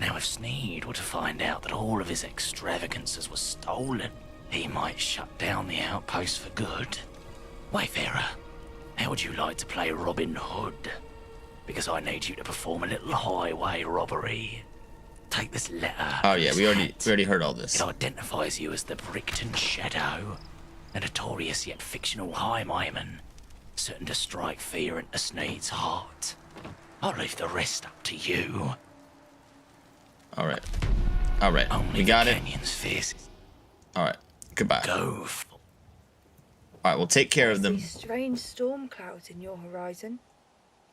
Now if Sneed were to find out that all of his extravagances were stolen, he might shut down the outpost for good. Wayfarer, how would you like to play Robin Hood? Because I need you to perform a little highway robbery. Take this letter. Oh yeah, we already heard all this. It identifies you as the Brickton Shadow, a notorious yet fictional highwayman, certain to strike fear into Sneed's heart. I'll leave the rest up to you. Alright. Alright, we got it. Alright, goodbye. Go. Alright, we'll take care of them. These strange storm clouds in your horizon.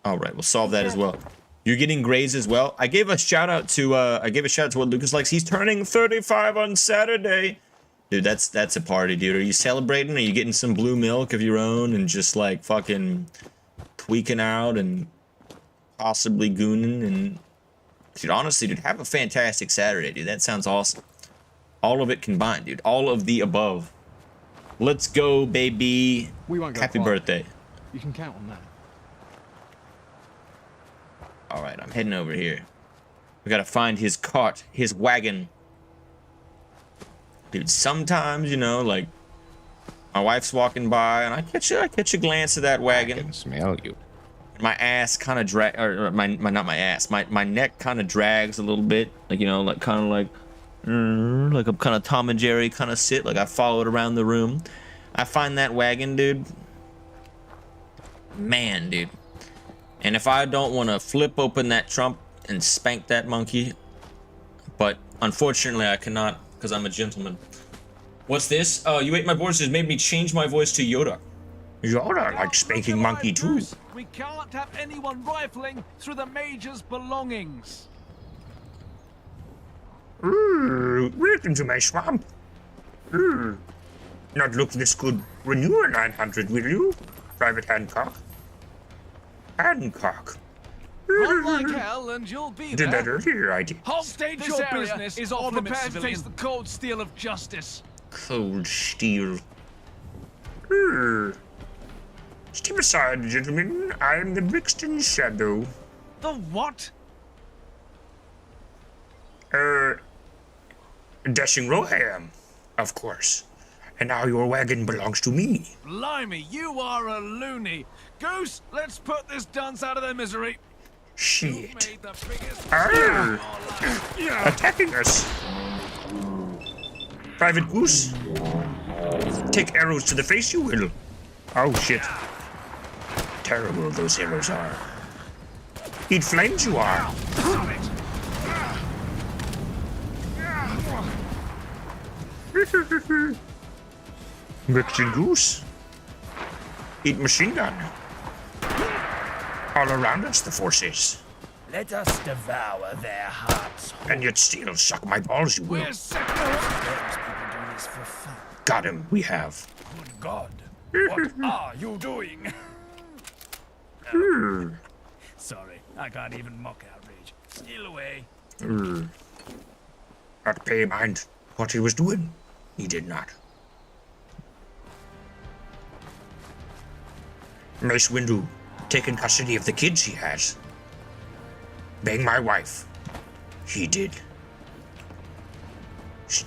Alright, we'll solve that as well. You're getting grays as well. I gave a shout out to what Lucas likes. He's turning 35 on Saturday. Dude, that's a party, dude. Are you celebrating? Are you getting some blue milk of your own and just like fucking tweaking out and possibly gooning and dude, honestly, dude, have a fantastic Saturday, dude. That sounds awesome. All of it combined, dude. All of the above. Let's go, baby. We won't go Happy far. birthday. You can count on that. All right, I'm heading over here. We gotta find his cart, his wagon. Dude, sometimes, you know, like, my wife's walking by and I catch a glance of that wagon. I can smell you. My ass kind of not my ass. My neck kind of drags a little bit, like, you know, like kind of like I'm kind of Tom and Jerry kind of sit, like I follow it around the room. I find that wagon, dude. Man, dude. And if I don't want to flip open that trunk and spank that monkey, but unfortunately I cannot because I'm a gentleman. What's this? Oh, you ate my boards. Just made me change my voice to Yoda. Yoda likes spanking monkey too. We can't have anyone rifling through the Major's belongings. Welcome to my swamp. Not look this good when you were 900, will you, Private Hancock? Hancock. Run like hell and you'll be Did there. that earlier, I did. State This your area business is or off limits, prepare to face civilian. the cold steel of justice. Cold steel. Step aside, gentlemen. I am the Brixton Shadow. The what? Dashing Roham, of course. And now your wagon belongs to me. Blimey, you are a loony. Goose, let's put this dunce out of their misery. Shit. Made the biggest Attacking us. Private Goose. Take arrows to the face, you will. Oh, shit. Terrible those arrows are. Eat flames, you are. Brixton Goose. Eat machine gun. All around us, the Force is. Let us devour their hearts. And yet still suck my balls, you will. Those people do this for fun. Got him, we have. Good God. What are you doing? Sorry, I can't even mock outrage. Steal away. Not pay mind what he was doing. He did not. Mace Windu, taking custody of the kids he has. Bang my wife. He did.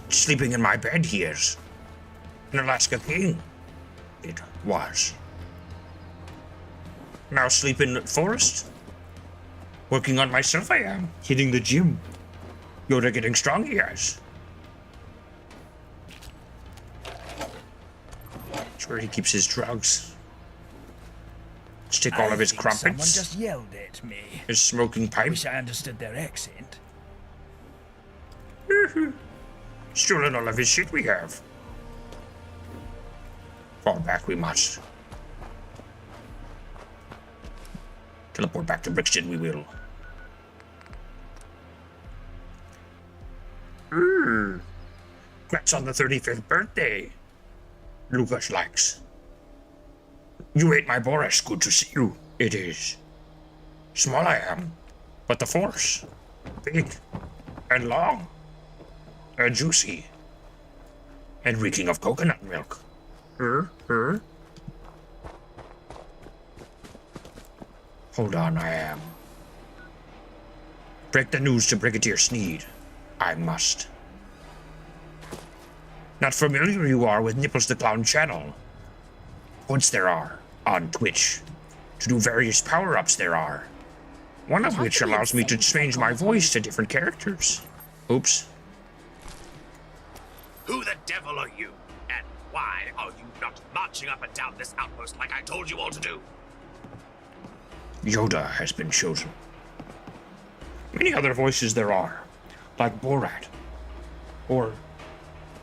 Sleeping in my bed, he is. An Alaska king. It was. Now sleep in the forest. Working on myself I am. Hitting the gym. Yoda getting strong he has. That's where he keeps his drugs. Stick all of his crumpets. Someone just yelled at me. His smoking pipe. Wish I understood their accent. Stolen all of his shit we have. Fall back we must. Teleport back to Brixton we will. Congrats on the 35th birthday. Lucas likes. You ate my Boris, good to see you. It is. Small I am, but the Force. Big. And long. And juicy. And reeking of coconut milk. Hold on, I am. Break the news to Brigadier Sneed. I must. Not familiar you are with NipplezDaClown channel. Points there are, on Twitch. To do various power-ups there are. One of which allows me to change my voice to different characters. Oops. Who the devil are you? And why are you not marching up and down this outpost like I told you all to do? Yoda has been chosen. Many other voices there are, like Borat, or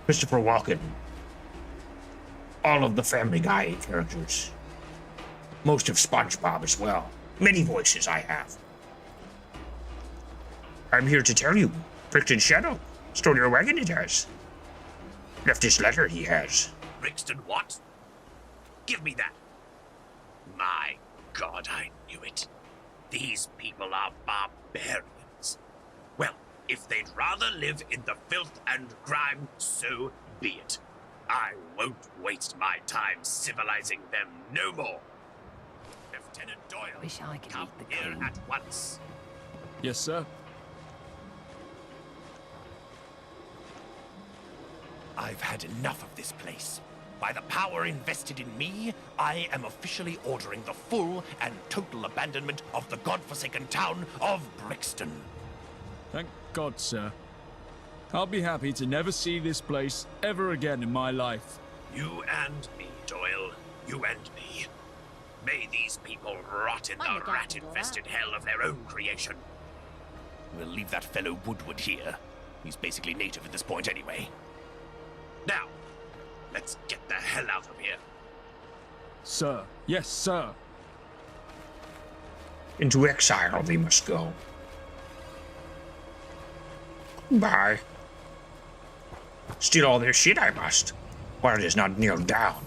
Christopher Walken. All of the Family Guy characters. Most of SpongeBob as well. Many voices I have. I'm here to tell you, Brixton Shadow stole your wagon it has. Left his letter he has. Brixton what? Give me that. My God, I knew it. These people are barbarians. Well, if they'd rather live in the filth and grime, so be it. I won't waste my time civilizing them no more. Lieutenant Doyle, Wish I could come eat the here king. at once. Yes, sir. I've had enough of this place. By the power invested in me, I am officially ordering the full and total abandonment of the godforsaken town of Brixton. Thank God, sir. I'll be happy to never see this place ever again in my life. You and me, Doyle. You and me. May these people rot in the rat-infested hell of their own creation. We'll leave that fellow Woodward here. He's basically native at this point anyway. Now, let's get the hell out of here. Sir. Yes, sir. Into exile they must go. Bye. Steal all their shit I must, while it is not nailed down.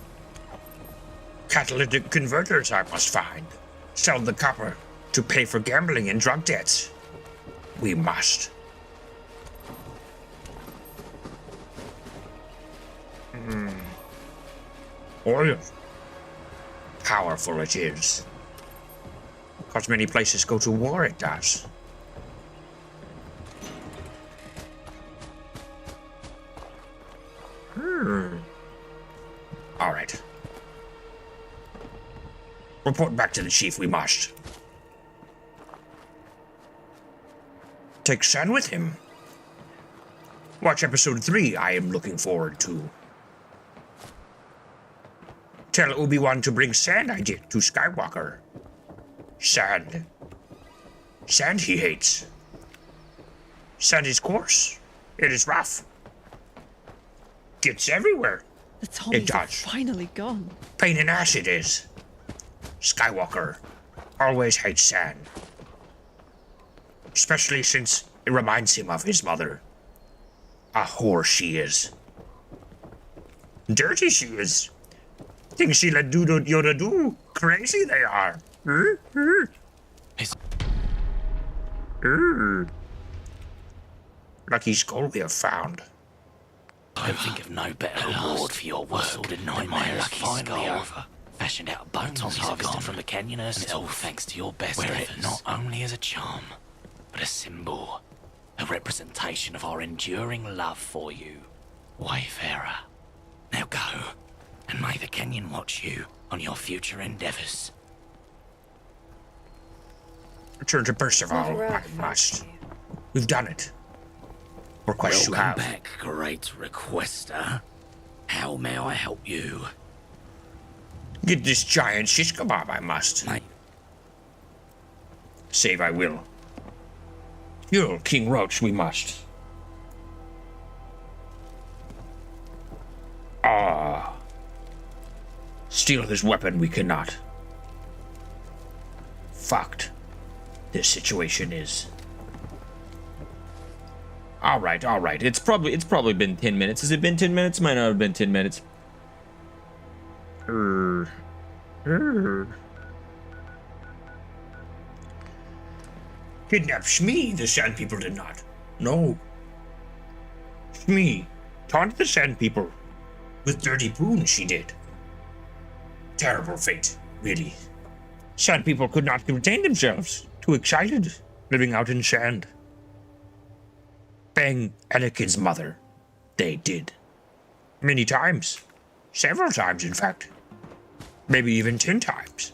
Catalytic converters I must find. Sell the copper to pay for gambling and drug debts. We must. Oil. Powerful it is. Because many places go to war, it does. All right. Report back to the chief, we must. Take Sand with him. Watch episode 3, I am looking forward to. Tell Obi-Wan to bring sand I did to Skywalker. Sand. Sand he hates. Sand is coarse. It is rough. Gets everywhere. The Tommies It are does. finally gone. Pain in ass it is. Skywalker always hates sand. Especially since it reminds him of his mother. A whore she is. Dirty she is. Things she let do Yoda do. Crazy they are. Lucky skull we have found. I can think of no better reward for your work than my lucky finally over. Fashioned out bones harvested from the canyon herself, and it's all thanks to your best efforts. It not only as a charm, but a symbol, a representation of our enduring love for you, Wayfarer. Now go, and may the canyon watch you on your future endeavors. Return to Percival, I must. We've done it. Request you have. Welcome back, great requester. How may I help you? Get this giant shish kebab, I must. Mate. Save I will. Kill King Roach, we must. Ah. Steal his weapon, we cannot. Fucked. This situation is. Alright, alright. It's probably been 10 minutes. Has it been 10 minutes? Might not have been 10 minutes. Kidnap Shmi, the Sand People did not. No. Shmi taunted the Sand People. With dirty boon, she did. Terrible fate, really. Sand People could not contain themselves. Too excited, living out in sand. Bang Anakin's mother. They did. Many times. Several times, in fact. Maybe even 10 times.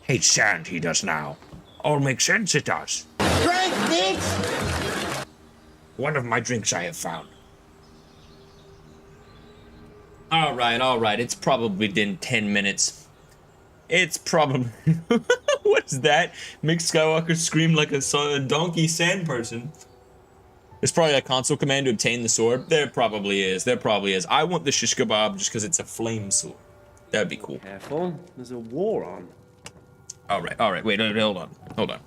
Hates sand, he does now. All makes sense, it does. Drink, bitch! One of my drinks I have found. Alright, alright. It's probably been 10 minutes. It's probably... What's that? Makes Skywalker scream like a donkey sand person. There's probably a console command to obtain the sword. There probably is. There probably is. I want the shish kebab just because it's a flame sword. That'd be cool. Careful, there's a war on. Alright. Wait, hold on.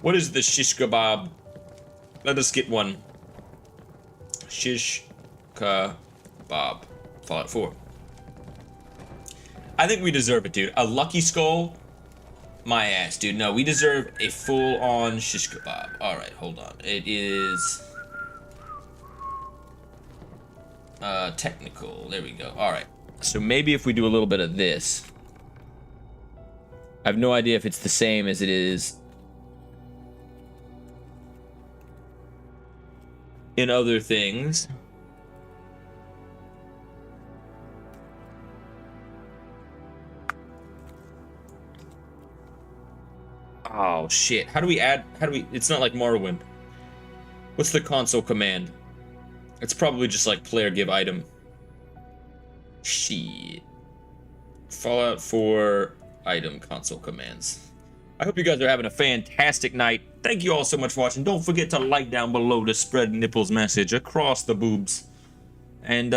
What is the shish kebab? Let us get one. Shish kebab. Fallout 4. I think we deserve it, dude. A lucky skull? My ass, dude. No, we deserve a full-on shish kebab. Alright, hold on. It is... technical. There we go. Alright. So maybe if we do a little bit of this... I have no idea if it's the same as it is... in other things. Oh shit. How do we it's not like Morrowind. What's the console command? It's probably just like player give item. Shit. Fallout 4 item console commands. I hope you guys are having a fantastic night. Thank you all so much for watching. Don't forget to like down below to spread Nipples' message across the boobs. And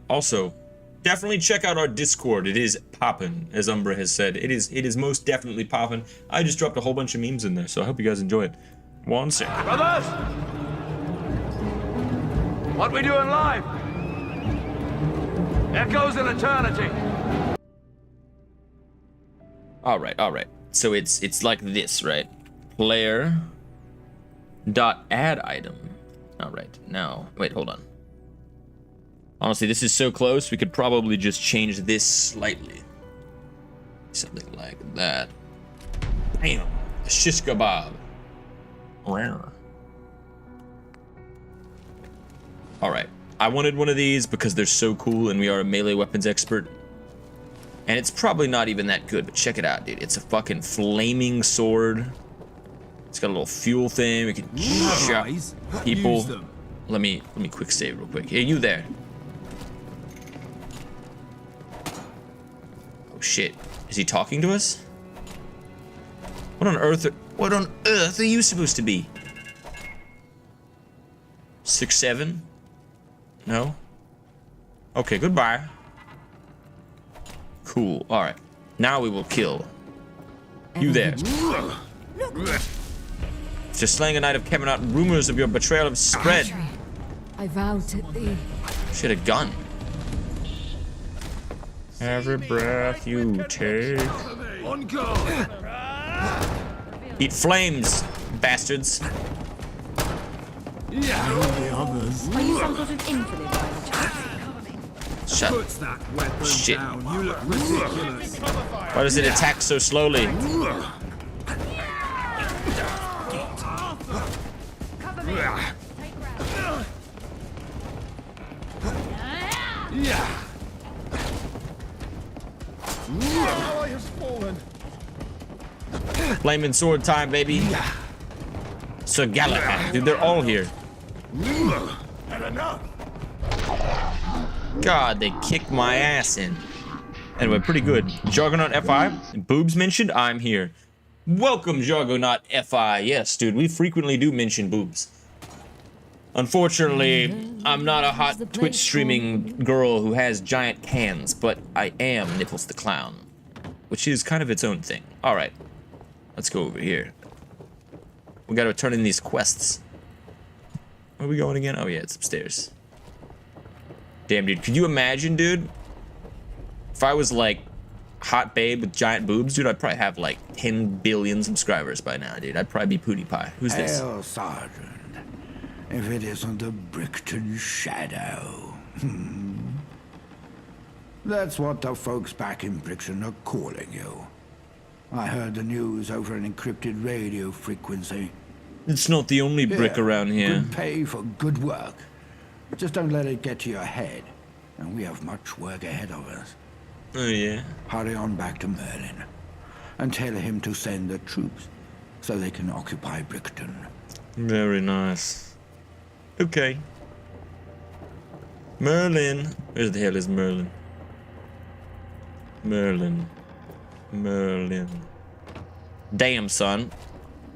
also, definitely check out our Discord. It is poppin', as Umbra has said. It is most definitely poppin'. I just dropped a whole bunch of memes in there, so I hope you guys enjoy it. One second. Brothers! What we doing live? Echoes in eternity. Alright. So it's like this, right? Player dot add item. Alright, now wait, hold on. Honestly, this is so close, we could probably just change this slightly. Something like that. Bam! Shish kebab. Rare. Alright. I wanted one of these because they're so cool and we are a melee weapons expert. And it's probably not even that good, but check it out, dude. It's a fucking flaming sword. It's got a little fuel thing. We can shot people. Let me quick save real quick. Hey, you there. Oh shit. Is he talking to us? What on earth are you supposed to be? 6'7"? No? Okay, goodbye. Cool. Alright. Now we will kill. You there. Just slaying a knight of Camelot, rumors of your betrayal have spread. I vow to thee. Should have gun. Every breath you take. On guard. Eat flames, bastards. Yeah. Are you some sort of infinite by any chance? Shut. Puts that weapon Shit. down. You look ridiculous. Why does it attack so slowly? Yeah. Ally has fallen. Flaming sword time, baby. Sir Galahad, dude, they're all here. And enough. God, they kicked my ass in. Anyway, pretty good. Juggernaut FI, boobs mentioned, I'm here. Welcome, Juggernaut FI. Yes, dude, we frequently do mention boobs. Unfortunately, I'm not a hot Twitch streaming girl who has giant cans, but I am NipplezDaClown, which is kind of its own thing. All right, let's go over here. We gotta turn in these quests. Where are we going again? Oh yeah, it's upstairs. Damn, dude, could you imagine, dude? If I was like hot babe with giant boobs, dude, I'd probably have like 10 billion subscribers by now, dude. I'd probably be PewDiePie. Who's this? Hail, Sergeant. If it isn't the Brickton Shadow. That's what the folks back in Brickton are calling you. I heard the news over an encrypted radio frequency. It's not the only brick around here. Good pay for good work. Just don't let it get to your head. And we have much work ahead of us. Oh, yeah? Hurry on back to Merlin. And tell him to send the troops so they can occupy Brickton. Very nice. Okay. Merlin. Where the hell is Merlin? Merlin. Merlin. Damn, son.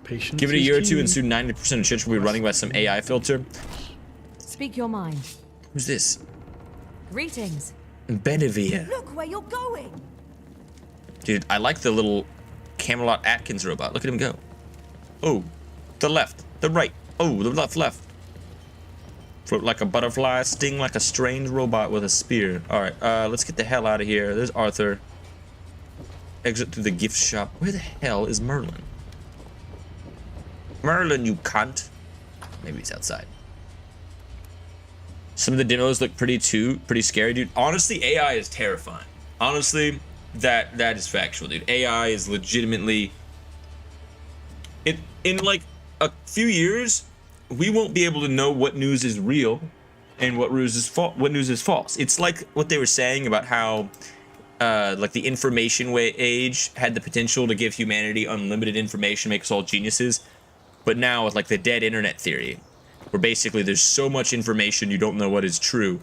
Patience. Give it a year or two and soon 90% of shit will be running by some AI filter. Speak your mind. Who's this? Greetings. Benevere. Look where you're going. Dude, I like the little Camelot Atkins robot. Look at him go. Oh, the left, the right. Oh, the left. Float like a butterfly, sting like a strange robot with a spear. Alright, let's get the hell out of here. There's Arthur. Exit through the gift shop. Where the hell is Merlin? Merlin, you cunt. Maybe he's outside. Some of the demos look pretty scary, dude. Honestly, AI is terrifying. Honestly, that is factual, dude. AI is legitimately... In like a few years, we won't be able to know what news is real and what news is false. It's like what they were saying about how like the information age had the potential to give humanity unlimited information, make us all geniuses. But now with like the dead internet theory, where basically there's so much information you don't know what is true,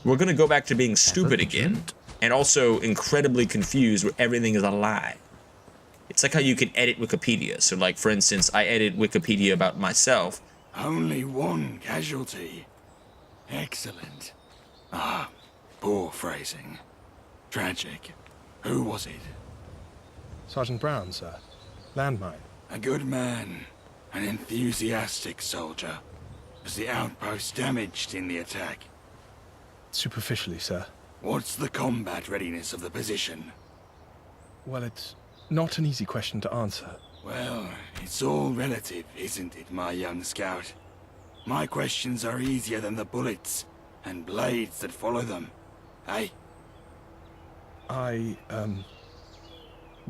we're gonna go back to being stupid again, and also incredibly confused where everything is a lie. It's like how you can edit Wikipedia. So like, for instance, I edit Wikipedia about myself. Only one casualty. Excellent. Ah, poor phrasing. Tragic. Who was it? Sergeant Brown, sir. Landmine. A good man. An enthusiastic soldier. Was the outpost damaged in the attack? Superficially, sir. What's the combat readiness of the position? Well, it's not an easy question to answer. Well, it's all relative, isn't it, my young scout? My questions are easier than the bullets and blades that follow them. Eh?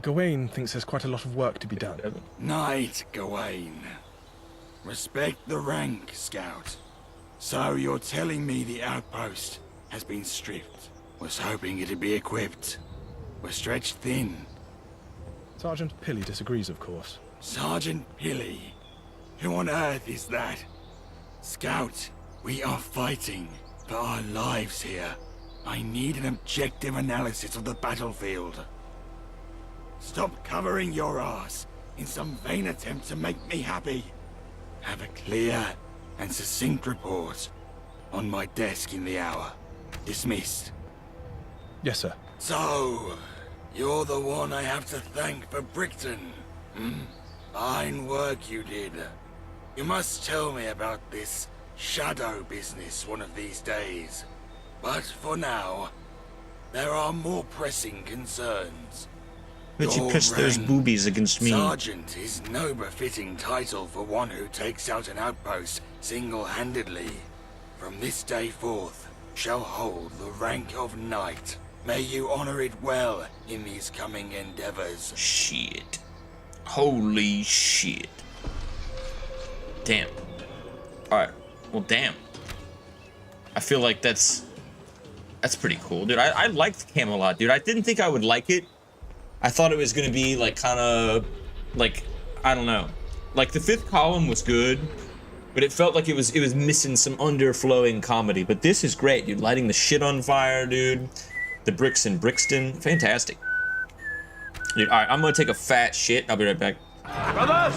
Gawain thinks there's quite a lot of work to be done. Knight Gawain. Respect the rank, scout. So you're telling me the outpost has been stripped? Was hoping it'd be equipped. We're stretched thin. Sergeant Pilly disagrees, of course. Sergeant Pilly? Who on earth is that? Scout, we are fighting for our lives here. I need an objective analysis of the battlefield. Stop covering your ass in some vain attempt to make me happy. Have a clear and succinct report on my desk in the hour. Dismissed. Yes, sir. So, You're the one I have to thank for Brickton. Fine work you did. You must tell me about this shadow business one of these days. But for now, there are more pressing concerns. But you press those boobies against me. Sergeant is no befitting title for one who takes out an outpost single-handedly. From this day forth, shall hold the rank of knight. May you honor it well in these coming endeavors. Shit. Holy shit. Damn. Alright. Well, damn. I feel like that's pretty cool, dude. I liked Camelot, dude. I didn't think I would like it. I thought it was gonna be like kind of like, I don't know. Like the fifth column was good, but it felt like it was missing some underflowing comedy. But this is great, dude. Lighting the shit on fire, dude. The bricks in Brixton, fantastic. Dude, all right, I'm gonna take a fat shit. I'll be right back. Brothers!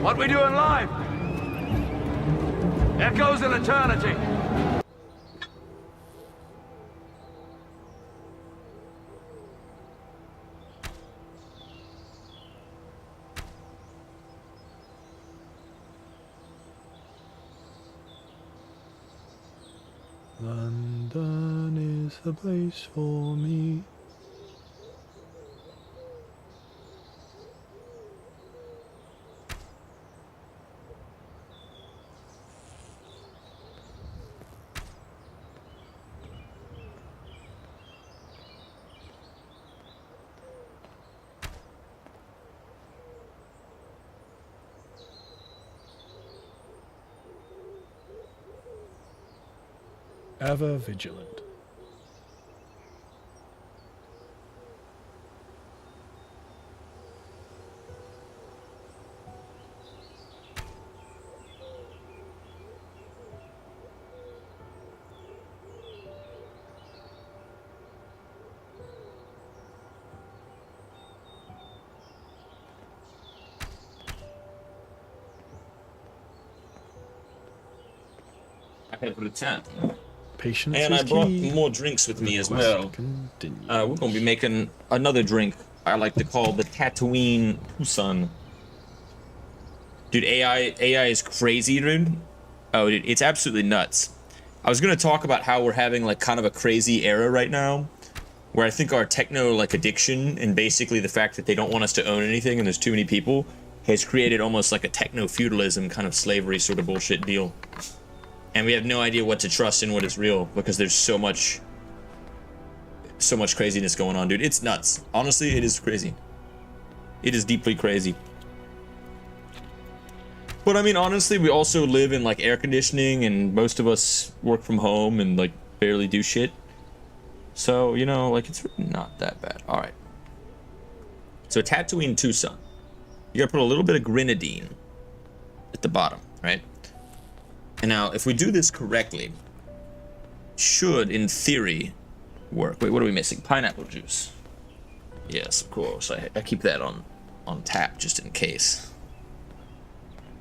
What we doing live? Echoes in eternity. London is the place for me. Ever vigilant. I had put a tent. Patience and is I brought key. more drinks with me as well. Continues. We're gonna be making another drink I like to call the Tatooine Tucson. Dude, AI is crazy, dude. Oh, dude, it's absolutely nuts. I was gonna talk about how we're having like kind of a crazy era right now, where I think our techno like addiction and basically the fact that they don't want us to own anything and there's too many people has created almost like a techno feudalism kind of slavery sort of bullshit deal. And we have no idea what to trust and what is real because there's so much craziness going on, dude. It's nuts. Honestly, it is crazy. It is deeply crazy. But I mean, honestly, we also live in like air conditioning and most of us work from home and like barely do shit. So, you know, like it's really not that bad. All right. So Tatooine Tucson. You gotta put a little bit of grenadine at the bottom, right? And now, if we do this correctly, should, in theory, work. Wait, what are we missing? Pineapple juice. Yes, of course. I keep that on tap just in case.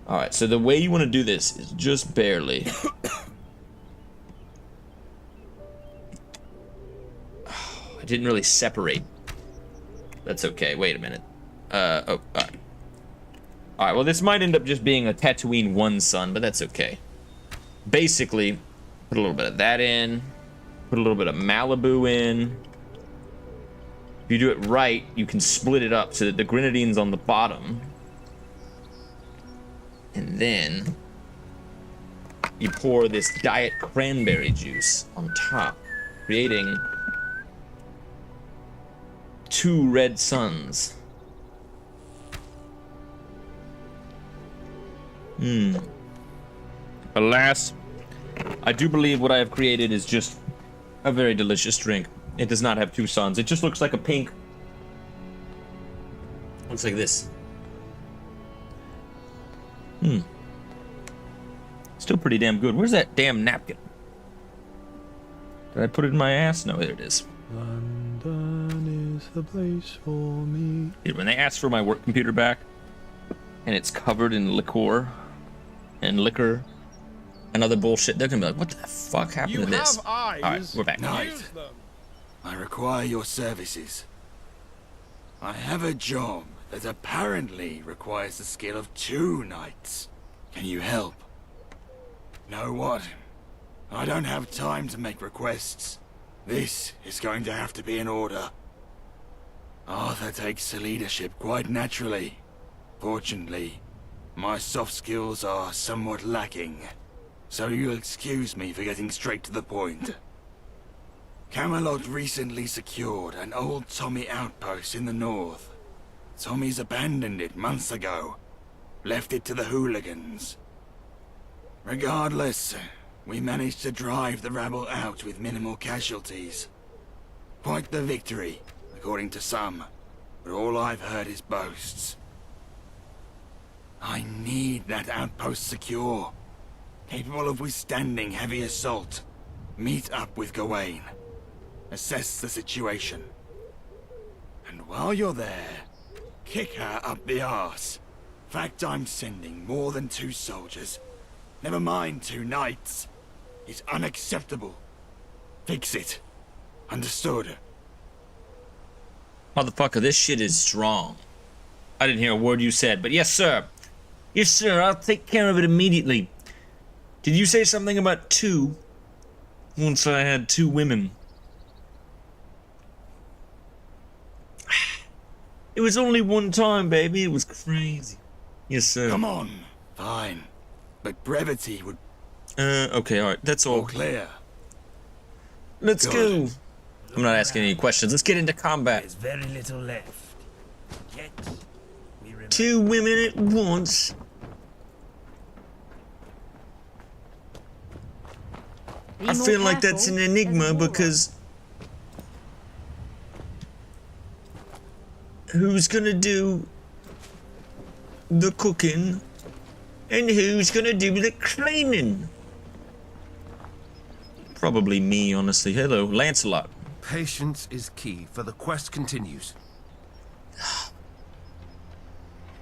All right, so the way you want to do this is just barely. I didn't really separate. That's okay. Wait a minute. Oh, all right. All right, well, this might end up just being a Tatooine 1 Sun, but that's okay. Basically, put a little bit of that in, put a little bit of Malibu in. If you do it right, you can split it up so that the grenadine's on the bottom. And then you pour this diet cranberry juice on top, creating 2 red suns. Alas, I do believe what I have created is just a very delicious drink. It does not have 2 suns. It just looks like a pink. Looks like this. Still pretty damn good. Where's that damn napkin? Did I put it in my ass? No, there it is. London is the place for me. Dude, when they ask for my work computer back, and it's covered in liqueur and liquor and other bullshit, they're gonna be like, what the fuck happened to this? Eyes. All right, we're back. Knight, I require your services. I have a job that apparently requires the skill of 2 knights. Can you help? Know what? I don't have time to make requests. This is going to have to be an order. Arthur takes the leadership quite naturally. Fortunately, my soft skills are somewhat lacking, so you'll excuse me for getting straight to the point. Camelot recently secured an old Tommy outpost in the north. Tommy's abandoned it months ago, left it to the hooligans. Regardless, we managed to drive the rabble out with minimal casualties. Quite the victory, according to some, but all I've heard is boasts. I need that outpost secure, capable of withstanding heavy assault. Meet up with Gawain. Assess the situation. And while you're there, kick her up the arse. Fact I'm sending more than 2 soldiers, never mind 2 knights, is unacceptable. Fix it. Understood? Motherfucker, this shit is strong. I didn't hear a word you said, but yes, sir. Yes, sir, I'll take care of it immediately. Did you say something about 2? Once I had 2 women. It was only one time, baby. It was crazy. Yes, sir. Come on. Fine. But brevity would... okay, alright. That's all. All clear. Let's go. I'm not asking any questions. Let's get into combat. There's very little left. Yet, we 2 women at once. I feel like that's an enigma because... Who's gonna do the cooking and who's gonna do the cleaning? Probably me, honestly. Hello, Lancelot. Patience is key, for the quest continues.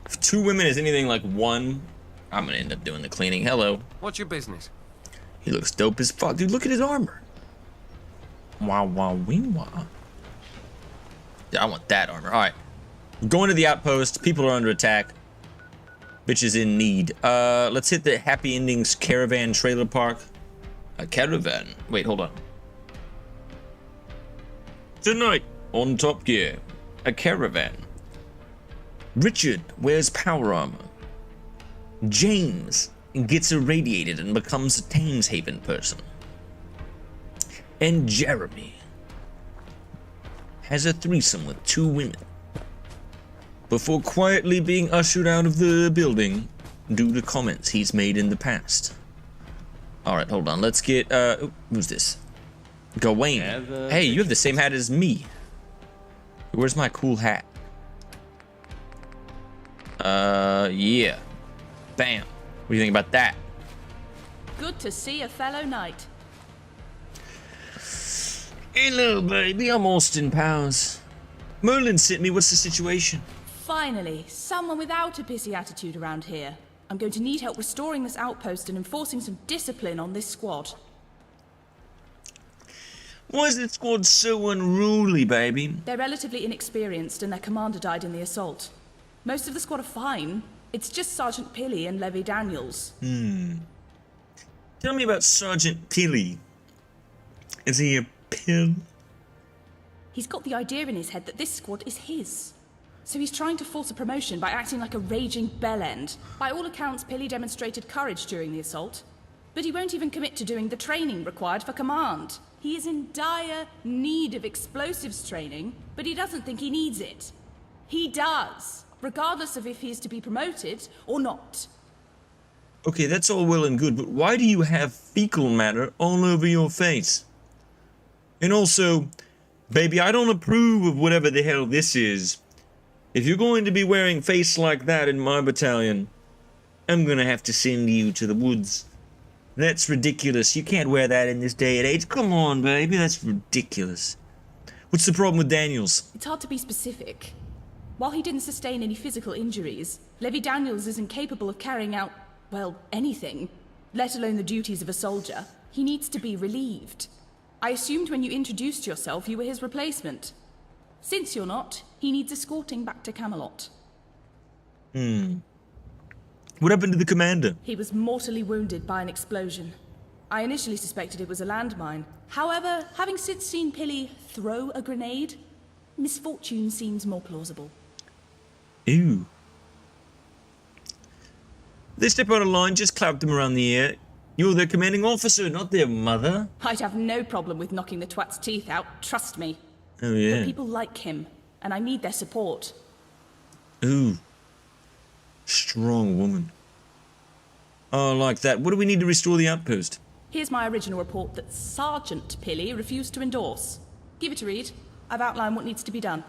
If 2 women is anything like 1, I'm gonna end up doing the cleaning. Hello. What's your business? He looks dope as fuck. Dude, look at his armor. Wow, wow, wing, wow. Yeah, I want that armor. Alright. Going to the outpost. People are under attack. Bitch is in need. Let's hit the Happy Endings Caravan Trailer Park. A caravan. Wait, hold on. Tonight on Top Gear, a caravan. Richard wears power armor. James gets irradiated and becomes a Thames Haven person. And Jeremy has a threesome with 2 women before quietly being ushered out of the building due to comments he's made in the past. Alright, hold on. Let's get, who's this? Gawain. Hey, you have the same hat as me. Where's my cool hat? Yeah. Bam. What do you think about that? Good to see a fellow knight. Hello, baby. I'm Austin Powers. Merlin sent me. What's the situation? Finally, someone without a pissy attitude around here. I'm going to need help restoring this outpost and enforcing some discipline on this squad. Why is this squad so unruly, baby? They're relatively inexperienced and their commander died in the assault. Most of the squad are fine. It's just Sergeant Pilly and Levy Daniels. Tell me about Sergeant Pilly. Is he a pill? He's got the idea in his head that this squad is his. So he's trying to force a promotion by acting like a raging bellend. By all accounts, Pilly demonstrated courage during the assault. But he won't even commit to doing the training required for command. He is in dire need of explosives training, but he doesn't think he needs it. He does, regardless of if he is to be promoted or not. Okay, that's all well and good, but why do you have fecal matter all over your face? And also, baby, I don't approve of whatever the hell this is. If you're going to be wearing face like that in my battalion, I'm gonna have to send you to the woods. That's ridiculous. You can't wear that in this day and age. Come on, baby, that's ridiculous. What's the problem with Daniels? It's hard to be specific. While he didn't sustain any physical injuries, Levy Daniels isn't capable of carrying out, well, anything, let alone the duties of a soldier. He needs to be relieved. I assumed when you introduced yourself you were his replacement. Since you're not, he needs escorting back to Camelot. What happened to the commander? He was mortally wounded by an explosion. I initially suspected it was a landmine. However, having since seen Pilly throw a grenade, misfortune seems more plausible. Ew. They step out of line, just clap them around the ear. You're their commanding officer, not their mother. I'd have no problem with knocking the twat's teeth out, trust me. Oh yeah. But people like him, and I need their support. Ooh. Strong woman. Oh, I like that. What do we need to restore the outpost? Here's my original report that Sergeant Pilly refused to endorse. Give it a read. I've outlined what needs to be done.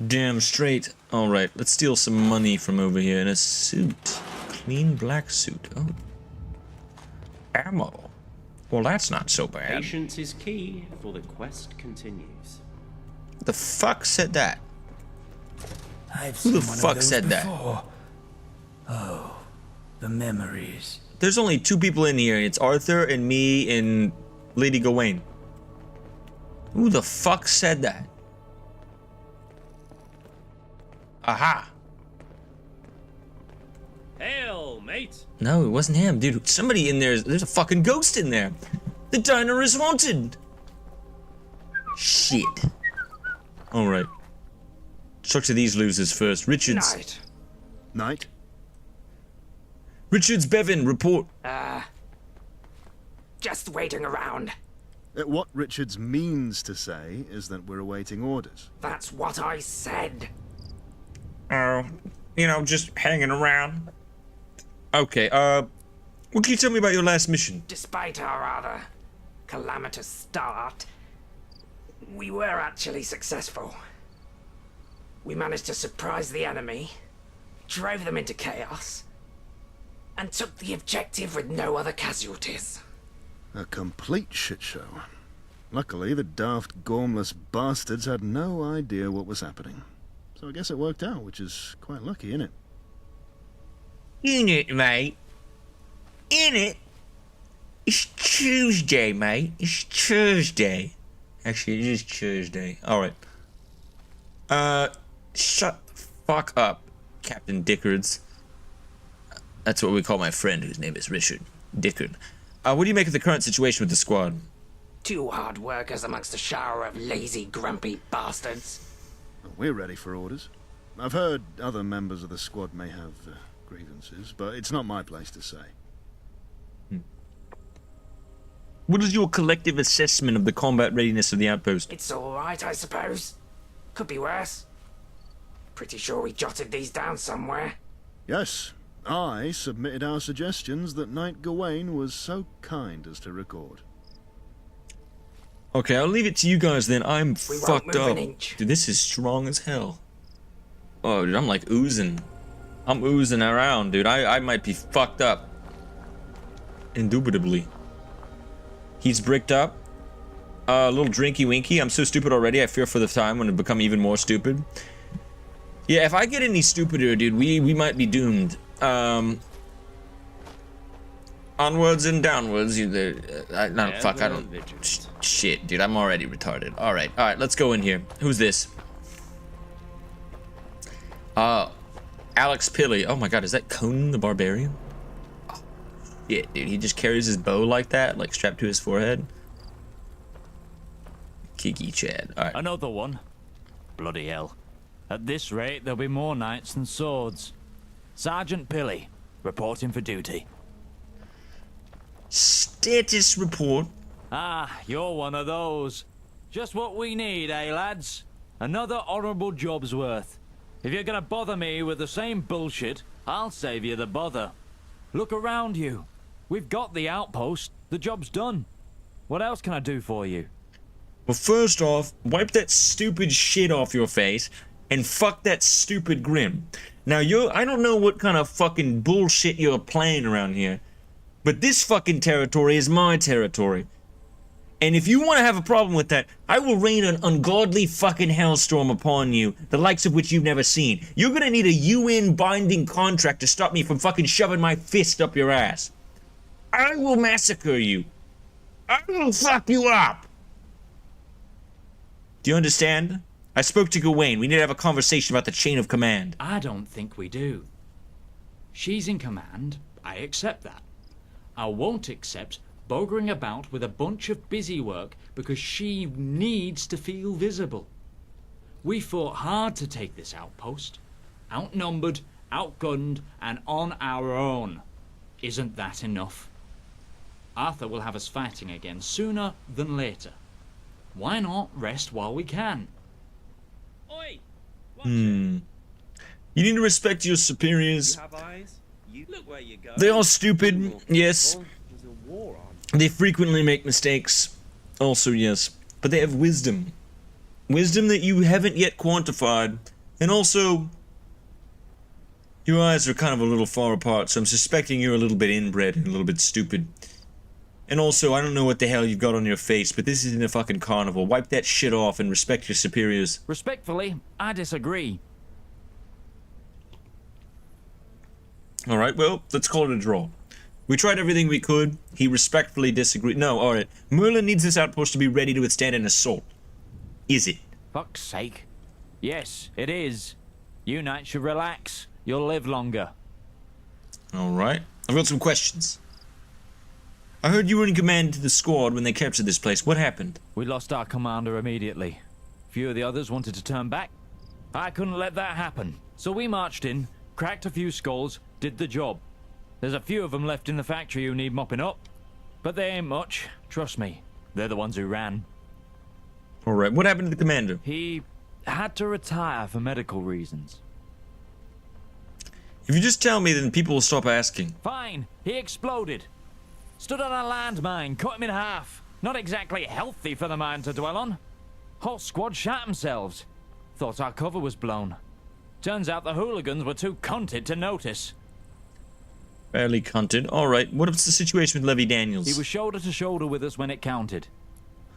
Damn straight. Alright, let's steal some money from over here in a suit. Clean black suit. Oh. Ammo. Well, that's not so bad. Patience is key, for the quest continues. The fuck said that? I've Who the seen one of fuck those said that? before. Oh, the memories. There's only two people in here. It's Arthur and me and Lady Gawain. Who the fuck said that? Aha! Hail, mate! No, it wasn't him, dude. Somebody in there. There's a fucking ghost in there. The diner is haunted. Shit. Alright. Talk to these losers first. Richards. Night. Richards, Bevan, report. Just waiting around. What Richards means to say is that we're awaiting orders. That's what I said. Oh, you know, just hanging around. Okay, what can you tell me about your last mission? Despite our rather calamitous start, we were actually successful. We managed to surprise the enemy, drove them into chaos, and took the objective with no other casualties. A complete shit show. Luckily, the daft, gormless bastards had no idea what was happening. So I guess it worked out, which is quite lucky, innit? In it, mate. In it. It's Tuesday, mate. It's Tuesday. Actually, it is Tuesday. Alright. Shut the fuck up, Captain Dickards. That's what we call my friend, whose name is Richard Dickard. What do you make of the current situation with the squad? Two hard workers amongst a shower of lazy, grumpy bastards. We're ready for orders. I've heard other members of the squad may have grievances, but it's not my place to say. What is your collective assessment of the combat readiness of the outpost? It's alright, I suppose. Could be worse. Pretty sure we jotted these down somewhere. Yes, I submitted our suggestions that Knight Gawain was so kind as to record. Okay, I'll leave it to you guys then. I'm fucked up. an inch. Dude, this is strong as hell. Oh, dude, I'm like oozing. I'm oozing around, dude. I might be fucked up. Indubitably. He's bricked up. A little drinky winky. I'm so stupid already. I fear for the time when it become even more stupid. Yeah, if I get any stupider, dude, we might be doomed. Onwards and downwards. Fuck, I don't. Shit, dude, I'm already retarded. Alright, let's go in here. Who's this? Alex Pilly. Oh my god, is that Conan the Barbarian? Oh, shit, dude, he just carries his bow like that, like strapped to his forehead. Kiki Chad. Alright. Another one. Bloody hell. At this rate, there'll be more knights than swords. Sergeant Pilly, reporting for duty. Status report. Ah, you're one of those. Just what we need, eh, lads? Another honourable job's worth. If you're gonna bother me with the same bullshit, I'll save you the bother. Look around you. We've got the outpost. The job's done. What else can I do for you? Well, first off, wipe that stupid shit off your face and fuck that stupid grim. Now, I don't know what kind of fucking bullshit you're playing around here, but this fucking territory is my territory. And if you want to have a problem with that, I will rain an ungodly fucking hellstorm upon you, the likes of which you've never seen. You're gonna need a UN binding contract to stop me from fucking shoving my fist up your ass. I will massacre you. I will fuck you up. Do you understand? I spoke to Gawain. We need to have a conversation about the chain of command. I don't think we do. She's in command. I accept that. I won't accept bogering about with a bunch of busy work because she needs to feel visible. We fought hard to take this outpost. Outnumbered, outgunned, and on our own. Isn't that enough? Arthur will have us fighting again sooner than later. Why not rest while we can? You need to respect your superiors. You have eyes? You look where you go. They are stupid, yes. There's a war on. They frequently make mistakes, also yes. But they have wisdom. Wisdom that you haven't yet quantified. And also, your eyes are kind of a little far apart, so I'm suspecting you're a little bit inbred and a little bit stupid. And also, I don't know what the hell you've got on your face, but this isn't a fucking carnival. Wipe that shit off and respect your superiors. Respectfully, I disagree. Alright, well, let's call it a draw. We tried everything we could. He respectfully disagreed. No, alright. Merlin needs this outpost to be ready to withstand an assault. Is it? Fuck's sake. Yes, it is. You knights should relax. You'll live longer. Alright. I've got some questions. I heard you were in command to the squad when they captured this place. What happened? We lost our commander immediately. Few of the others wanted to turn back. I couldn't let that happen. So we marched in, cracked a few skulls, did the job. There's a few of them left in the factory who need mopping up. But they ain't much. Trust me. They're the ones who ran. Alright, what happened to the commander? He had to retire for medical reasons. If you just tell me, then people will stop asking. Fine. He exploded. Stood on a landmine, cut him in half. Not exactly healthy for the mine to dwell on. Whole squad shot themselves. Thought our cover was blown. Turns out the hooligans were too cunted to notice. Fairly cunted. Alright, what's the situation with Levy Daniels? He was shoulder to shoulder with us when it counted.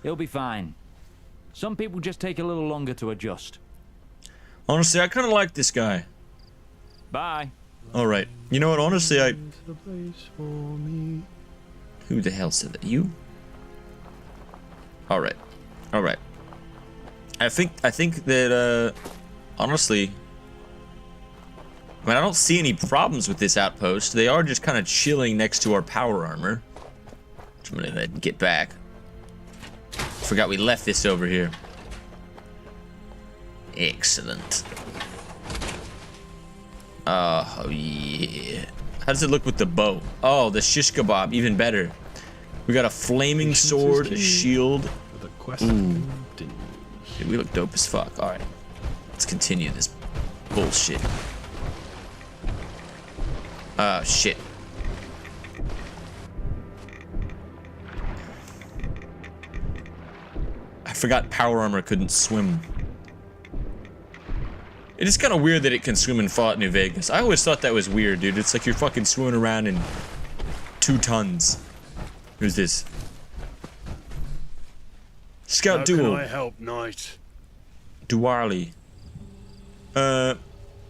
He'll be fine. Some people just take a little longer to adjust. Honestly, I kind of like this guy. Bye. Alright, you know what, honestly, Who the hell said that? You? Alright. Alright. I think that, honestly, I mean, I don't see any problems with this outpost. They are just kind of chilling next to our power armor. Which I'm gonna get back. Forgot we left this over here. Excellent. Oh, yeah. How does it look with the bow? Oh, the shish kebab, even better. We got a flaming sword, a shield. Ooh. Dude, we look dope as fuck. Alright. Let's continue this bullshit. Oh, shit. I forgot power armor couldn't swim. It is kind of weird that it can swim in Fallout New Vegas. I always thought that was weird, dude. It's like you're fucking swimming around in 2 tons. Who's this? Scout Duel. How can I help, Knight? Duarley.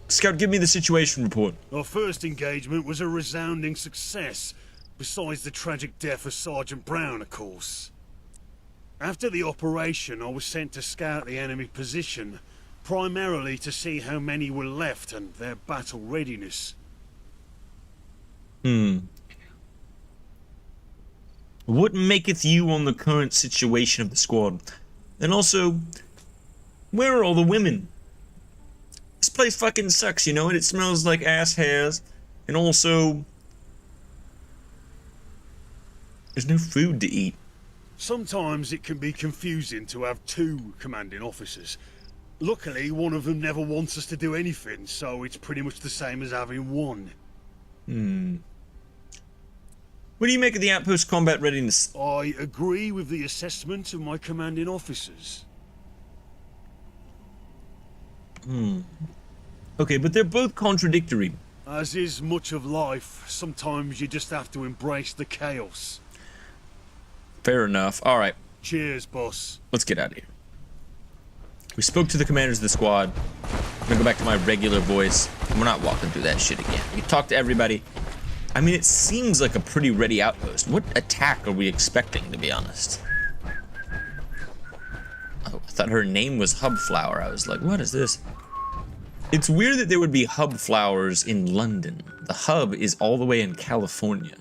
Scout, give me the situation report. Our first engagement was a resounding success, besides the tragic death of Sergeant Brown, of course. After the operation, I was sent to scout the enemy position, primarily to see how many were left and their battle readiness. What maketh you on the current situation of the squad? And also, where are all the women? This place fucking sucks, you know, and it smells like ass hairs. And also, there's no food to eat. Sometimes it can be confusing to have 2 commanding officers. Luckily, one of them never wants us to do anything, so it's pretty much the same as having 1. What do you make of the outpost combat readiness? I agree with the assessment of my commanding officers. Okay, but they're both contradictory. As is much of life, sometimes you just have to embrace the chaos. Fair enough. Alright. Cheers, boss. Let's get out of here. We spoke to the commanders of the squad. I'm gonna go back to my regular voice. We're not walking through that shit again. We talked to everybody. I mean, it seems like a pretty ready outpost. What attack are we expecting, to be honest? Oh, I thought thought her name was Hubflower. I was like, what is this? It's weird that there would be hub flowers in London. The hub is all the way in California.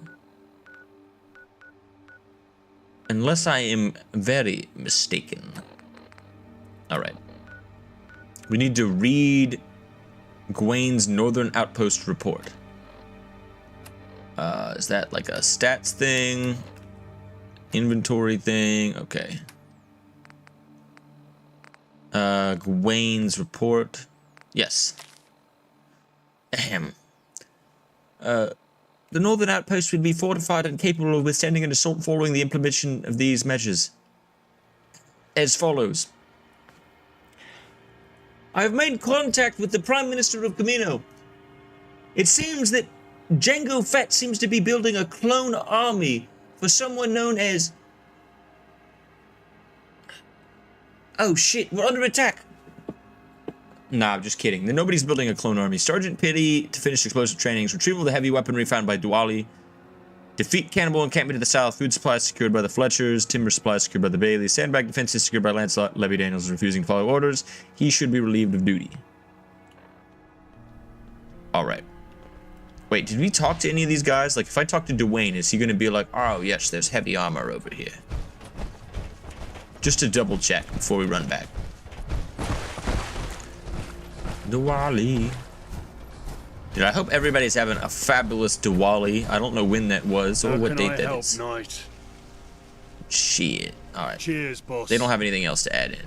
Unless I am very mistaken. Alright. We need to read Gawain's Northern Outpost report. Is that like a stats thing? Inventory thing? Okay. Gawain's report. Yes. Ahem. The northern outpost would be fortified and capable of withstanding an assault following the implementation of these measures. As follows. I have made contact with the Prime Minister of Camino. It seems that Jango Fett seems to be building a clone army for someone known as... Oh shit, we're under attack. Nah, I'm just kidding. Nobody's building a clone army. Sergeant Pity to finish explosive trainings. Retrieval of the heavy weaponry found by Diwali. Defeat cannibal encampment to the south. Food supplies secured by the Fletchers. Timber supplies secured by the Baileys. Sandbag defenses secured by Lancelot. Levy Daniels is refusing to follow orders. He should be relieved of duty. Alright. Wait, did we talk to any of these guys? Like, if I talk to Dwayne, is he going to be like, oh, yes, there's heavy armor over here? Just to double check before we run back. Diwali. Dude, I hope everybody's having a fabulous Diwali. I don't know when that was or what date that is. Knight? Shit. Alright. Cheers, boss. They don't have anything else to add in.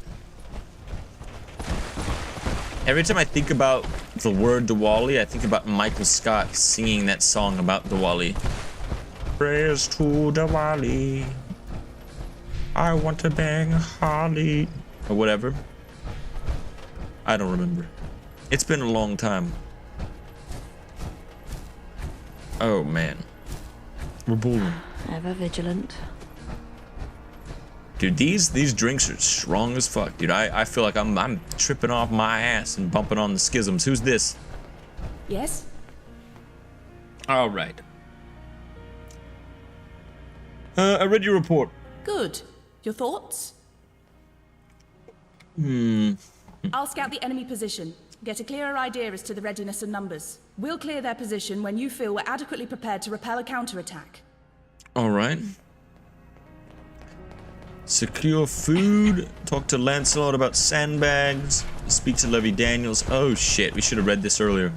Every time I think about the word Diwali, I think about Michael Scott singing that song about Diwali. Prayers to Diwali. I want to bang Holly. Or whatever. I don't remember. It's been a long time. Oh man. We're balling. Ever vigilant. Dude, these drinks are strong as fuck, dude. I feel like I'm tripping off my ass and bumping on the schisms. Who's this? Yes? Alright. I read your report. Good. Your thoughts? I'll scout the enemy position. Get a clearer idea as to the readiness and numbers. We'll clear their position when you feel we're adequately prepared to repel a counterattack. Alright. Secure food. Talk to Lancelot about sandbags. Speak to Levy Daniels. Oh shit, we should have read this earlier.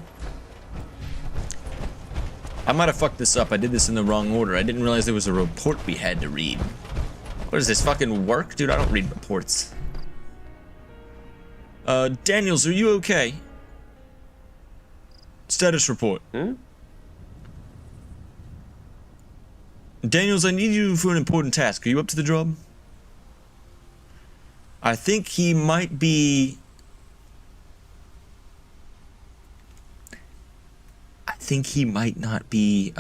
I might have fucked this up. I did this in the wrong order. I didn't realize there was a report we had to read. What is this, fucking work? Dude, I don't read reports. Daniels, are you okay? Status report. Daniels, I need you for an important task. Are you up to the job? I think he might be... I think he might not be,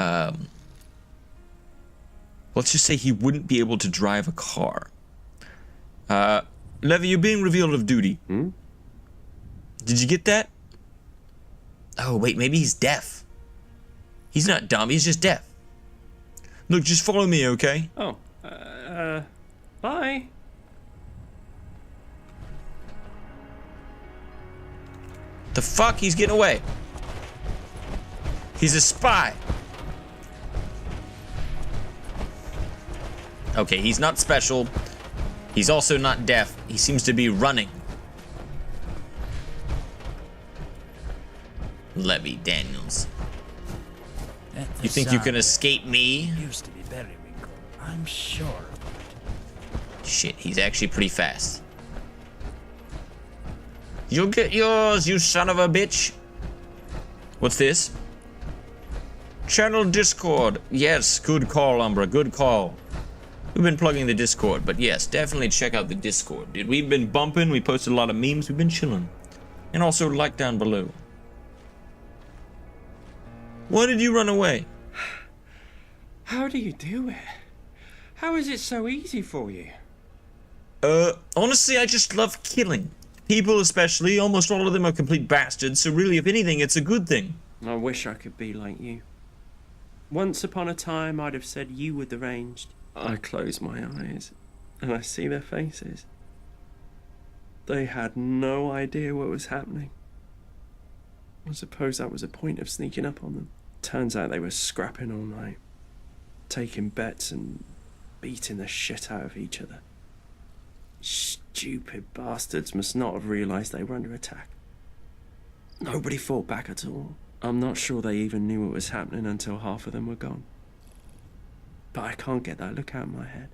let's just say he wouldn't be able to drive a car. Levy, you're being revealed of duty. Did you get that? Oh, wait, maybe he's deaf. He's not dumb, he's just deaf. Look, just follow me, okay? Oh, bye. The fuck? He's getting away. He's a spy. Okay, he's not special. He's also not deaf. He seems to be running. Levy Daniels. You think you can escape me? Used to be Berrywinkle. I'm sure of it. Shit, he's actually pretty fast. You'll get yours, you son of a bitch. What's this? Channel Discord. Yes, good call, Umbra. Good call. We've been plugging the Discord, but yes, definitely check out the Discord, dude. We've been bumping. We posted a lot of memes. We've been chilling. And also, like down below. Why did you run away? How do you do it? How is it so easy for you? Honestly, I just love killing. People especially. Almost all of them are complete bastards, so really, if anything, it's a good thing. I wish I could be like you. Once upon a time, I'd have said you were deranged. I close my eyes, and I see their faces. They had no idea what was happening. I suppose that was a point of sneaking up on them. Turns out they were scrapping all night, taking bets and beating the shit out of each other. Stupid bastards must not have realised they were under attack. Nobody fought back at all. I'm not sure they even knew what was happening until half of them were gone. But I can't get that look out of my head.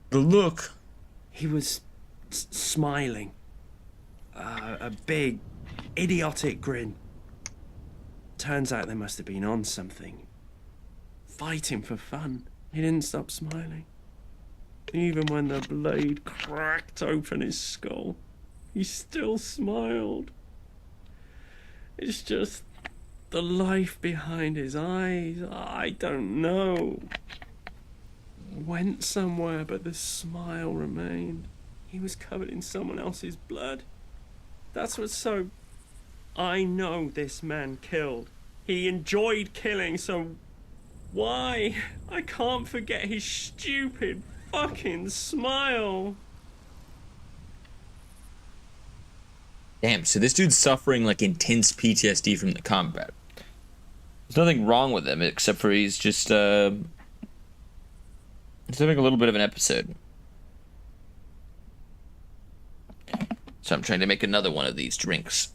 The look? He was smiling. A big, idiotic grin. Turns out they must have been on something. Fighting for fun. He didn't stop smiling. Even when the blade cracked open his skull, he still smiled. It's just the life behind his eyes. I don't know. Went somewhere, but the smile remained. He was covered in someone else's blood. That's what's so... I know this man killed. He enjoyed killing, so why? I can't forget his stupid fucking smile. Damn, so this dude's suffering like intense PTSD from the combat. There's nothing wrong with him except for he's just he's having a little bit of an episode. So I'm trying to make another one of these drinks.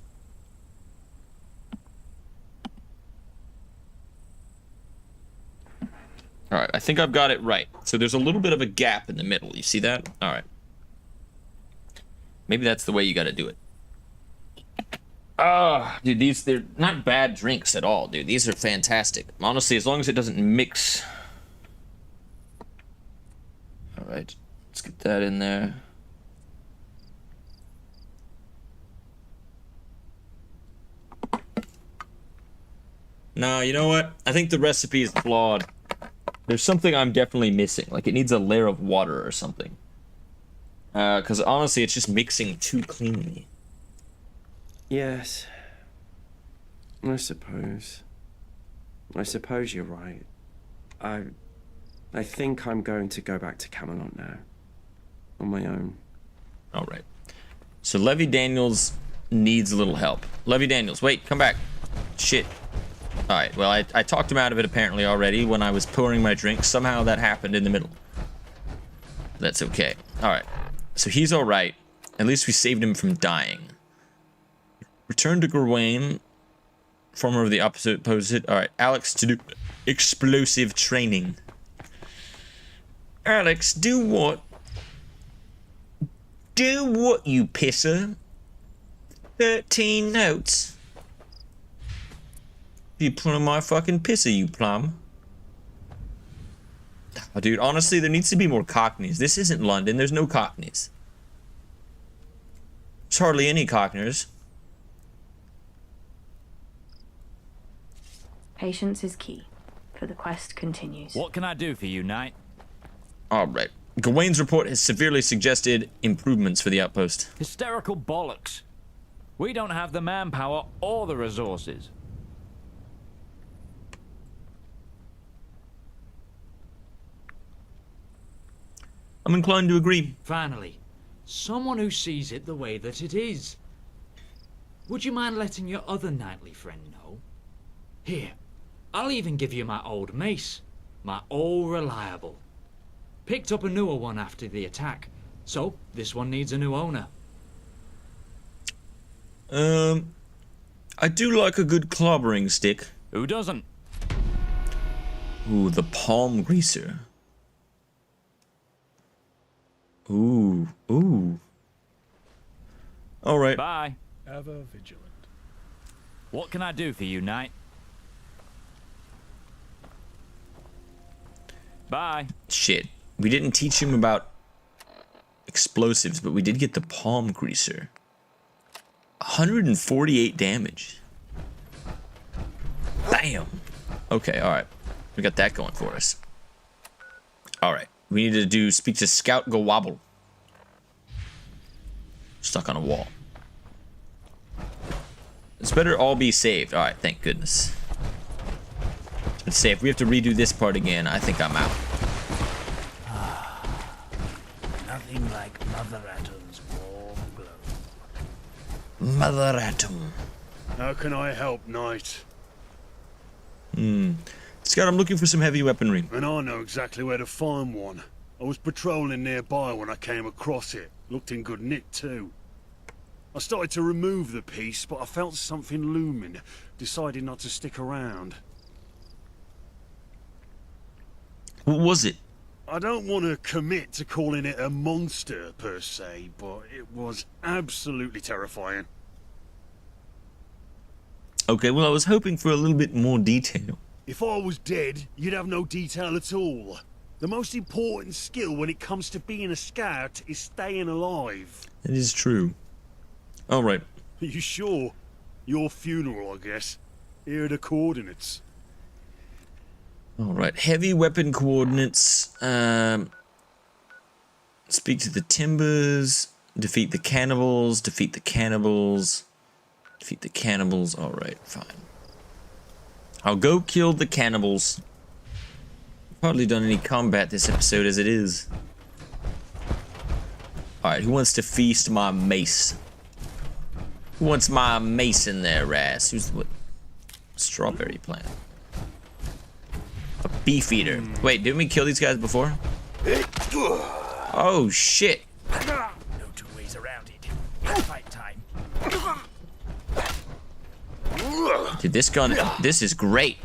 Alright, I think I've got it right. So there's a little bit of a gap in the middle. You see that? Alright. Maybe that's the way you gotta do it. Dude, they're not bad drinks at all, dude. These are fantastic. Honestly, as long as it doesn't mix. Alright, let's get that in there. Nah, you know what? I think the recipe is flawed. There's something I'm definitely missing. Like, it needs a layer of water or something. Because honestly, it's just mixing too cleanly. Yes. I suppose you're right. I think I'm going to go back to Camelot now. On my own. Alright. So Levy Daniels needs a little help. Levy Daniels, wait, come back. Shit. Alright, well, I talked him out of it apparently already when I was pouring my drink. Somehow that happened in the middle. That's okay. Alright. So he's alright. At least we saved him from dying. Return to Gawain. Former of the opposite. Alright, Alex to do explosive training. Alex, do what? Do what, you pisser? 13 notes. You put on my fucking pisser, you plum. Oh, dude, honestly, there needs to be more Cockneys. This isn't London. There's no Cockneys. There's hardly any Cockners. Patience is key, for the quest continues. What can I do for you, Knight? Alright. Gawain's report has severely suggested improvements for the outpost. Hysterical bollocks. We don't have the manpower or the resources. I'm inclined to agree. Finally, someone who sees it the way that it is. Would you mind letting your other knightly friend know? Here, I'll even give you my old mace. My all reliable. Picked up a newer one after the attack, so this one needs a new owner. I do like a good clobbering stick. Who doesn't? Ooh, the palm greaser. Ooh, ooh. Alright. Bye. Ever vigilant. What can I do for you, Knight? Bye. Shit. We didn't teach him about explosives, but we did get the palm greaser. 148 damage. Damn. Okay, alright. We got that going for us. Alright. We need to speak to Scout Go Wobble. Stuck on a wall. It's better all be saved. Alright, thank goodness. Let's say if we have to redo this part again, I think I'm out. Nothing like Mother Atom's warm glow. Mother Atom. How can I help, Knight? Scott, I'm looking for some heavy weaponry. And I know exactly where to find one. I was patrolling nearby when I came across it. Looked in good nick, too. I started to remove the piece, but I felt something looming. Decided not to stick around. What was it? I don't want to commit to calling it a monster, per se, but it was absolutely terrifying. Okay, well, I was hoping for a little bit more detail. If I was dead, you'd have no detail at all. The most important skill when it comes to being a scout is staying alive. It is true. Alright. Are you sure? Your funeral, I guess. Here are the coordinates. Alright, heavy weapon coordinates. Speak to the timbers. Defeat the cannibals. Defeat the cannibals. Defeat the cannibals. Alright, fine. I'll go kill the cannibals. Hardly done any combat this episode as it is. Alright, who wants to feast my mace? Who wants my mace in their ass? Who's what? Strawberry plant. A beef eater. Wait, didn't we kill these guys before? Oh shit. No two ways around it. It's fight time. Dude, this gun, this is great.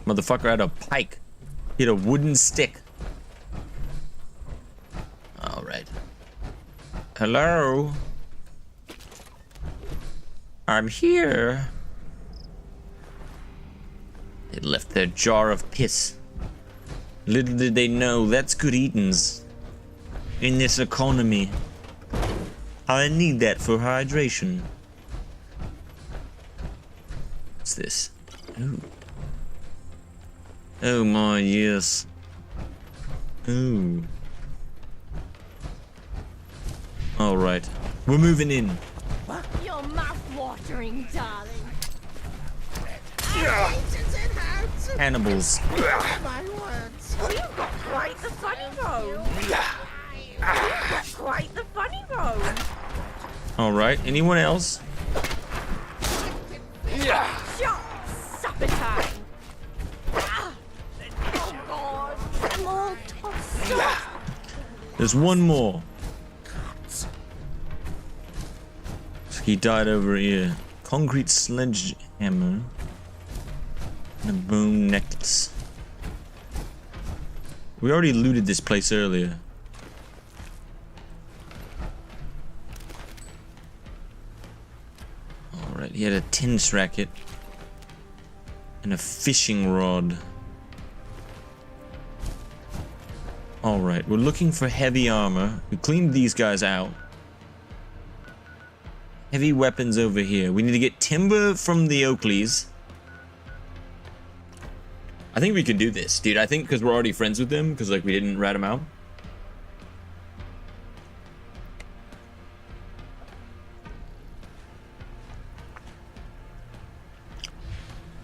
Motherfucker had a pike. He had a wooden stick. Alright. Hello? I'm here. They left their jar of piss. Little did they know that's good eatins. In this economy. I need that for hydration. What's this? Ooh. Oh my, yes. Ooh. Alright. We're moving in. You're mouth-watering, darling. Cannibals. My words. You've got quite the funny bone. You've got quite the funny bone. Alright, anyone else? Shut supper time. Oh God, I'm all tossed up. There's one more. He died over here. Concrete sledgehammer. And a bone necklace. We already looted this place earlier. Alright, he had a tennis racket. And a fishing rod. Alright, we're looking for heavy armor. We cleaned these guys out. Heavy weapons over here. We need to get timber from the Oakleys. I think we can do this, dude. I think because we're already friends with them, because like we didn't rat them out.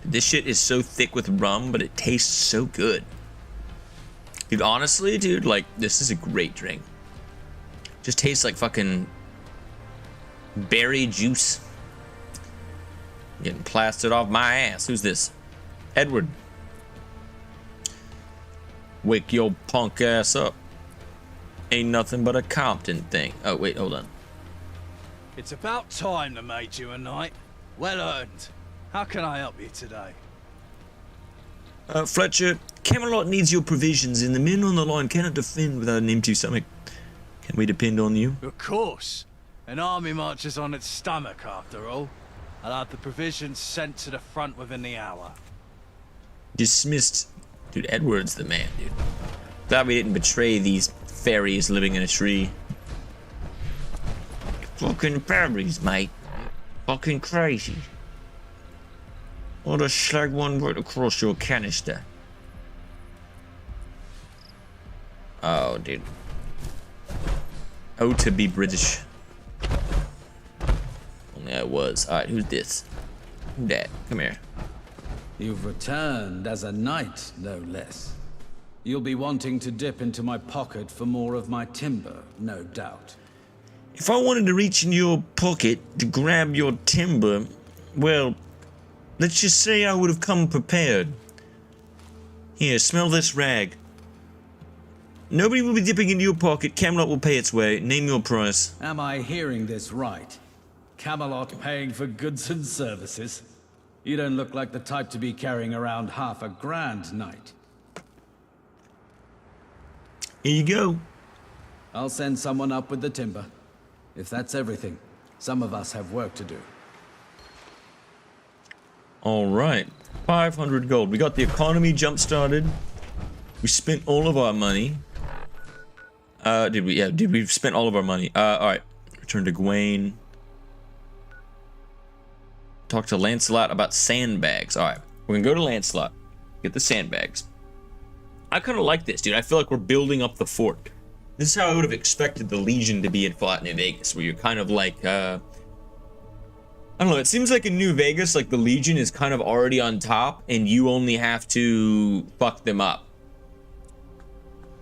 This shit is so thick with rum, but it tastes so good. Dude, honestly, dude, like, this is a great drink. Just tastes like fucking berry juice. Getting plastered off my ass. Who's this? Edward. Wake your punk ass up. Ain't nothing but a Compton thing. Oh, wait, hold on. It's about time to made you a knight. Well earned. How can I help you today? Fletcher, Camelot needs your provisions, and the men on the line cannot defend without an empty stomach. Can we depend on you? Of course. An army marches on its stomach, after all. I'll have the provisions sent to the front within the hour. Dismissed. Dude, Edward's the man, dude. Glad we didn't betray these fairies living in a tree. Fucking fairies, mate. Fucking crazy. What a slag one right across your canister. Oh, dude. Oh, to be British. Only I was. Alright, who's this? Who's that? Come here. You've returned as a knight, no less. You'll be wanting to dip into my pocket for more of my timber, no doubt. If I wanted to reach in your pocket to grab your timber, well, let's just say I would have come prepared. Here, smell this rag. Nobody will be dipping into your pocket. Camelot will pay its way. Name your price. Am I hearing this right? Camelot paying for goods and services? You don't look like the type to be carrying around $50,000, knight. Here you go. I'll send someone up with the timber. If that's everything, some of us have work to do. Alright. 500 gold. We got the economy jump-started. We spent all of our money. Did we? Yeah, we've spent all of our money. Alright. Return to Gawain. Talk to Lancelot about sandbags. Alright. We're gonna go to Lancelot. Get the sandbags. I kind of like this, dude. I feel like we're building up the fort. This is how I would have expected the Legion to be in Fallout New Vegas, where you're kind of like, I don't know, it seems like in New Vegas, like the Legion is kind of already on top, and you only have to fuck them up.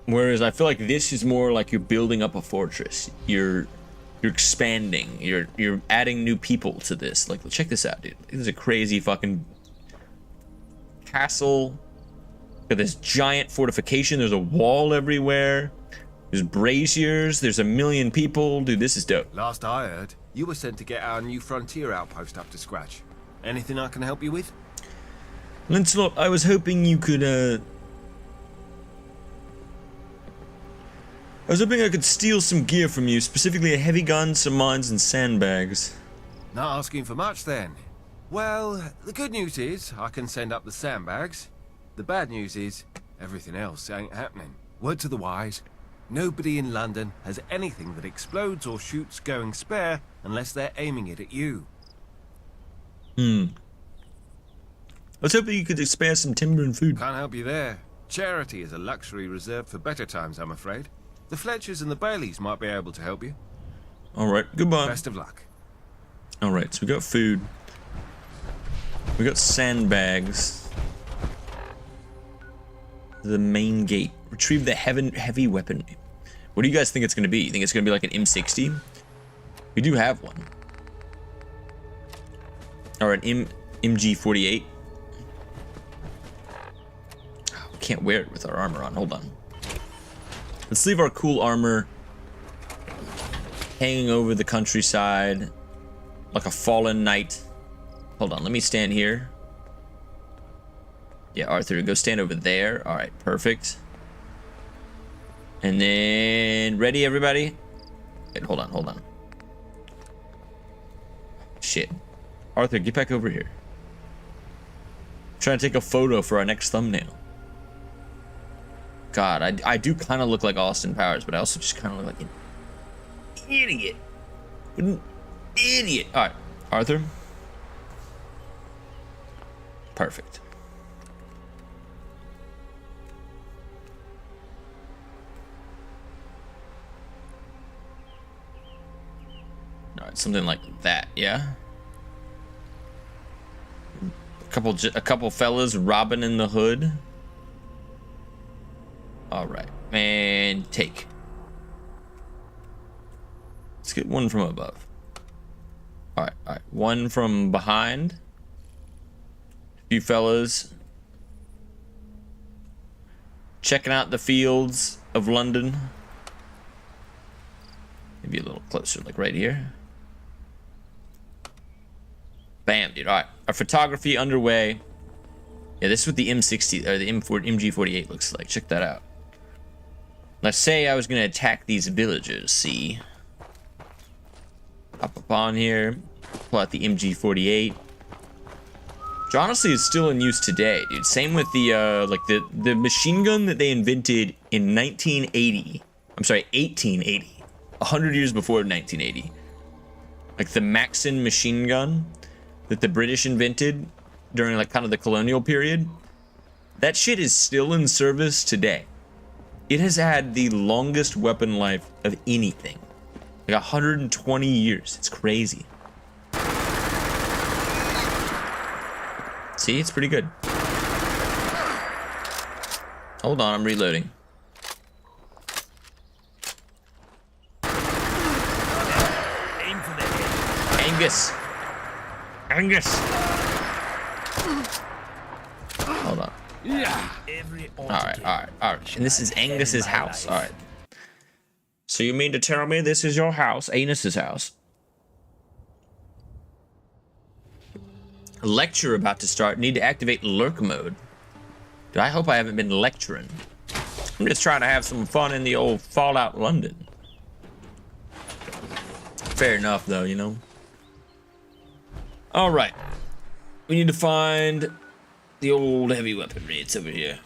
Whereas I feel like this is more like you're building up a fortress. You're expanding. You're adding new people to this. Like, check this out, dude. This is a crazy fucking castle. Got this giant fortification. There's a wall everywhere. There's braziers. There's a million people. Dude, this is dope. Last I heard, you were sent to get our new frontier outpost up to scratch. Anything I can help you with? Lancelot, I was hoping you could, I was hoping I could steal some gear from you, specifically a heavy gun, some mines, and sandbags. Not asking for much then. Well, the good news is I can send up the sandbags. The bad news is everything else ain't happening. Word to the wise, nobody in London has anything that explodes or shoots going spare unless they're aiming it at you. I was hoping you could spare some timber and food. Can't help you there. Charity is a luxury reserved for better times, I'm afraid. The Fletchers and the Baileys might be able to help you. Alright, goodbye. Best of luck. Alright, so we got food. We got sandbags. The main gate. Retrieve the heavy weapon. What do you guys think it's going to be? You think it's going to be like an M60? We do have one. Or an MG48. Oh, we can't wear it with our armor on. Hold on. Let's leave our cool armor hanging over the countryside like a fallen knight. Hold on, let me stand here. Yeah, Arthur, go stand over there. All right, perfect. And then, ready, everybody? Wait, hold on. Shit. Arthur, get back over here. I'm trying to take a photo for our next thumbnail. God, I do kind of look like Austin Powers, but I also just kind of look like an idiot. An idiot. All right, Arthur. Perfect. All right, something like that, yeah. A couple fellas robbing in the hood. All right, and take. Let's get one from above. All right, one from behind. A few fellas checking out the fields of London. Maybe a little closer, like right here. Bam, dude. All right, our photography underway. Yeah, this is what the M60 or the MG48 looks like. Check that out. Let's say I was gonna attack these villagers. See, up on here, pull out the MG48. Which honestly is still in use today, dude. Same with the like the machine gun that they invented in 1980. I'm sorry, 1880. 100 years before 1980. Like the Maxim machine gun that the British invented during like kind of the colonial period. That shit is still in service today. It has had the longest weapon life of anything. Like 120 years. It's crazy. See, it's pretty good. Hold on, I'm reloading. Aim for the head. Angus. Angus. Hold on. Yeah. Alright. And this is Angus's house. Alright. So you mean to tell me this is your house? Anus's house. Lecture about to start. Need to activate lurk mode. Dude, I hope I haven't been lecturing. I'm just trying to have some fun in the old Fallout London. Fair enough, though, you know. Alright. We need to find the old heavy weaponry. It's over here.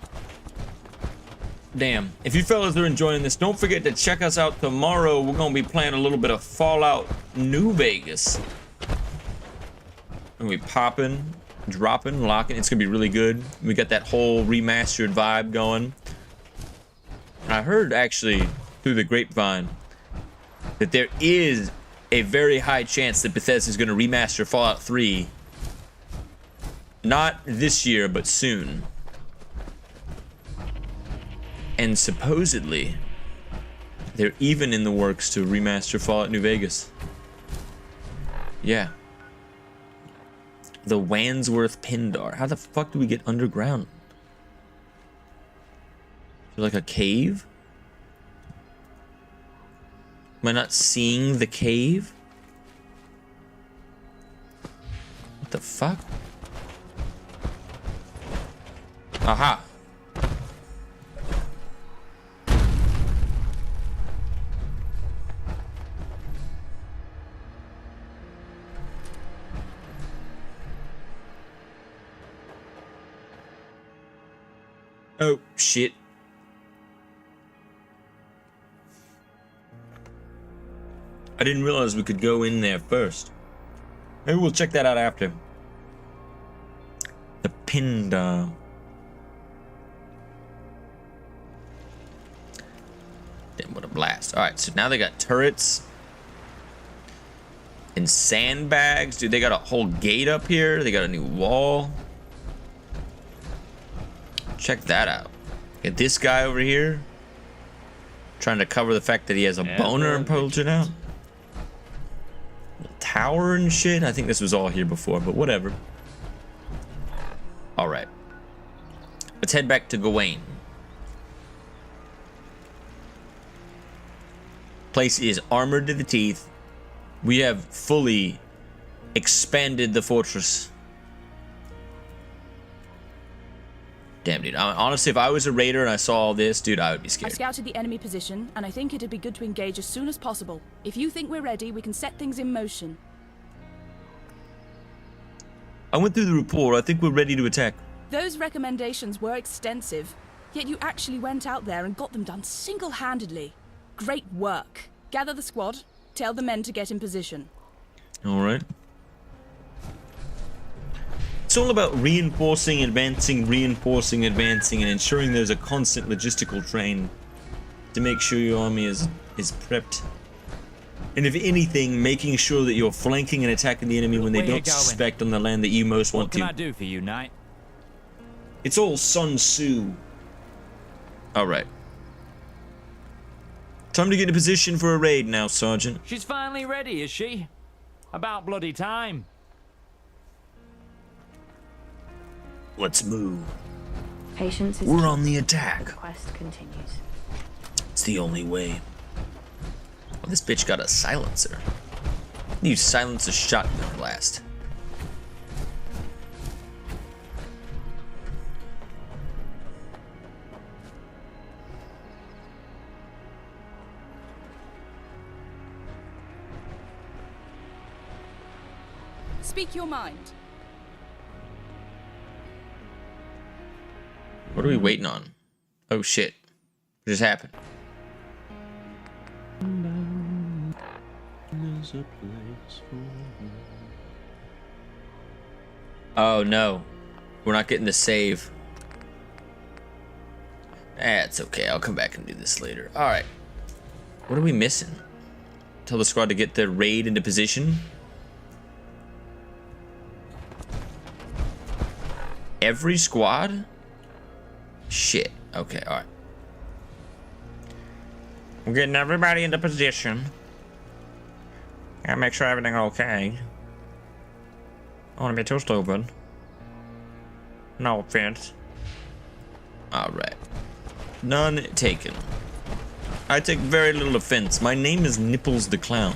Damn. If you fellas are enjoying this, don't forget to check us out tomorrow. We're going to be playing a little bit of Fallout New Vegas. And we popping, dropping, locking. It's going to be really good. We got that whole remastered vibe going. And I heard, actually, through the grapevine, that there is a very high chance that Bethesda is going to remaster Fallout 3. Not this year, but soon. And supposedly, they're even in the works to remaster Fallout New Vegas. Yeah. The Wandsworth Pindar. How the fuck do we get underground? Is there like a cave? Am I not seeing the cave? What the fuck? Aha. Oh, shit. I didn't realize we could go in there first. Maybe we'll check that out after. The Pindar. Damn, what a blast. Alright, so now they got turrets. And sandbags. Dude, they got a whole gate up here. They got a new wall. Check that out. Get this guy over here. Trying to cover the fact that he has a boner and bulging out. Tower and shit. I think this was all here before, but whatever. Alright. Let's head back to Gawain. Place is armored to the teeth. We have fully expanded the fortress. Damn, dude. Honestly, if I was a raider and I saw all this, dude, I would be I scared. scouted the enemy position, and I think it'd be good to engage as soon as possible. If you think we're ready, we can set things in motion. I went through the report. I think we're ready to attack. Those recommendations were extensive, yet you actually went out there and got them done single-handedly. Great work. Gather the squad. Tell the men to get in position. All right. It's all about reinforcing, advancing, and ensuring there's a constant logistical train to make sure your army is prepped. And if anything, making sure that you're flanking and attacking the enemy when they don't suspect on the land that you most want to. What can I do for you, knight? It's all Sun Tzu. All right. Time to get in position for a raid now, Sergeant. She's finally ready, is she? About bloody time. Let's move. Patience is We're key. on the attack. The quest continues. It's the only way. Well, this bitch got a silencer. You silence a shotgun blast. Speak your mind. What are we waiting on? Oh shit. What just happened? Oh no. We're not getting the save. It's okay. I'll come back and do this later. Alright. What are we missing? Tell the squad to get the raid into position. Every squad? Shit. Okay, alright. We're getting everybody into position. Gotta make sure everything's okay. I wanna be too stupid. No offense. Alright. None taken. I take very little offense. My name is NipplezDaClown.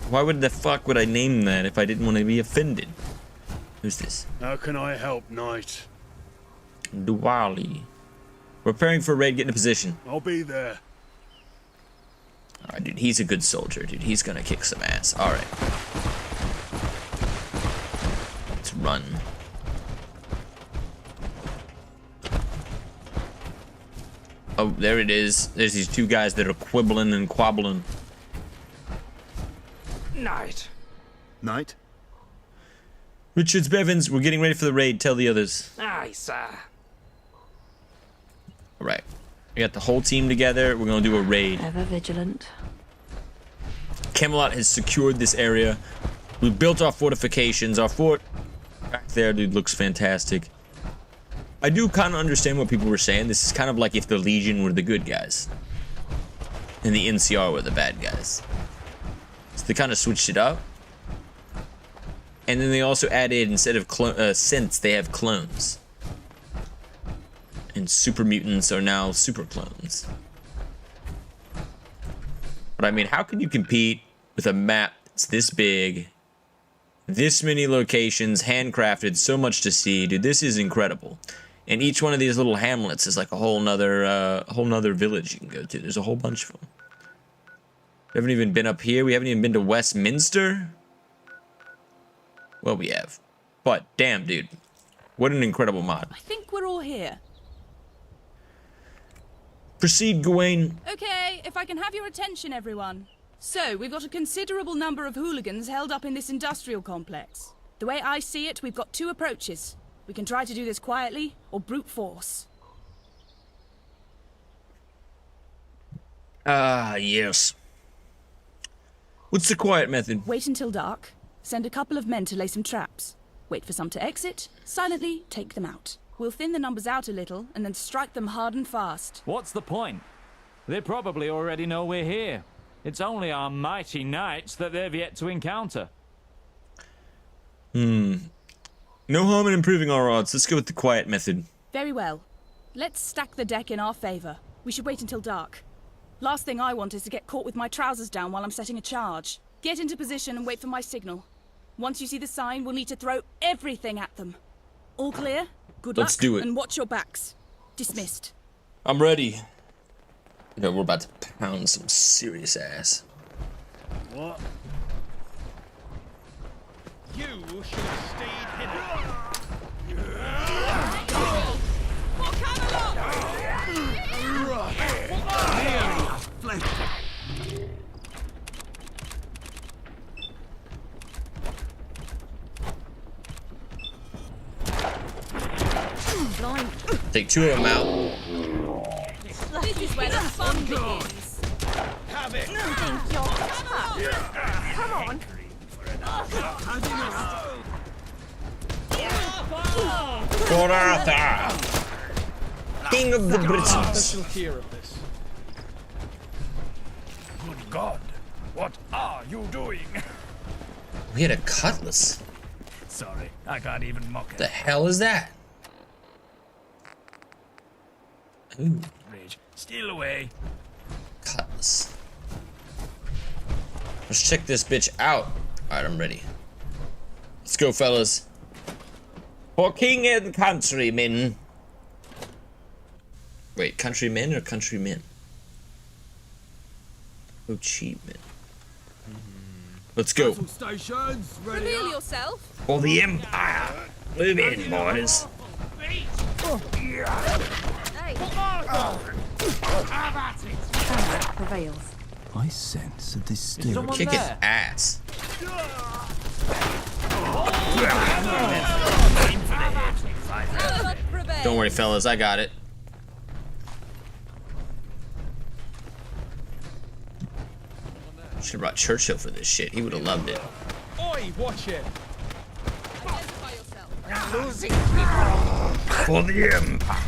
Why would the fuck would I name that if I didn't want to be offended? Who's this? How can I help, Knight? Diwali. Preparing for a raid, get in a position. I'll be there. Alright, dude, he's a good soldier, dude. He's gonna kick some ass. Alright. Let's run. Oh, there it is. There's these two guys that are quibbling and quabbling. Knight. Knight? Richards, Bevins, we're getting ready for the raid. Tell the others. Aye, sir. Alright. We got the whole team together. We're gonna do a raid. Ever vigilant. Camelot has secured this area. We built our fortifications. Our fort back there, dude, looks fantastic. I do kind of understand what people were saying. This is kind of like if the Legion were the good guys and the NCR were the bad guys. So they kind of switched it up. And then they also added, instead of synths, they have clones. And super mutants are now super clones. But I mean, how can you compete with a map that's this big, this many locations, handcrafted, so much to see? Dude, this is incredible. And each one of these little hamlets is like a whole nother village you can go to. There's a whole bunch of them. We haven't even been up here. We haven't even been to Westminster. Well, we have. But damn, dude, what an incredible mod. I think we're all here. Proceed, Gawain. Okay, if I can have your attention, everyone. So, we've got a considerable number of hooligans held up in this industrial complex. The way I see it, we've got two approaches. We can try to do this quietly, or brute force. Ah, yes. What's the quiet method? Wait until dark. Send a couple of men to lay some traps. Wait for some to exit. Silently take them out. We'll thin the numbers out a little, and then strike them hard and fast. What's the point? They probably already know we're here. It's only our mighty knights that they've yet to encounter. No harm in improving our odds. Let's go with the quiet method. Very well. Let's stack the deck in our favor. We should wait until dark. Last thing I want is to get caught with my trousers down while I'm setting a charge. Get into position and wait for my signal. Once you see the sign, we'll need to throw everything at them. All clear? Good luck. Let's do it. And watch your backs. Dismissed. I'm ready. You know, we're about to pound some serious ass. What? You should have stayed hidden. For Camelot! Take two of them out. This is where the fun begins. Have it. Think you're tough. Come on. For Arthur, King of the Britons. Good God, what are you doing? We had a cutlass. Sorry, I can't even mock it. The hell is that? Ooh, Rage, steal away. cutlass. Let's check this bitch out. Alright, I'm ready. Let's go, fellas. For king and countrymen. Wait, countrymen or countrymen? Achievement. Let's go. Stations, Reveal yourself. For the Empire. Move in, boys. Hey. Camelot prevails. I sense a distinct. Kick his ass. Don't worry, fellas, I got it. Should have brought Churchill for this shit. He would have loved it. Oi, watch it. Identify yourself. Losing people. For the Empire.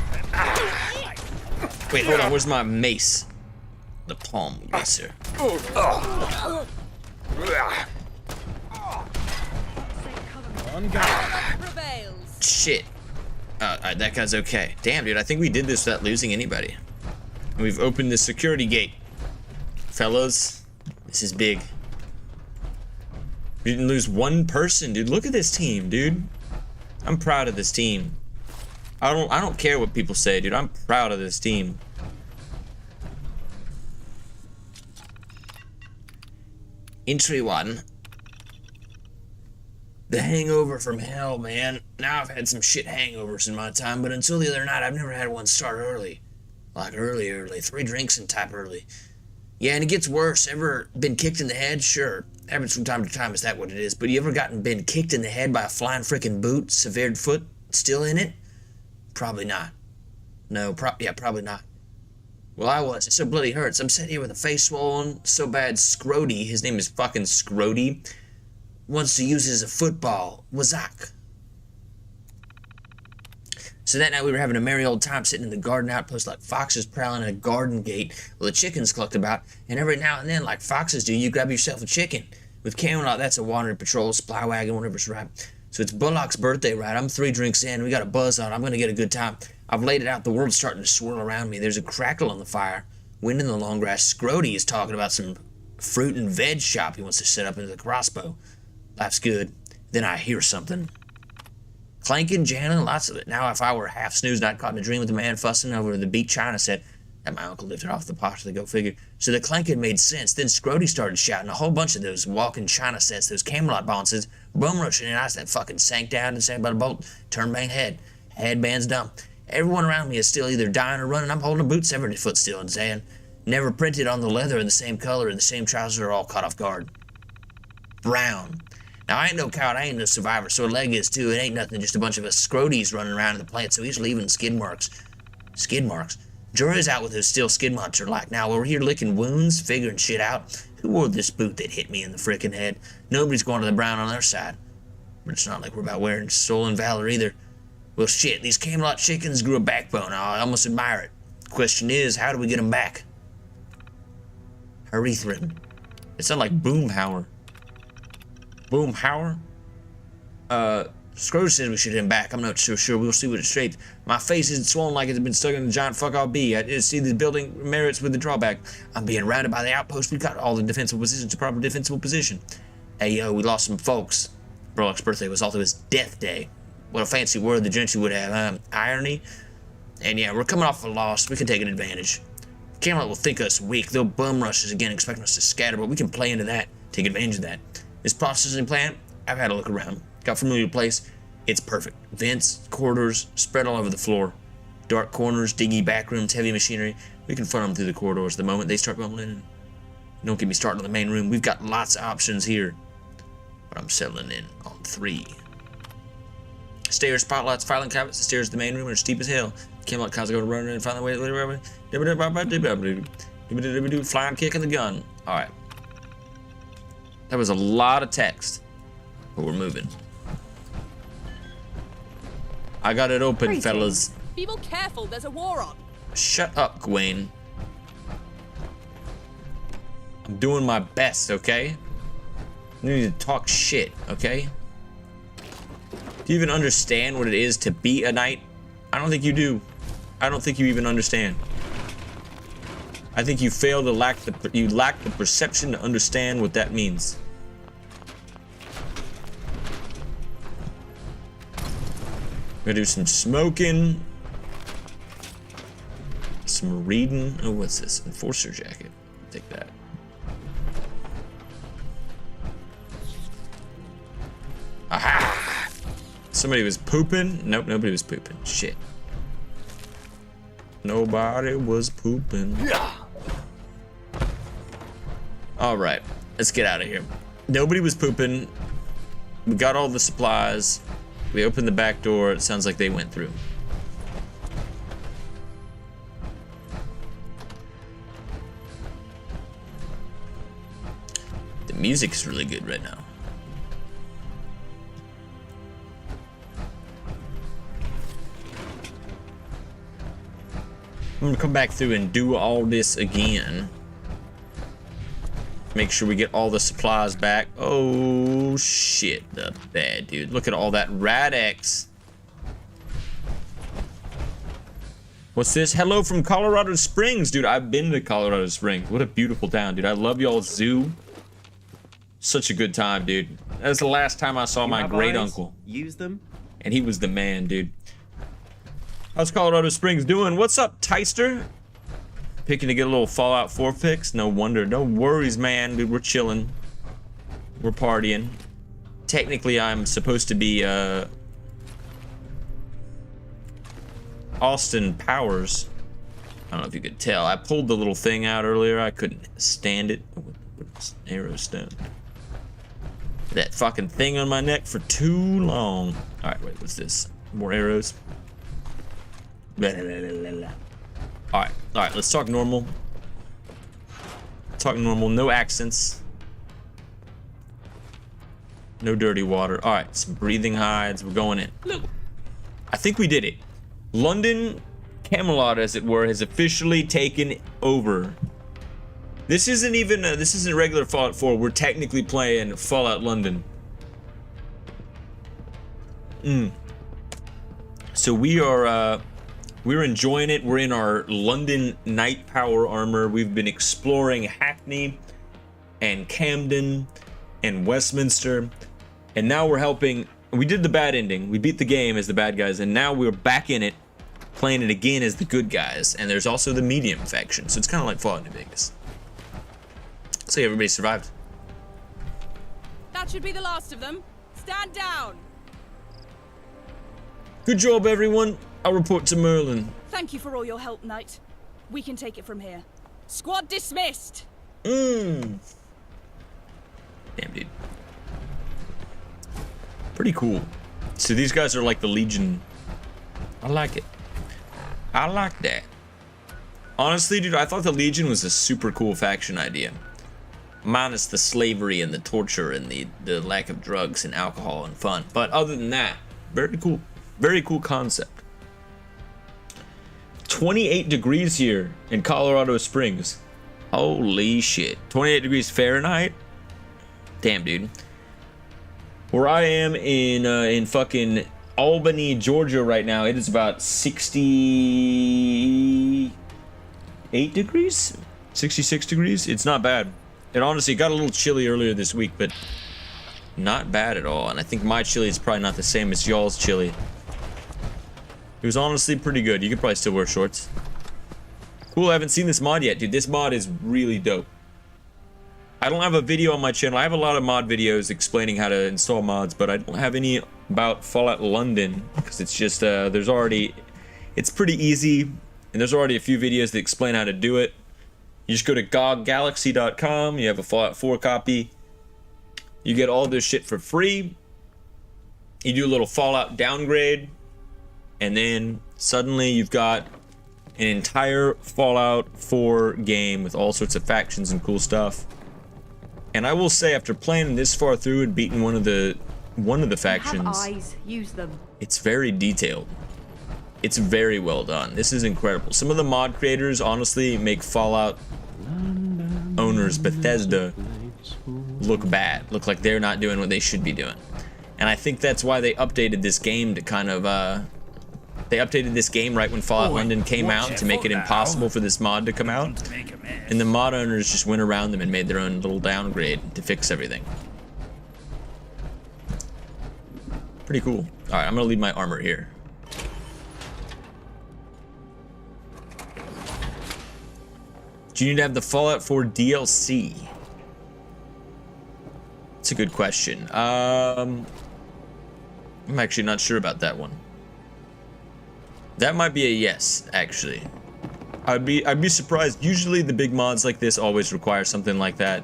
Wait, hold on. Where's my mace? The palm gracer. Shit. Alright, that guy's okay. Damn, dude, I think we did this without losing anybody. And we've opened the security gate. Fellas, this is big. We didn't lose one person, dude. Look at this team, dude. I'm proud of this team. I don't care what people say, dude. I'm proud of this team. Entry 1. The hangover from hell, man. Now I've had some shit hangovers in my time, but until the other night, I've never had one start early. Like early. 3 drinks and type early. Yeah, and it gets worse. Ever been kicked in the head? Sure. Happens from time to time, is that what it is? But you ever been kicked in the head by a flying frickin' boot, severed foot, still in it? Probably not. No, probably not. Well, I was. It so bloody hurts. I'm sitting here with a face swollen, so bad Scrody, his name is fucking Scrody, wants to use it as a football. Wazak. So that night we were having a merry old time sitting in the garden outpost like foxes prowling at a garden gate while the chickens clucked about, and every now and then, like foxes do, you grab yourself a chicken. With Camelot, that's a wandering patrol, supply wagon, whatever's right. So it's Bullock's birthday, right? I'm 3 drinks in, we got a buzz on, I'm gonna get a good time. I've laid it out, the world's starting to swirl around me. There's a crackle on the fire, wind in the long grass. Scrody is talking about some fruit and veg shop he wants to set up into the crossbow. Life's good. Then I hear something. Clanking, jamming, lots of it. Now, if I were half snoozed, I'd caught in a dream with a man fussing over the beat china set that my uncle lifted off the posture, go figure. So the clanking made sense. Then Scrody started shouting a whole bunch of those walking china sets, those Camelot bounces, bum rushing in ice that fucking sank down and sank by the bolt, turn bang head. Headband's dumb. Everyone around me is still either dying or running. I'm holding a boot 70 foot still and saying, never printed on the leather in the same color and the same trousers are all caught off guard. Brown. Now, I ain't no coward, I ain't no survivor, so a leg is too. It ain't nothing, just a bunch of us Scrodies running around in the plant, so he's leaving skid marks. Skid marks? Jury's out with those steel skid marks are like. Now, we're here licking wounds, figuring shit out. Who wore this boot that hit me in the frickin' head? Nobody's going to the brown on their side. But it's not like we're about wearing stolen valor either. Well, shit, these Camelot chickens grew a backbone. I almost admire it. Question is, how do we get them back? Hurlin. It sounded like Boomhauer. Boomhauer? Scrooge says we should hit him back. I'm not so sure. We'll see what it's shaped. My face isn't swollen like it's been stuck in a giant fuck-off bee. I just see the building merits with the drawback. I'm being rounded by the outpost. We got all the defensible positions to proper defensible position. Hey, yo, we lost some folks. Burlock's birthday was also his death day. What a fancy word the gentry would have, irony? And yeah, we're coming off a loss. We can take an advantage. Camelot will think us weak. They'll bum rush us again, expecting us to scatter, but we can play into that, take advantage of that. This processing plant, I've had a look around. Got familiar with the place. It's perfect. Vents, corridors, spread all over the floor. Dark corners, dingy back rooms, heavy machinery. We can funnel them through the corridors the moment they start rumbling in. Don't get me started on the main room. We've got lots of options here. But I'm settling in on 3. Stairs, spotlights, filing cabinets. The stairs to the main room are steep as hell. Camelot cars go to run and find the way. Flying kick in the gun. Alright. That was a lot of text. But we're moving. I got it open, fellas. Be more careful, there's a war on. Shut up, Gwen. I'm doing my best, okay? You need to talk shit, okay? Do you even understand what it is to be a knight? I don't think you do. I don't think you even understand. I think you fail to lack the perception to understand what that means. We're gonna do some smoking, some reading. Oh, what's this? Enforcer jacket. Take that. Aha! Somebody was pooping? Nope, nobody was pooping. Shit. Nobody was pooping. Alright, let's get out of here. Nobody was pooping. We got all the supplies. We opened the back door. It sounds like they went through. The music's really good right now. I'm gonna come back through and do all this again. Make sure we get all the supplies back. Oh shit, the bad dude. Look at all that Rad-X. What's this? Hello from Colorado Springs, dude. I've been to Colorado Springs. What a beautiful town, dude. I love y'all's zoo. Such a good time, dude. That was the last time I saw my great uncle. Use them. And he was the man, dude. How's Colorado Springs doing? What's up, Tyster? Picking to get a little Fallout 4 fix? No wonder. No worries, man, dude. We're chilling. We're partying. Technically, I'm supposed to be, Austin Powers. I don't know if you could tell. I pulled the little thing out earlier. I couldn't stand it. Arrow stone. That fucking thing on my neck for too long. Alright, wait, what's this? More arrows. Alright, let's talk normal. Talk normal, no accents. No dirty water. Alright, some breathing hides. We're going in. Look. I think we did it. London, Camelot, as it were, has officially taken over. This isn't even this isn't regular Fallout 4. We're technically playing Fallout London. So we're enjoying it. We're in our London night power armor. We've been exploring Hackney and Camden and Westminster, and now we're helping. We did the bad ending. We beat the game as the bad guys, and now we're back in it, playing it again as the good guys. And there's also the medium faction, so it's kind of like Fallout New Vegas. Looks like everybody survived. That should be the last of them. Stand down. Good job, everyone. I'll report to Merlin. Thank you for all your help, Knight. We can take it from here. Squad dismissed. Damn, dude. Pretty cool. So these guys are like the Legion. I like it. I like that. Honestly, dude, I thought the Legion was a super cool faction idea. Minus the slavery and the torture and the lack of drugs and alcohol and fun. But other than that, very cool. Very cool concept. 28 degrees here in Colorado Springs. Holy shit. 28 degrees Fahrenheit? Damn, dude. Where I am in fucking Albany, Georgia right now, it is about 68 degrees? 66 degrees? It's not bad. It honestly got a little chilly earlier this week, but not bad at all. And I think my chili is probably not the same as y'all's chili. It was honestly pretty good. You could probably still wear shorts. Cool, I haven't seen this mod yet, dude. This mod is really dope. I don't have a video on my channel. I have a lot of mod videos explaining how to install mods, but I don't have any about Fallout London because it's just, it's pretty easy, and there's already a few videos that explain how to do it. You just go to goggalaxy.com, you have a Fallout 4 copy, you get all this shit for free, you do a little Fallout downgrade, and then suddenly you've got an entire Fallout 4 game with all sorts of factions and cool stuff. And I will say, after playing this far through and beating one of the factions, Have eyes. Use them. It's very detailed. It's very well done. This is incredible. Some of the mod creators honestly make Fallout owners, Bethesda, look bad. Look like they're not doing what they should be doing. And I think that's why they updated this game to kind of, they updated this game right when Fallout London came out to make it impossible for this mod to come out. And the mod owners just went around them and made their own little downgrade to fix everything. Pretty cool. Alright, I'm gonna leave my armor here. Do you need to have the Fallout 4 DLC? It's a good question. I'm actually not sure about that one. That might be a yes, actually. I'd be surprised. Usually the big mods like this always require something like that.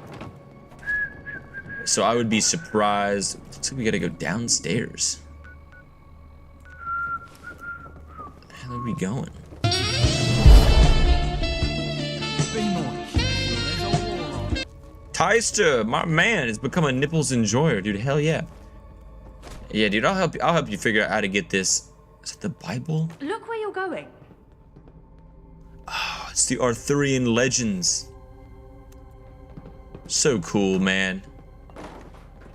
So I would be surprised. Looks like we gotta go downstairs. Where the hell are we going? Tyster, my man, has become a nipples enjoyer, dude. Hell yeah. Yeah, dude, I'll help you figure out how to get this. Is it the Bible? Look where you're going. Oh, it's the Arthurian legends. So cool, man.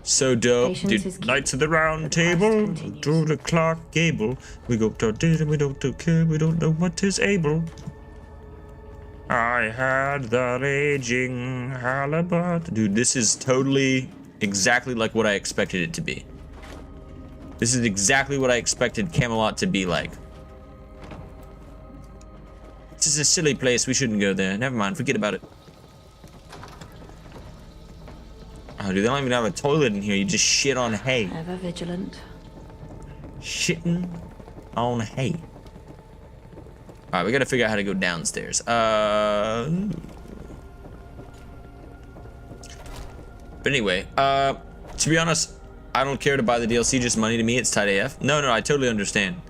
So dope. Dude, Knights of the Round Table, to the clock gable. We go to dinner, we don't care, we don't know what is able. I had the raging halibut. Dude, this is totally exactly like what I expected it to be. This is exactly what I expected Camelot to be like. This is a silly place, we shouldn't go there. Never mind, forget about it. Oh, dude, they don't even have a toilet in here. You just shit on hay. Ever vigilant. Shitting on hay. Alright, we gotta figure out how to go downstairs. But anyway, to be honest, I don't care to buy the DLC, just money to me, it's tight AF. No, I totally understand.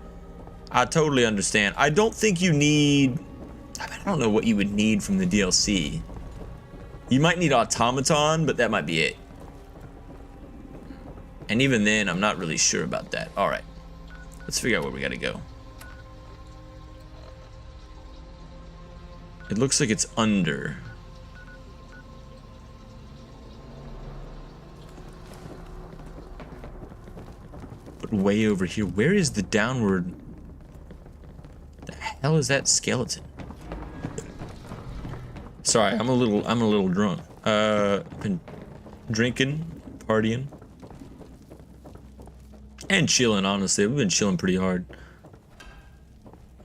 I totally understand. I don't think you need... I mean, I don't know what you would need from the DLC. You might need automaton, but that might be it. And even then, I'm not really sure about that. Alright. Let's figure out where we gotta go. It looks like it's under. But way over here. Where is the downward? The hell is that skeleton? Sorry, I'm a little drunk. Been drinking, partying, and chilling, honestly. We've been chilling pretty hard.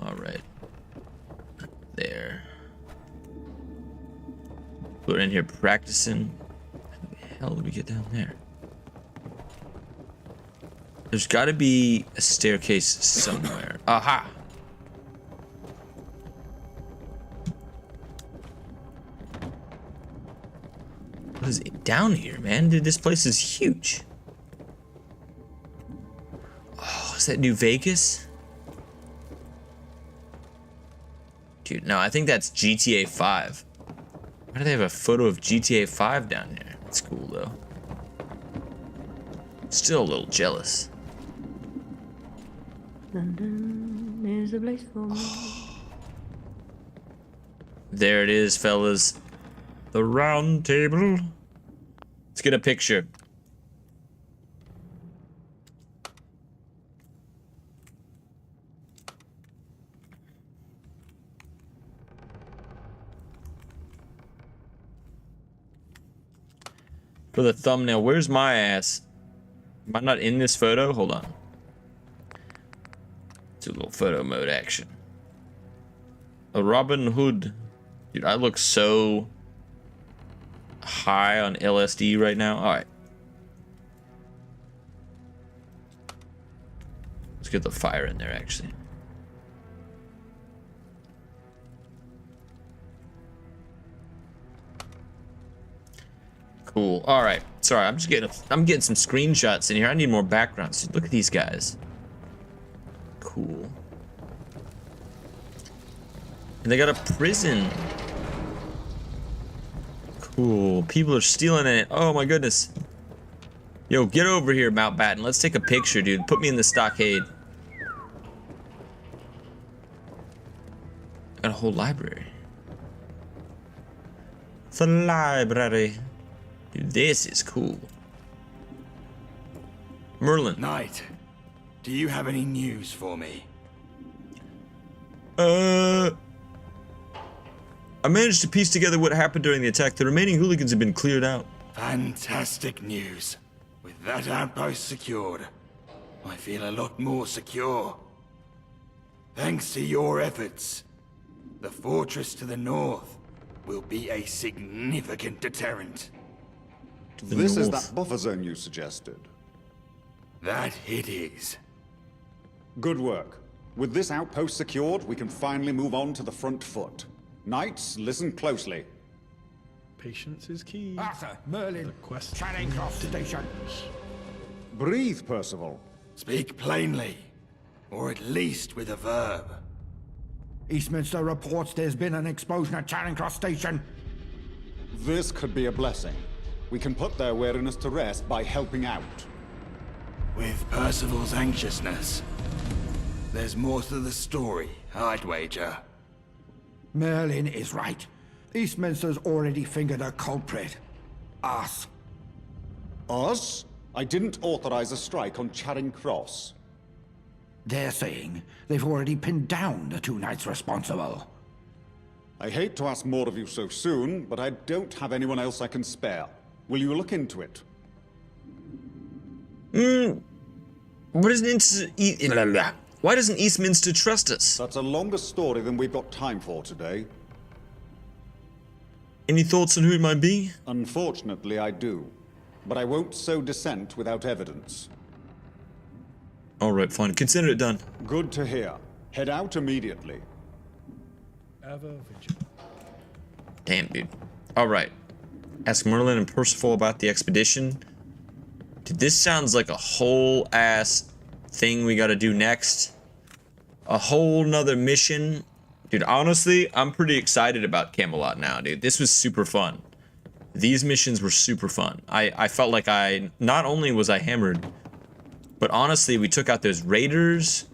Alright. There. We're in here practicing. How the hell did we get down there? There's gotta be a staircase somewhere. Aha! What is it down here, man? Dude, this place is huge. Oh, is that New Vegas? Dude, no, I think that's GTA 5. Why do they have a photo of GTA 5 down here? That's cool, though. Still a little jealous. London is a place for me. There it is, fellas. The round table. Let's get a picture. For the thumbnail, where's my ass? Am I not in this photo? Hold on. Do a little photo mode action. A Robin Hood. Dude, I look so high on LSD right now. Alright. Let's get the fire in there, actually. Cool. Alright. Sorry, I'm getting some screenshots in here. I need more backgrounds. Dude, look at these guys. Cool. And they got a prison. Cool. People are stealing in it. Oh my goodness. Yo, get over here, Mountbatten. Let's take a picture, dude. Put me in the stockade. Got a whole library. The library. Dude, this is cool. Merlin. Knight, do you have any news for me? I managed to piece together what happened during the attack. The remaining hooligans have been cleared out. Fantastic news. With that outpost secured, I feel a lot more secure. Thanks to your efforts, the fortress to the north will be a significant deterrent. This is that buffer zone you suggested. That it is. Good work. With this outpost secured, we can finally move on to the front foot. Knights, listen closely. Patience is key. Arthur, Merlin, Charing Cross Station. Breathe, Percival. Speak plainly, or at least with a verb. Eastminster reports there's been an explosion at Charing Cross Station. This could be a blessing. We can put their weariness to rest by helping out. With Percival's anxiousness, there's more to the story, I'd wager. Merlin is right. Eastminster's already fingered a culprit. Us. Us? I didn't authorize a strike on Charing Cross. They're saying they've already pinned down the 2 knights responsible. I hate to ask more of you so soon, but I don't have anyone else I can spare. Will you look into it? Why doesn't Eastminster trust us? That's a longer story than we've got time for today. Any thoughts on who it might be? Unfortunately, I do. But I won't sow dissent without evidence. Alright, fine. Consider it done. Good to hear. Head out immediately. Ever vigilant. Damn, dude. Alright. Ask Merlin and Percival about the expedition. Dude, this sounds like a whole ass thing we gotta do next. A whole nother mission. Dude, honestly, I'm pretty excited about Camelot now, dude. This was super fun. These missions were super fun. I felt like not only was I hammered, but honestly, we took out those raiders.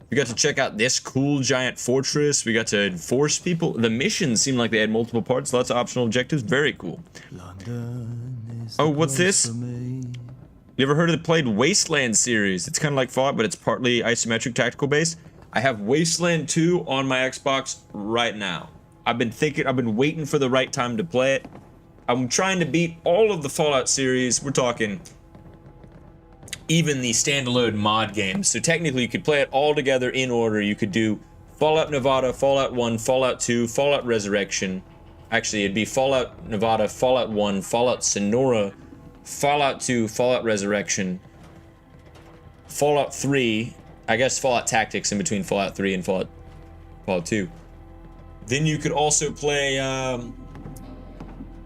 We got to check out this cool giant fortress. We got to enforce people. The missions seemed like they had multiple parts, lots of optional objectives. Very cool. Oh, what's this? You ever heard of the played Wasteland series? It's kind of like Fallout, but it's partly isometric tactical based. I have Wasteland 2 on my Xbox right now. I've been waiting for the right time to play it. I'm trying to beat all of the Fallout series. We're talking even the standalone mod games. So technically you could play it all together in order. You could do Fallout Nevada, Fallout 1, Fallout 2, Fallout Resurrection. Actually, it'd be Fallout Nevada, Fallout 1, Fallout Sonora, Fallout 2, Fallout Resurrection, Fallout 3, I guess Fallout Tactics in between Fallout 3 and Fallout 2. Then you could also play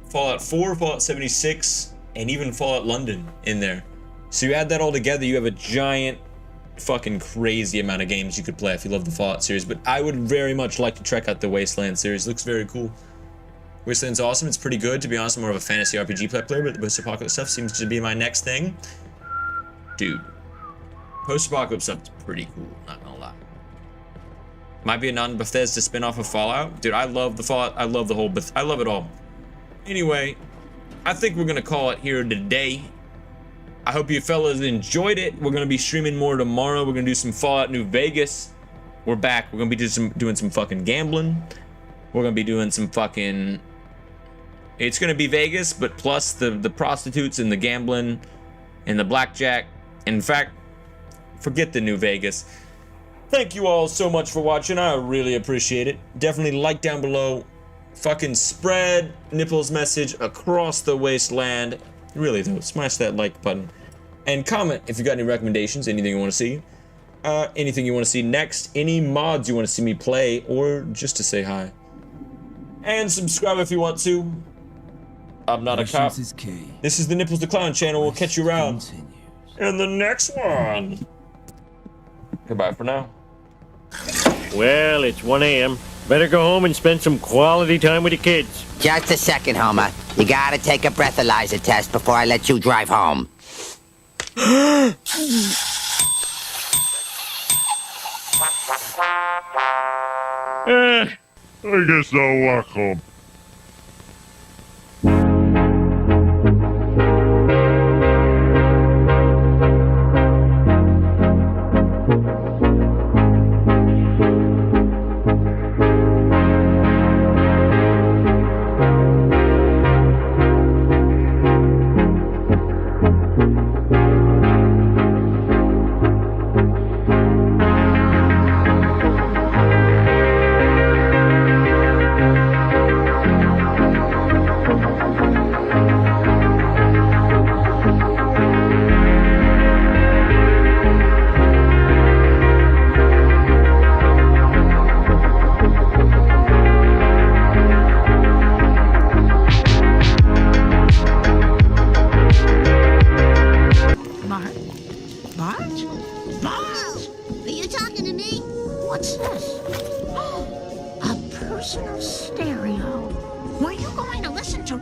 Fallout 4, Fallout 76, and even Fallout London in there. So you add that all together, you have a giant fucking crazy amount of games you could play if you love the Fallout series. But I would very much like to check out the Wasteland series. It looks very cool. Wasteland's awesome. It's pretty good. To be honest, I'm more of a fantasy RPG player, but the post-apocalypse stuff seems to be my next thing. Dude, post-apocalypse stuff is pretty cool, not gonna lie. Might be a non-Bethesda spin-off of Fallout. Dude, I love the Fallout. I love the whole I love it all. Anyway, I think we're gonna call it here today. I hope you fellas enjoyed it. We're gonna be streaming more tomorrow. We're gonna do some Fallout New Vegas. We're back. We're gonna be doing some fucking gambling. We're gonna be doing some fucking... It's gonna be Vegas, but plus the prostitutes and the gambling and the blackjack. In fact, forget the New Vegas. Thank you all so much for watching. I really appreciate it. Definitely like down below. Fucking spread Nipples' message across the wasteland. Really though, smash that like button. And comment if you got any recommendations, anything you want to see. Anything you want to see next, any mods you want to see me play, or just to say hi. And subscribe if you want to. I'm not a cop. Is key. This is the NipplezDaClown channel. We'll catch you around in the next one. Goodbye for now. Well, it's 1 a.m. Better go home and spend some quality time with the kids. Just a second, Homer. You gotta take a breathalyzer test before I let you drive home. I guess I'll walk home. What's this? A personal stereo. Were you going to listen to...